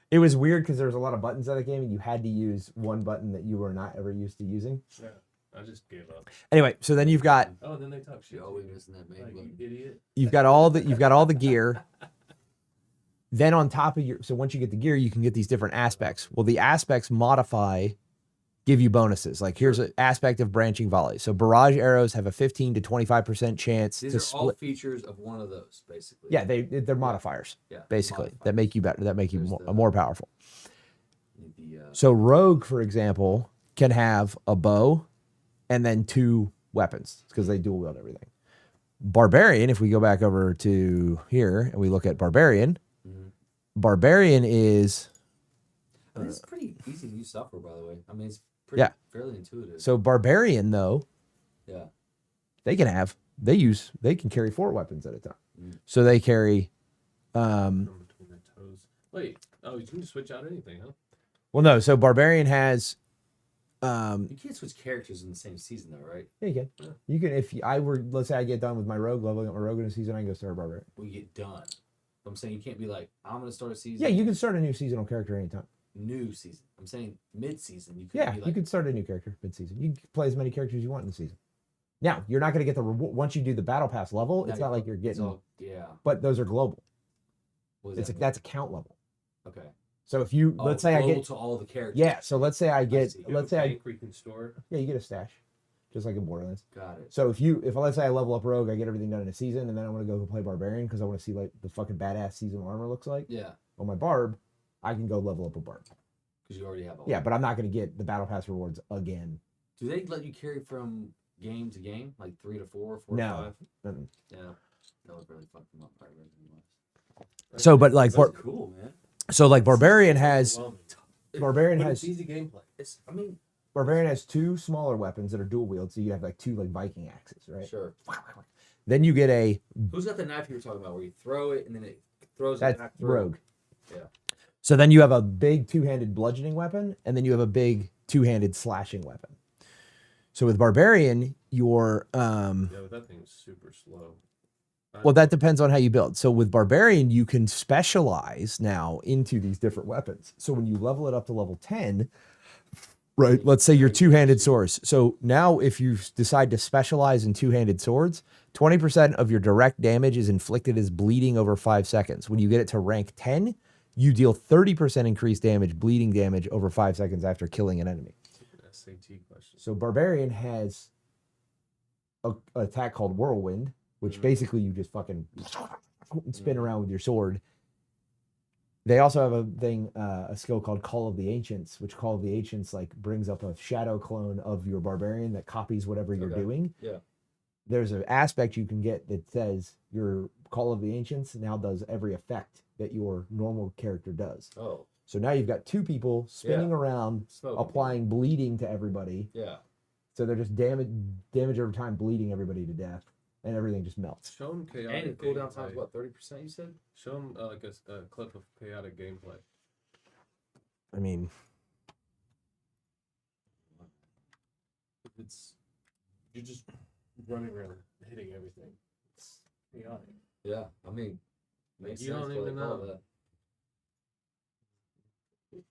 [SPEAKER 1] It was weird because there was a lot of buttons on the game, and you had to use one button that you were not ever used to using.
[SPEAKER 6] Yeah, I just gave up.
[SPEAKER 1] Anyway, so then you've got
[SPEAKER 6] Oh, then they talk shit.
[SPEAKER 7] You're always missing that main
[SPEAKER 6] Like,
[SPEAKER 7] button.
[SPEAKER 6] you idiot.
[SPEAKER 1] you've got all the gear. Then on top of so once you get the gear, you can get these different aspects. Well, the aspects give you bonuses. Like here's an aspect of branching volley. So barrage arrows have a 15 to 25% chance
[SPEAKER 7] These
[SPEAKER 1] to
[SPEAKER 7] are all
[SPEAKER 1] split.
[SPEAKER 7] features of one of those, basically.
[SPEAKER 1] Yeah, they're modifiers
[SPEAKER 7] Yeah.
[SPEAKER 1] basically that
[SPEAKER 7] modifiers.
[SPEAKER 1] make you better, that make you
[SPEAKER 7] There's
[SPEAKER 1] more powerful.
[SPEAKER 7] The,
[SPEAKER 1] So rogue, for example, can have a bow and then 2 weapons because they dual wield everything. Barbarian, if we go back over to here and we look at barbarian, barbarian is
[SPEAKER 7] I mean, it's pretty easy to use software, by the way. I mean, it's pretty fairly intuitive.
[SPEAKER 1] so barbarian though.
[SPEAKER 7] Yeah.
[SPEAKER 1] They can carry 4 weapons at a time.
[SPEAKER 7] Mm.
[SPEAKER 1] So they carry
[SPEAKER 6] From between their toes. Wait. Oh, you can just switch out anything, huh?
[SPEAKER 1] well no, so barbarian has
[SPEAKER 7] You can't switch characters in the same season, though, right?
[SPEAKER 1] yeah, you can.
[SPEAKER 6] Yeah.
[SPEAKER 1] You can if I were let's say I get done with my rogue, leveling up my rogue in a season, I can go start a barbarian.
[SPEAKER 7] We get done. I'm saying you can't be like, I'm going to start a season.
[SPEAKER 1] Yeah, you can start a new seasonal character anytime.
[SPEAKER 7] New season. I'm saying mid-season. You could
[SPEAKER 1] Yeah,
[SPEAKER 7] be like,
[SPEAKER 1] you could start a new character mid-season. You can play as many characters as you want in the season. Now, you're not going to get the reward once you do the battle pass level.
[SPEAKER 7] now
[SPEAKER 1] It's not like you're
[SPEAKER 7] it's
[SPEAKER 1] getting,
[SPEAKER 7] all- yeah.
[SPEAKER 1] but those are global.
[SPEAKER 7] What does that mean?
[SPEAKER 1] That's account level.
[SPEAKER 7] Okay.
[SPEAKER 1] So if you
[SPEAKER 7] Oh,
[SPEAKER 1] let's say I
[SPEAKER 7] global
[SPEAKER 1] get
[SPEAKER 7] to all the characters.
[SPEAKER 1] yeah, so let's say I
[SPEAKER 7] I
[SPEAKER 1] get
[SPEAKER 7] see.
[SPEAKER 6] You have
[SPEAKER 1] let's
[SPEAKER 6] a
[SPEAKER 1] say I
[SPEAKER 6] bank where you can store.
[SPEAKER 1] yeah you get a stash, just like in Borderlands.
[SPEAKER 7] Got it.
[SPEAKER 1] So if let's say I level up rogue, I get everything done in a season, and then I want to go play barbarian because I want to see like the fucking badass seasonal armor looks like
[SPEAKER 7] Yeah.
[SPEAKER 1] on my barb, I can go level up a barb.
[SPEAKER 7] Because you already have all.
[SPEAKER 1] Yeah, but I'm not going to get the battle pass rewards again.
[SPEAKER 7] Do they let you carry from game to game? Like 3 to 4, 4
[SPEAKER 1] No.
[SPEAKER 7] to 5?
[SPEAKER 1] Mm-mm.
[SPEAKER 7] Yeah. That would really fuck them up. Probably really much.
[SPEAKER 1] So, but like
[SPEAKER 7] That's cool, man.
[SPEAKER 1] so like barbarian has
[SPEAKER 6] Overwhelming.
[SPEAKER 1] barbarian
[SPEAKER 6] But
[SPEAKER 1] has
[SPEAKER 6] it's easy gameplay.
[SPEAKER 7] I mean,
[SPEAKER 1] barbarian has 2 smaller weapons that are dual wield, so you have like 2 like Viking axes, right?
[SPEAKER 7] sure.
[SPEAKER 1] Then you get a
[SPEAKER 7] Who's got the knife you were talking about where you throw it and then it throws it
[SPEAKER 1] that's
[SPEAKER 7] back through?
[SPEAKER 1] rogue.
[SPEAKER 7] Yeah.
[SPEAKER 1] So then you have a big 2-handed bludgeoning weapon, and then you have a big 2-handed slashing weapon. So with barbarian, your
[SPEAKER 6] Yeah, but that thing's super slow.
[SPEAKER 1] well, that depends on how you build. So with barbarian, you can specialize now into these different weapons. So when you level it up to level 10, right? Let's say your 2-handed swords. So now if you decide to specialize in 2-handed swords, 20% of your direct damage is inflicted as bleeding over 5 seconds. When you get it to rank 10, you deal 30% increased damage, bleeding damage over 5 seconds after killing an enemy.
[SPEAKER 6] SAT question.
[SPEAKER 1] So barbarian has an attack called whirlwind, which basically you just fucking spin around with your sword. They also have a skill called Call of the Ancients, which Call of the Ancients like brings up a shadow clone of your barbarian that copies whatever you're
[SPEAKER 7] Okay.
[SPEAKER 1] doing.
[SPEAKER 7] Yeah.
[SPEAKER 1] There's an aspect you can get that says your Call of the Ancients now does every effect that your normal character does.
[SPEAKER 7] Oh.
[SPEAKER 1] So now you've got 2 people spinning around,
[SPEAKER 7] Smoking.
[SPEAKER 1] applying bleeding to everybody.
[SPEAKER 7] Yeah.
[SPEAKER 1] So they're just damage over time, bleeding everybody to death, and everything just melts.
[SPEAKER 6] Show them chaotic.
[SPEAKER 7] And the cooldown time
[SPEAKER 6] gameplay.
[SPEAKER 7] is what, 30% you said?
[SPEAKER 6] Show them like a clip of chaotic gameplay.
[SPEAKER 1] I mean,
[SPEAKER 6] It's you're just running around hitting everything. It's chaotic.
[SPEAKER 7] Yeah. I mean, makes
[SPEAKER 6] You
[SPEAKER 7] sense
[SPEAKER 6] don't
[SPEAKER 7] why they
[SPEAKER 6] even
[SPEAKER 7] call
[SPEAKER 6] know.
[SPEAKER 7] that.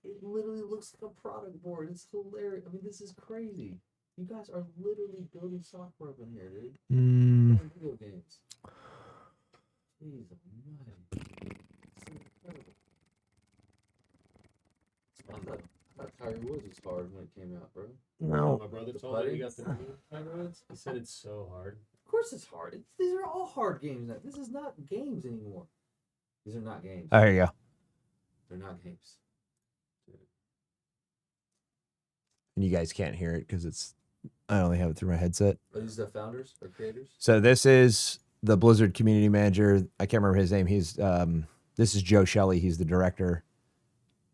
[SPEAKER 7] It literally looks like a product board. It's hilarious. I mean, this is crazy. You guys are literally building software up in here, dude. Playing video games. Jeez, almighty. It's incredible. I thought Tiger Woods was hard when it came out, bro.
[SPEAKER 1] no.
[SPEAKER 6] My brother
[SPEAKER 7] The
[SPEAKER 6] told me he
[SPEAKER 7] putting?
[SPEAKER 6] got the new Tiger Woods. He said it's so hard.
[SPEAKER 7] Of course it's hard. These are all hard games now. This is not games anymore. These are not games.
[SPEAKER 1] Oh, here you go.
[SPEAKER 7] They're not games.
[SPEAKER 1] And you guys can't hear it because it's I only have it through my headset.
[SPEAKER 7] Are these the founders or creators?
[SPEAKER 1] So this is the Blizzard community manager. I can't remember his name. He's this is Joe Shelley. He's the director.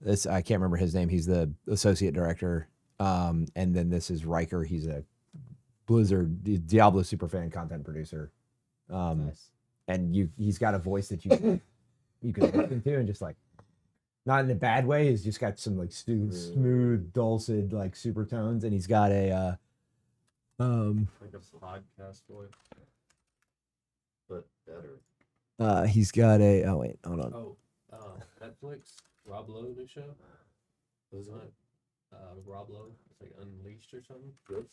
[SPEAKER 1] This I can't remember his name. He's the associate director. And then this is Riker. He's a Blizzard Diablo superfan content producer.
[SPEAKER 7] Nice.
[SPEAKER 1] And he's got a voice that you can listen to and just like not in a bad way. He's just got some like smooth, dulcet like super tones, and he's got a
[SPEAKER 6] Like a podcast voice.
[SPEAKER 7] But better.
[SPEAKER 1] he's got a oh wait, hold on.
[SPEAKER 6] Oh, Netflix, Rob Lowe new show.
[SPEAKER 7] Was it?
[SPEAKER 6] Rob Lowe. It's like Unleashed or something.
[SPEAKER 7] Good.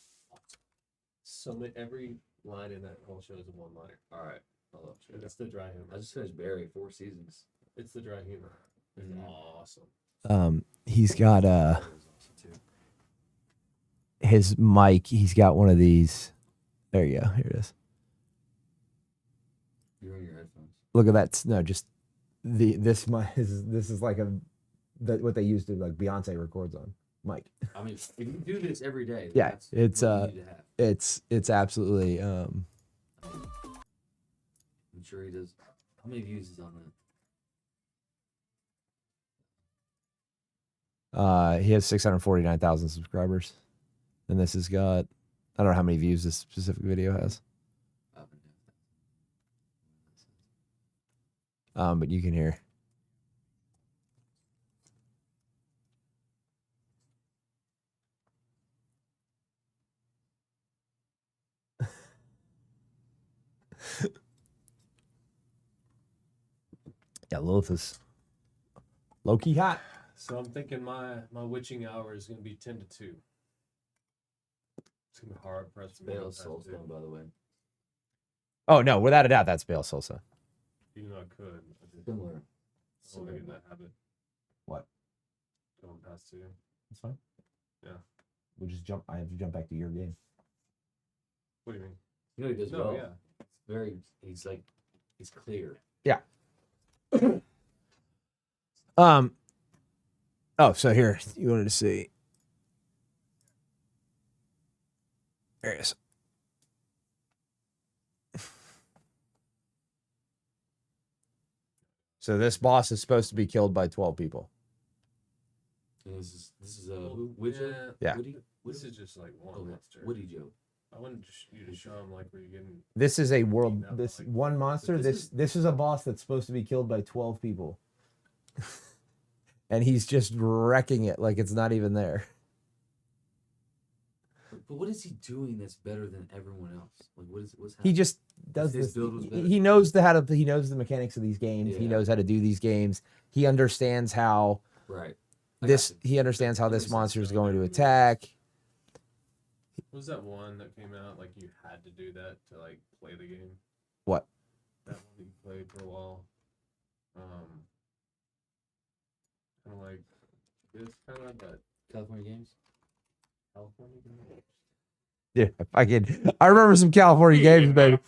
[SPEAKER 6] So every line in that whole show is a one-liner.
[SPEAKER 7] All right. I love shows.
[SPEAKER 6] It's the dry humor.
[SPEAKER 7] I just finished Barry, 4 seasons.
[SPEAKER 6] It's the dry humor. It's
[SPEAKER 7] Mhm.
[SPEAKER 6] awesome.
[SPEAKER 1] He's got
[SPEAKER 7] That was awesome too.
[SPEAKER 1] his mic. He's got one of these. There you go. Here it is.
[SPEAKER 7] You're on your headphones.
[SPEAKER 1] Look at that. No, just this mic is this is like what they use to like Beyonce records on mic.
[SPEAKER 7] I mean, if you do this every day,
[SPEAKER 1] Yeah,
[SPEAKER 7] that's
[SPEAKER 1] it's,
[SPEAKER 7] what you need to have.
[SPEAKER 1] It's absolutely
[SPEAKER 7] I'm sure he does. How many views is on that?
[SPEAKER 1] he has 649,000 subscribers, and this has got I don't know how many views this specific video has.
[SPEAKER 7] Up and down.
[SPEAKER 1] But you can hear. Yeah, Lilith is low key hot.
[SPEAKER 6] So I'm thinking my witching hour is gonna be 10 to 2. It's gonna be hard pressed. to
[SPEAKER 7] Bale
[SPEAKER 6] past
[SPEAKER 7] Soul's
[SPEAKER 6] 2.
[SPEAKER 7] done, by the way.
[SPEAKER 1] Oh no, without a doubt, that's Bale Solsa.
[SPEAKER 6] Even though I could. I just
[SPEAKER 7] Similar.
[SPEAKER 6] don't want to get in that habit.
[SPEAKER 1] What?
[SPEAKER 6] Going past 2.
[SPEAKER 1] That's fine.
[SPEAKER 6] Yeah.
[SPEAKER 1] We'll just jump. I have to jump back to your game.
[SPEAKER 6] What do you mean?
[SPEAKER 7] You know he does
[SPEAKER 6] No,
[SPEAKER 7] well.
[SPEAKER 6] yeah.
[SPEAKER 7] It's very. He's clear.
[SPEAKER 1] Oh, so here you wanted to see. There it is. So this boss is supposed to be killed by 12 people.
[SPEAKER 7] And this is who? Witcher?
[SPEAKER 1] Yeah.
[SPEAKER 7] Woody?
[SPEAKER 6] This is just like one
[SPEAKER 7] Oh,
[SPEAKER 6] monster.
[SPEAKER 7] Woody Joe.
[SPEAKER 6] I wanted you to show him like where you're getting.
[SPEAKER 1] This is a world.
[SPEAKER 6] Beaten up
[SPEAKER 1] This
[SPEAKER 6] like-
[SPEAKER 1] one monster.
[SPEAKER 6] This
[SPEAKER 1] This is a boss that's supposed to be killed by 12 people, and he's just wrecking it like it's not even there.
[SPEAKER 7] But what is he doing that's better than everyone else? Like what's
[SPEAKER 1] He
[SPEAKER 7] happening?
[SPEAKER 1] just does
[SPEAKER 7] His
[SPEAKER 1] this.
[SPEAKER 7] build was better?
[SPEAKER 1] He knows he knows the mechanics of these games. He
[SPEAKER 7] Yeah.
[SPEAKER 1] knows how to do these games. He understands how
[SPEAKER 7] Right. I
[SPEAKER 1] this.
[SPEAKER 7] got you.
[SPEAKER 1] He understands how
[SPEAKER 6] That
[SPEAKER 1] this
[SPEAKER 6] makes
[SPEAKER 1] monster is
[SPEAKER 6] sense.
[SPEAKER 1] going to attack.
[SPEAKER 6] What was that one that came out? Like you had to do that to like play the game.
[SPEAKER 1] What?
[SPEAKER 6] That one that you played for a while. Kind of like this kind of, but
[SPEAKER 7] California Games.
[SPEAKER 6] California game.
[SPEAKER 1] Yeah, I remember some California games, baby.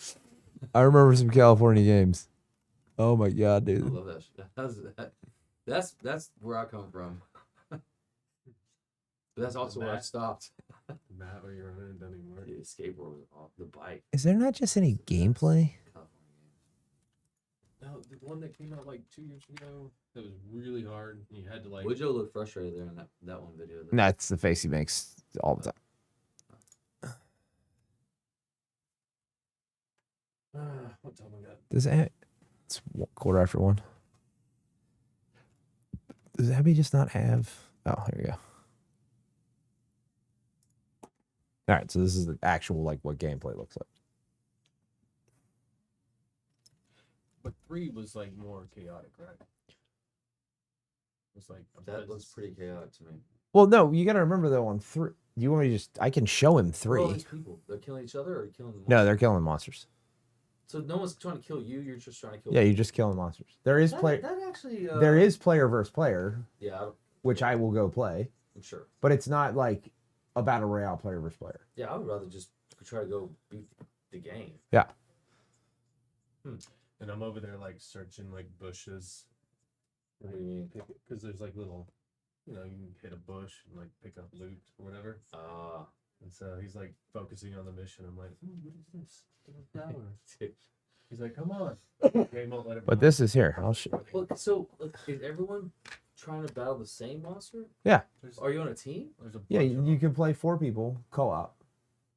[SPEAKER 1] I remember some California games. Oh my god,
[SPEAKER 7] I
[SPEAKER 1] dude.
[SPEAKER 7] love that shit. That's where I come from. But that's also where I
[SPEAKER 6] Matt.
[SPEAKER 7] stopped.
[SPEAKER 6] Matt, where you're running, doesn't even work.
[SPEAKER 7] The skateboard was off the bike.
[SPEAKER 1] Is there not just any gameplay?
[SPEAKER 7] California Games.
[SPEAKER 6] No, the one that came out like 2 years ago that was really hard. And you had to like.
[SPEAKER 7] Would Joe look frustrated there in that one video?
[SPEAKER 1] That's the face he makes all the time.
[SPEAKER 6] What time we got?
[SPEAKER 1] Does it? It's 1:15. Does Abby just not have? Oh, here we go. All right, so this is the actual like what gameplay looks like.
[SPEAKER 6] But 3 was like more chaotic, right? It was like
[SPEAKER 7] That looks pretty chaotic to me.
[SPEAKER 1] Well, no, you got to remember though on 3. Do you want me to just? I can show him
[SPEAKER 7] Where are all
[SPEAKER 1] 3.
[SPEAKER 7] these people? They're killing each other or killing the
[SPEAKER 1] No,
[SPEAKER 7] monster?
[SPEAKER 1] they're killing monsters.
[SPEAKER 7] So no one's trying to kill you. You're just trying to kill.
[SPEAKER 1] Yeah, you're just killing monsters. There is
[SPEAKER 7] That actually.
[SPEAKER 1] There is player versus player,
[SPEAKER 7] Yeah,
[SPEAKER 1] which I will go play,
[SPEAKER 7] I'm sure.
[SPEAKER 1] but it's not like a battle royale player versus player.
[SPEAKER 7] Yeah, I would rather just try to go beat the game.
[SPEAKER 6] And I'm over there like searching like bushes
[SPEAKER 7] What do you mean?
[SPEAKER 6] Because there's like little, you know, you can hit a bush and like pick up loot or whatever. And so he's like focusing on the mission. I'm like, what is this? Little flower. He's like, come on. Okay, he won't let it
[SPEAKER 1] But this is here. I'll show.
[SPEAKER 7] Well, so is everyone trying to battle the same monster?
[SPEAKER 1] Yeah.
[SPEAKER 7] Are you on a team?
[SPEAKER 6] There's a
[SPEAKER 1] Yeah,
[SPEAKER 6] bunch of
[SPEAKER 1] you can play 4 people co-op.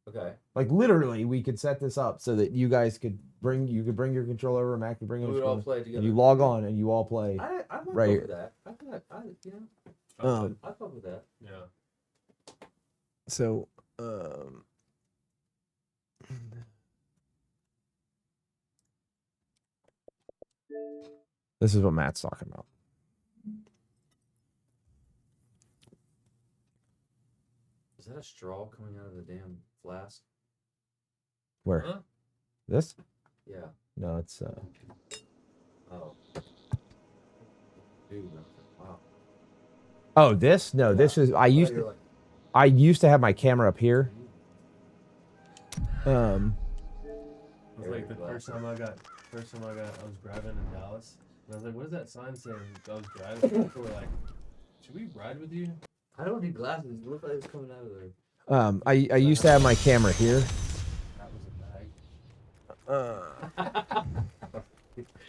[SPEAKER 7] Okay.
[SPEAKER 1] Like literally, we could set this up so that you guys could bring your controller over, Mac could bring
[SPEAKER 7] We
[SPEAKER 1] his
[SPEAKER 7] would all
[SPEAKER 1] controller,
[SPEAKER 7] play together.
[SPEAKER 1] and you log on and you all play.
[SPEAKER 7] I might
[SPEAKER 1] right
[SPEAKER 7] go
[SPEAKER 1] here.
[SPEAKER 7] with that. I fuck with that.
[SPEAKER 6] yeah.
[SPEAKER 1] So, this is what Matt's talking about.
[SPEAKER 7] Is that a straw coming out of the damn flask?
[SPEAKER 1] Where?
[SPEAKER 6] Huh?
[SPEAKER 1] This?
[SPEAKER 7] Yeah.
[SPEAKER 1] No, it's
[SPEAKER 7] Oh. Dude, wow.
[SPEAKER 1] Oh, this? No, this is I used to have my camera up here.
[SPEAKER 6] It was like the first time I was driving in Dallas. And I was like, what does that sign say? I was driving. People were like, should we ride with you?
[SPEAKER 7] I don't need glasses. It looked like it was coming out of there.
[SPEAKER 1] I used to have my camera here.
[SPEAKER 6] That was a bag.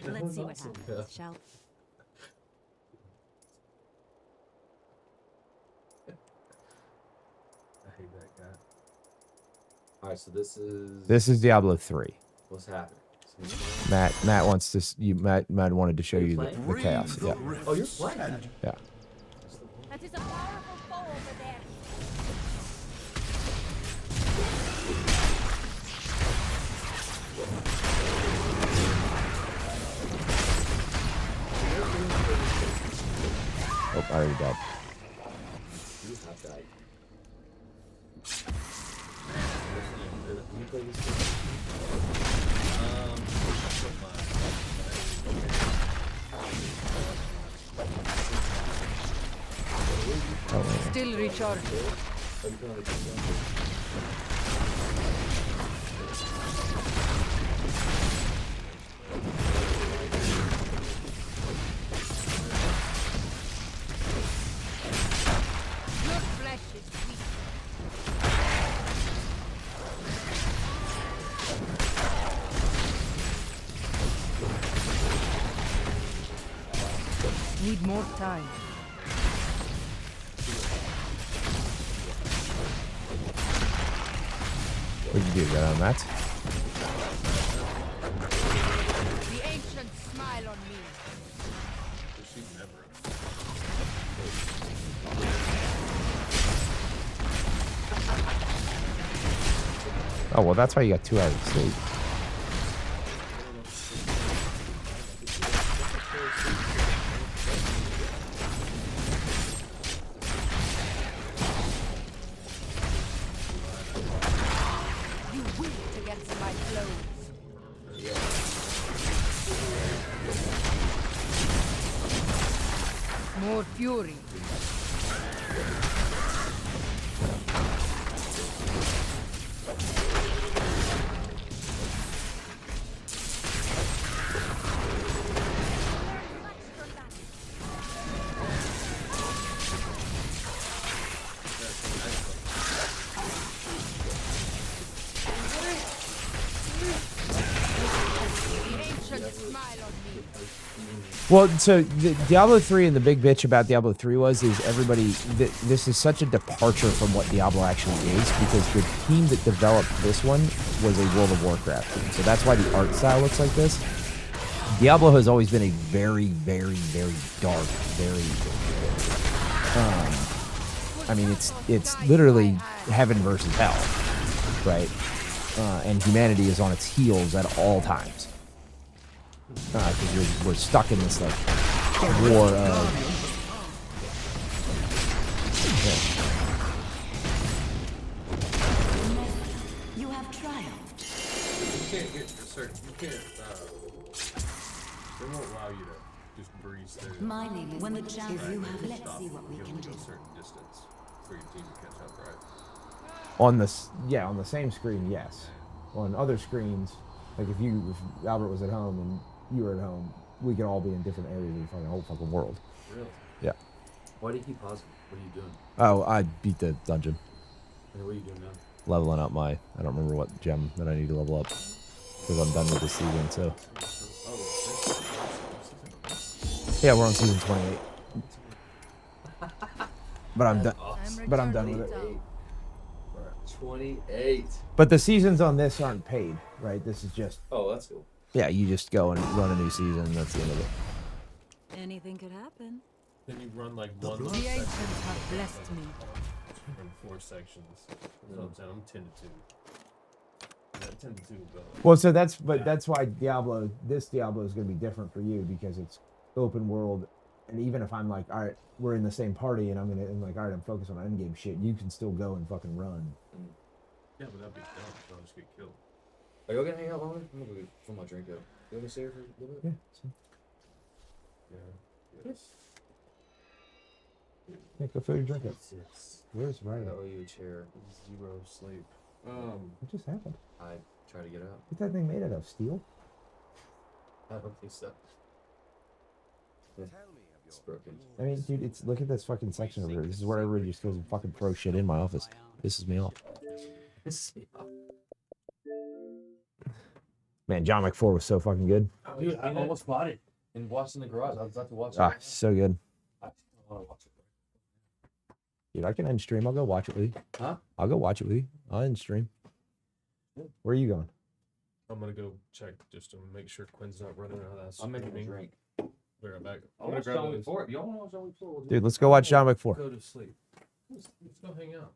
[SPEAKER 4] Let's see what
[SPEAKER 6] awesome.
[SPEAKER 4] happens, shall
[SPEAKER 6] I hate that guy.
[SPEAKER 7] All right, so this is
[SPEAKER 1] Diablo 3.
[SPEAKER 7] what's happening.
[SPEAKER 1] Matt wants to. Matt wanted to show
[SPEAKER 7] Are you
[SPEAKER 1] you
[SPEAKER 7] playing?
[SPEAKER 1] the chaos. Yeah.
[SPEAKER 7] Oh, you're playing.
[SPEAKER 1] Yeah.
[SPEAKER 4] That is a powerful foe over there.
[SPEAKER 1] Oh, I already died.
[SPEAKER 7] You have died. You play this game?
[SPEAKER 4] Still recharging.
[SPEAKER 7] Are you playing the game?
[SPEAKER 4] Your flesh is weak. Need more time.
[SPEAKER 1] What did you do? Got on that?
[SPEAKER 4] The ancients smile on me.
[SPEAKER 6] She's never.
[SPEAKER 1] Oh well, that's why you got 2 hours of sleep.
[SPEAKER 4] You wilt against my blows. More fury. The ancients smile on me.
[SPEAKER 1] Well, so Diablo 3 and the big bitch about Diablo 3 is everybody. This is such a departure from what Diablo actually is because the team that developed this one was a World of Warcraft team. So that's why the art style looks like this. Diablo has always been a very, very, very dark, very. I mean, it's literally heaven versus hell, right? And humanity is on its heels at all times. Because we're stuck in this like war of.
[SPEAKER 4] You have triumphed.
[SPEAKER 6] You can't get certain. You can't. They won't allow you to just breeze through.
[SPEAKER 4] My name is when the champion. Let's
[SPEAKER 6] Stop.
[SPEAKER 4] see what we
[SPEAKER 6] You
[SPEAKER 4] can
[SPEAKER 6] have to
[SPEAKER 4] do.
[SPEAKER 6] go a certain distance for your team to catch up, right?
[SPEAKER 1] On the same screen, yes. On other screens, like if Albert was at home and you were at home, we can all be in different areas of the fucking whole fucking world.
[SPEAKER 6] Really?
[SPEAKER 1] Yeah.
[SPEAKER 7] Why do you keep pausing? What are you doing?
[SPEAKER 1] Oh, I beat the dungeon.
[SPEAKER 7] And what are you doing now?
[SPEAKER 1] Leveling up my, I don't remember what gem that I need to level up. Because I'm done with this season, so. Yeah, we're on season 28. But I'm done. But I'm done with it.
[SPEAKER 7] 28.
[SPEAKER 1] But the seasons on this aren't paid, right? This is just,
[SPEAKER 7] Oh, that's cool.
[SPEAKER 1] yeah, you just go and run a new season, and that's the end of it.
[SPEAKER 4] Anything could happen.
[SPEAKER 6] Then you run like one little
[SPEAKER 4] The
[SPEAKER 6] section.
[SPEAKER 4] ancients have blessed me.
[SPEAKER 6] From 4 sections. You know what I'm saying? I'm 10 to 2. Yeah, 10 to 2 go.
[SPEAKER 1] Well, so that's why this Diablo is going to be different for you because it's open world, and even if I'm like, all right, we're in the same party, and I'm like, all right, I'm focused on endgame shit, you can still go and fucking run.
[SPEAKER 6] Yeah, but that'd be dumb. I'll just get killed.
[SPEAKER 7] Are you all gonna hang out longer? I'm gonna go fill my drink up. You want me to stay here for a little bit?
[SPEAKER 1] Yeah. So,
[SPEAKER 6] Yeah. Yes.
[SPEAKER 1] yeah, go fill your drink up. Where's
[SPEAKER 7] I
[SPEAKER 1] Ryan?
[SPEAKER 7] owe you a chair.
[SPEAKER 6] 0 sleep.
[SPEAKER 1] What just happened?
[SPEAKER 7] I try to get out.
[SPEAKER 1] What's that thing made out of? Steel?
[SPEAKER 6] I don't think so.
[SPEAKER 7] It's broken.
[SPEAKER 1] I mean, dude, it's look at this fucking section over here. This is where everybody just goes and fucking throws shit in my office. Pisses me off. Man, John McFour was so fucking good.
[SPEAKER 7] Dude, I almost bought it and watched in the garage. I was about to watch it.
[SPEAKER 1] Ah, so good.
[SPEAKER 7] I want to watch it.
[SPEAKER 1] Dude, I can end stream. I'll go watch it with you.
[SPEAKER 7] Huh?
[SPEAKER 1] I'll go watch it with you. I'll end stream. Where are you going?
[SPEAKER 6] I'm gonna go check just to make sure Quinn's not running out of that.
[SPEAKER 7] I'm making a
[SPEAKER 6] screaming.
[SPEAKER 7] drink.
[SPEAKER 6] Be right back.
[SPEAKER 7] I
[SPEAKER 6] I'm gonna
[SPEAKER 7] want
[SPEAKER 6] grab
[SPEAKER 7] John
[SPEAKER 6] those.
[SPEAKER 7] Wick 4. If y'all want to watch John Wick 4,
[SPEAKER 1] Dude, let's go watch John McFour.
[SPEAKER 6] Go to sleep. Let's go hang out.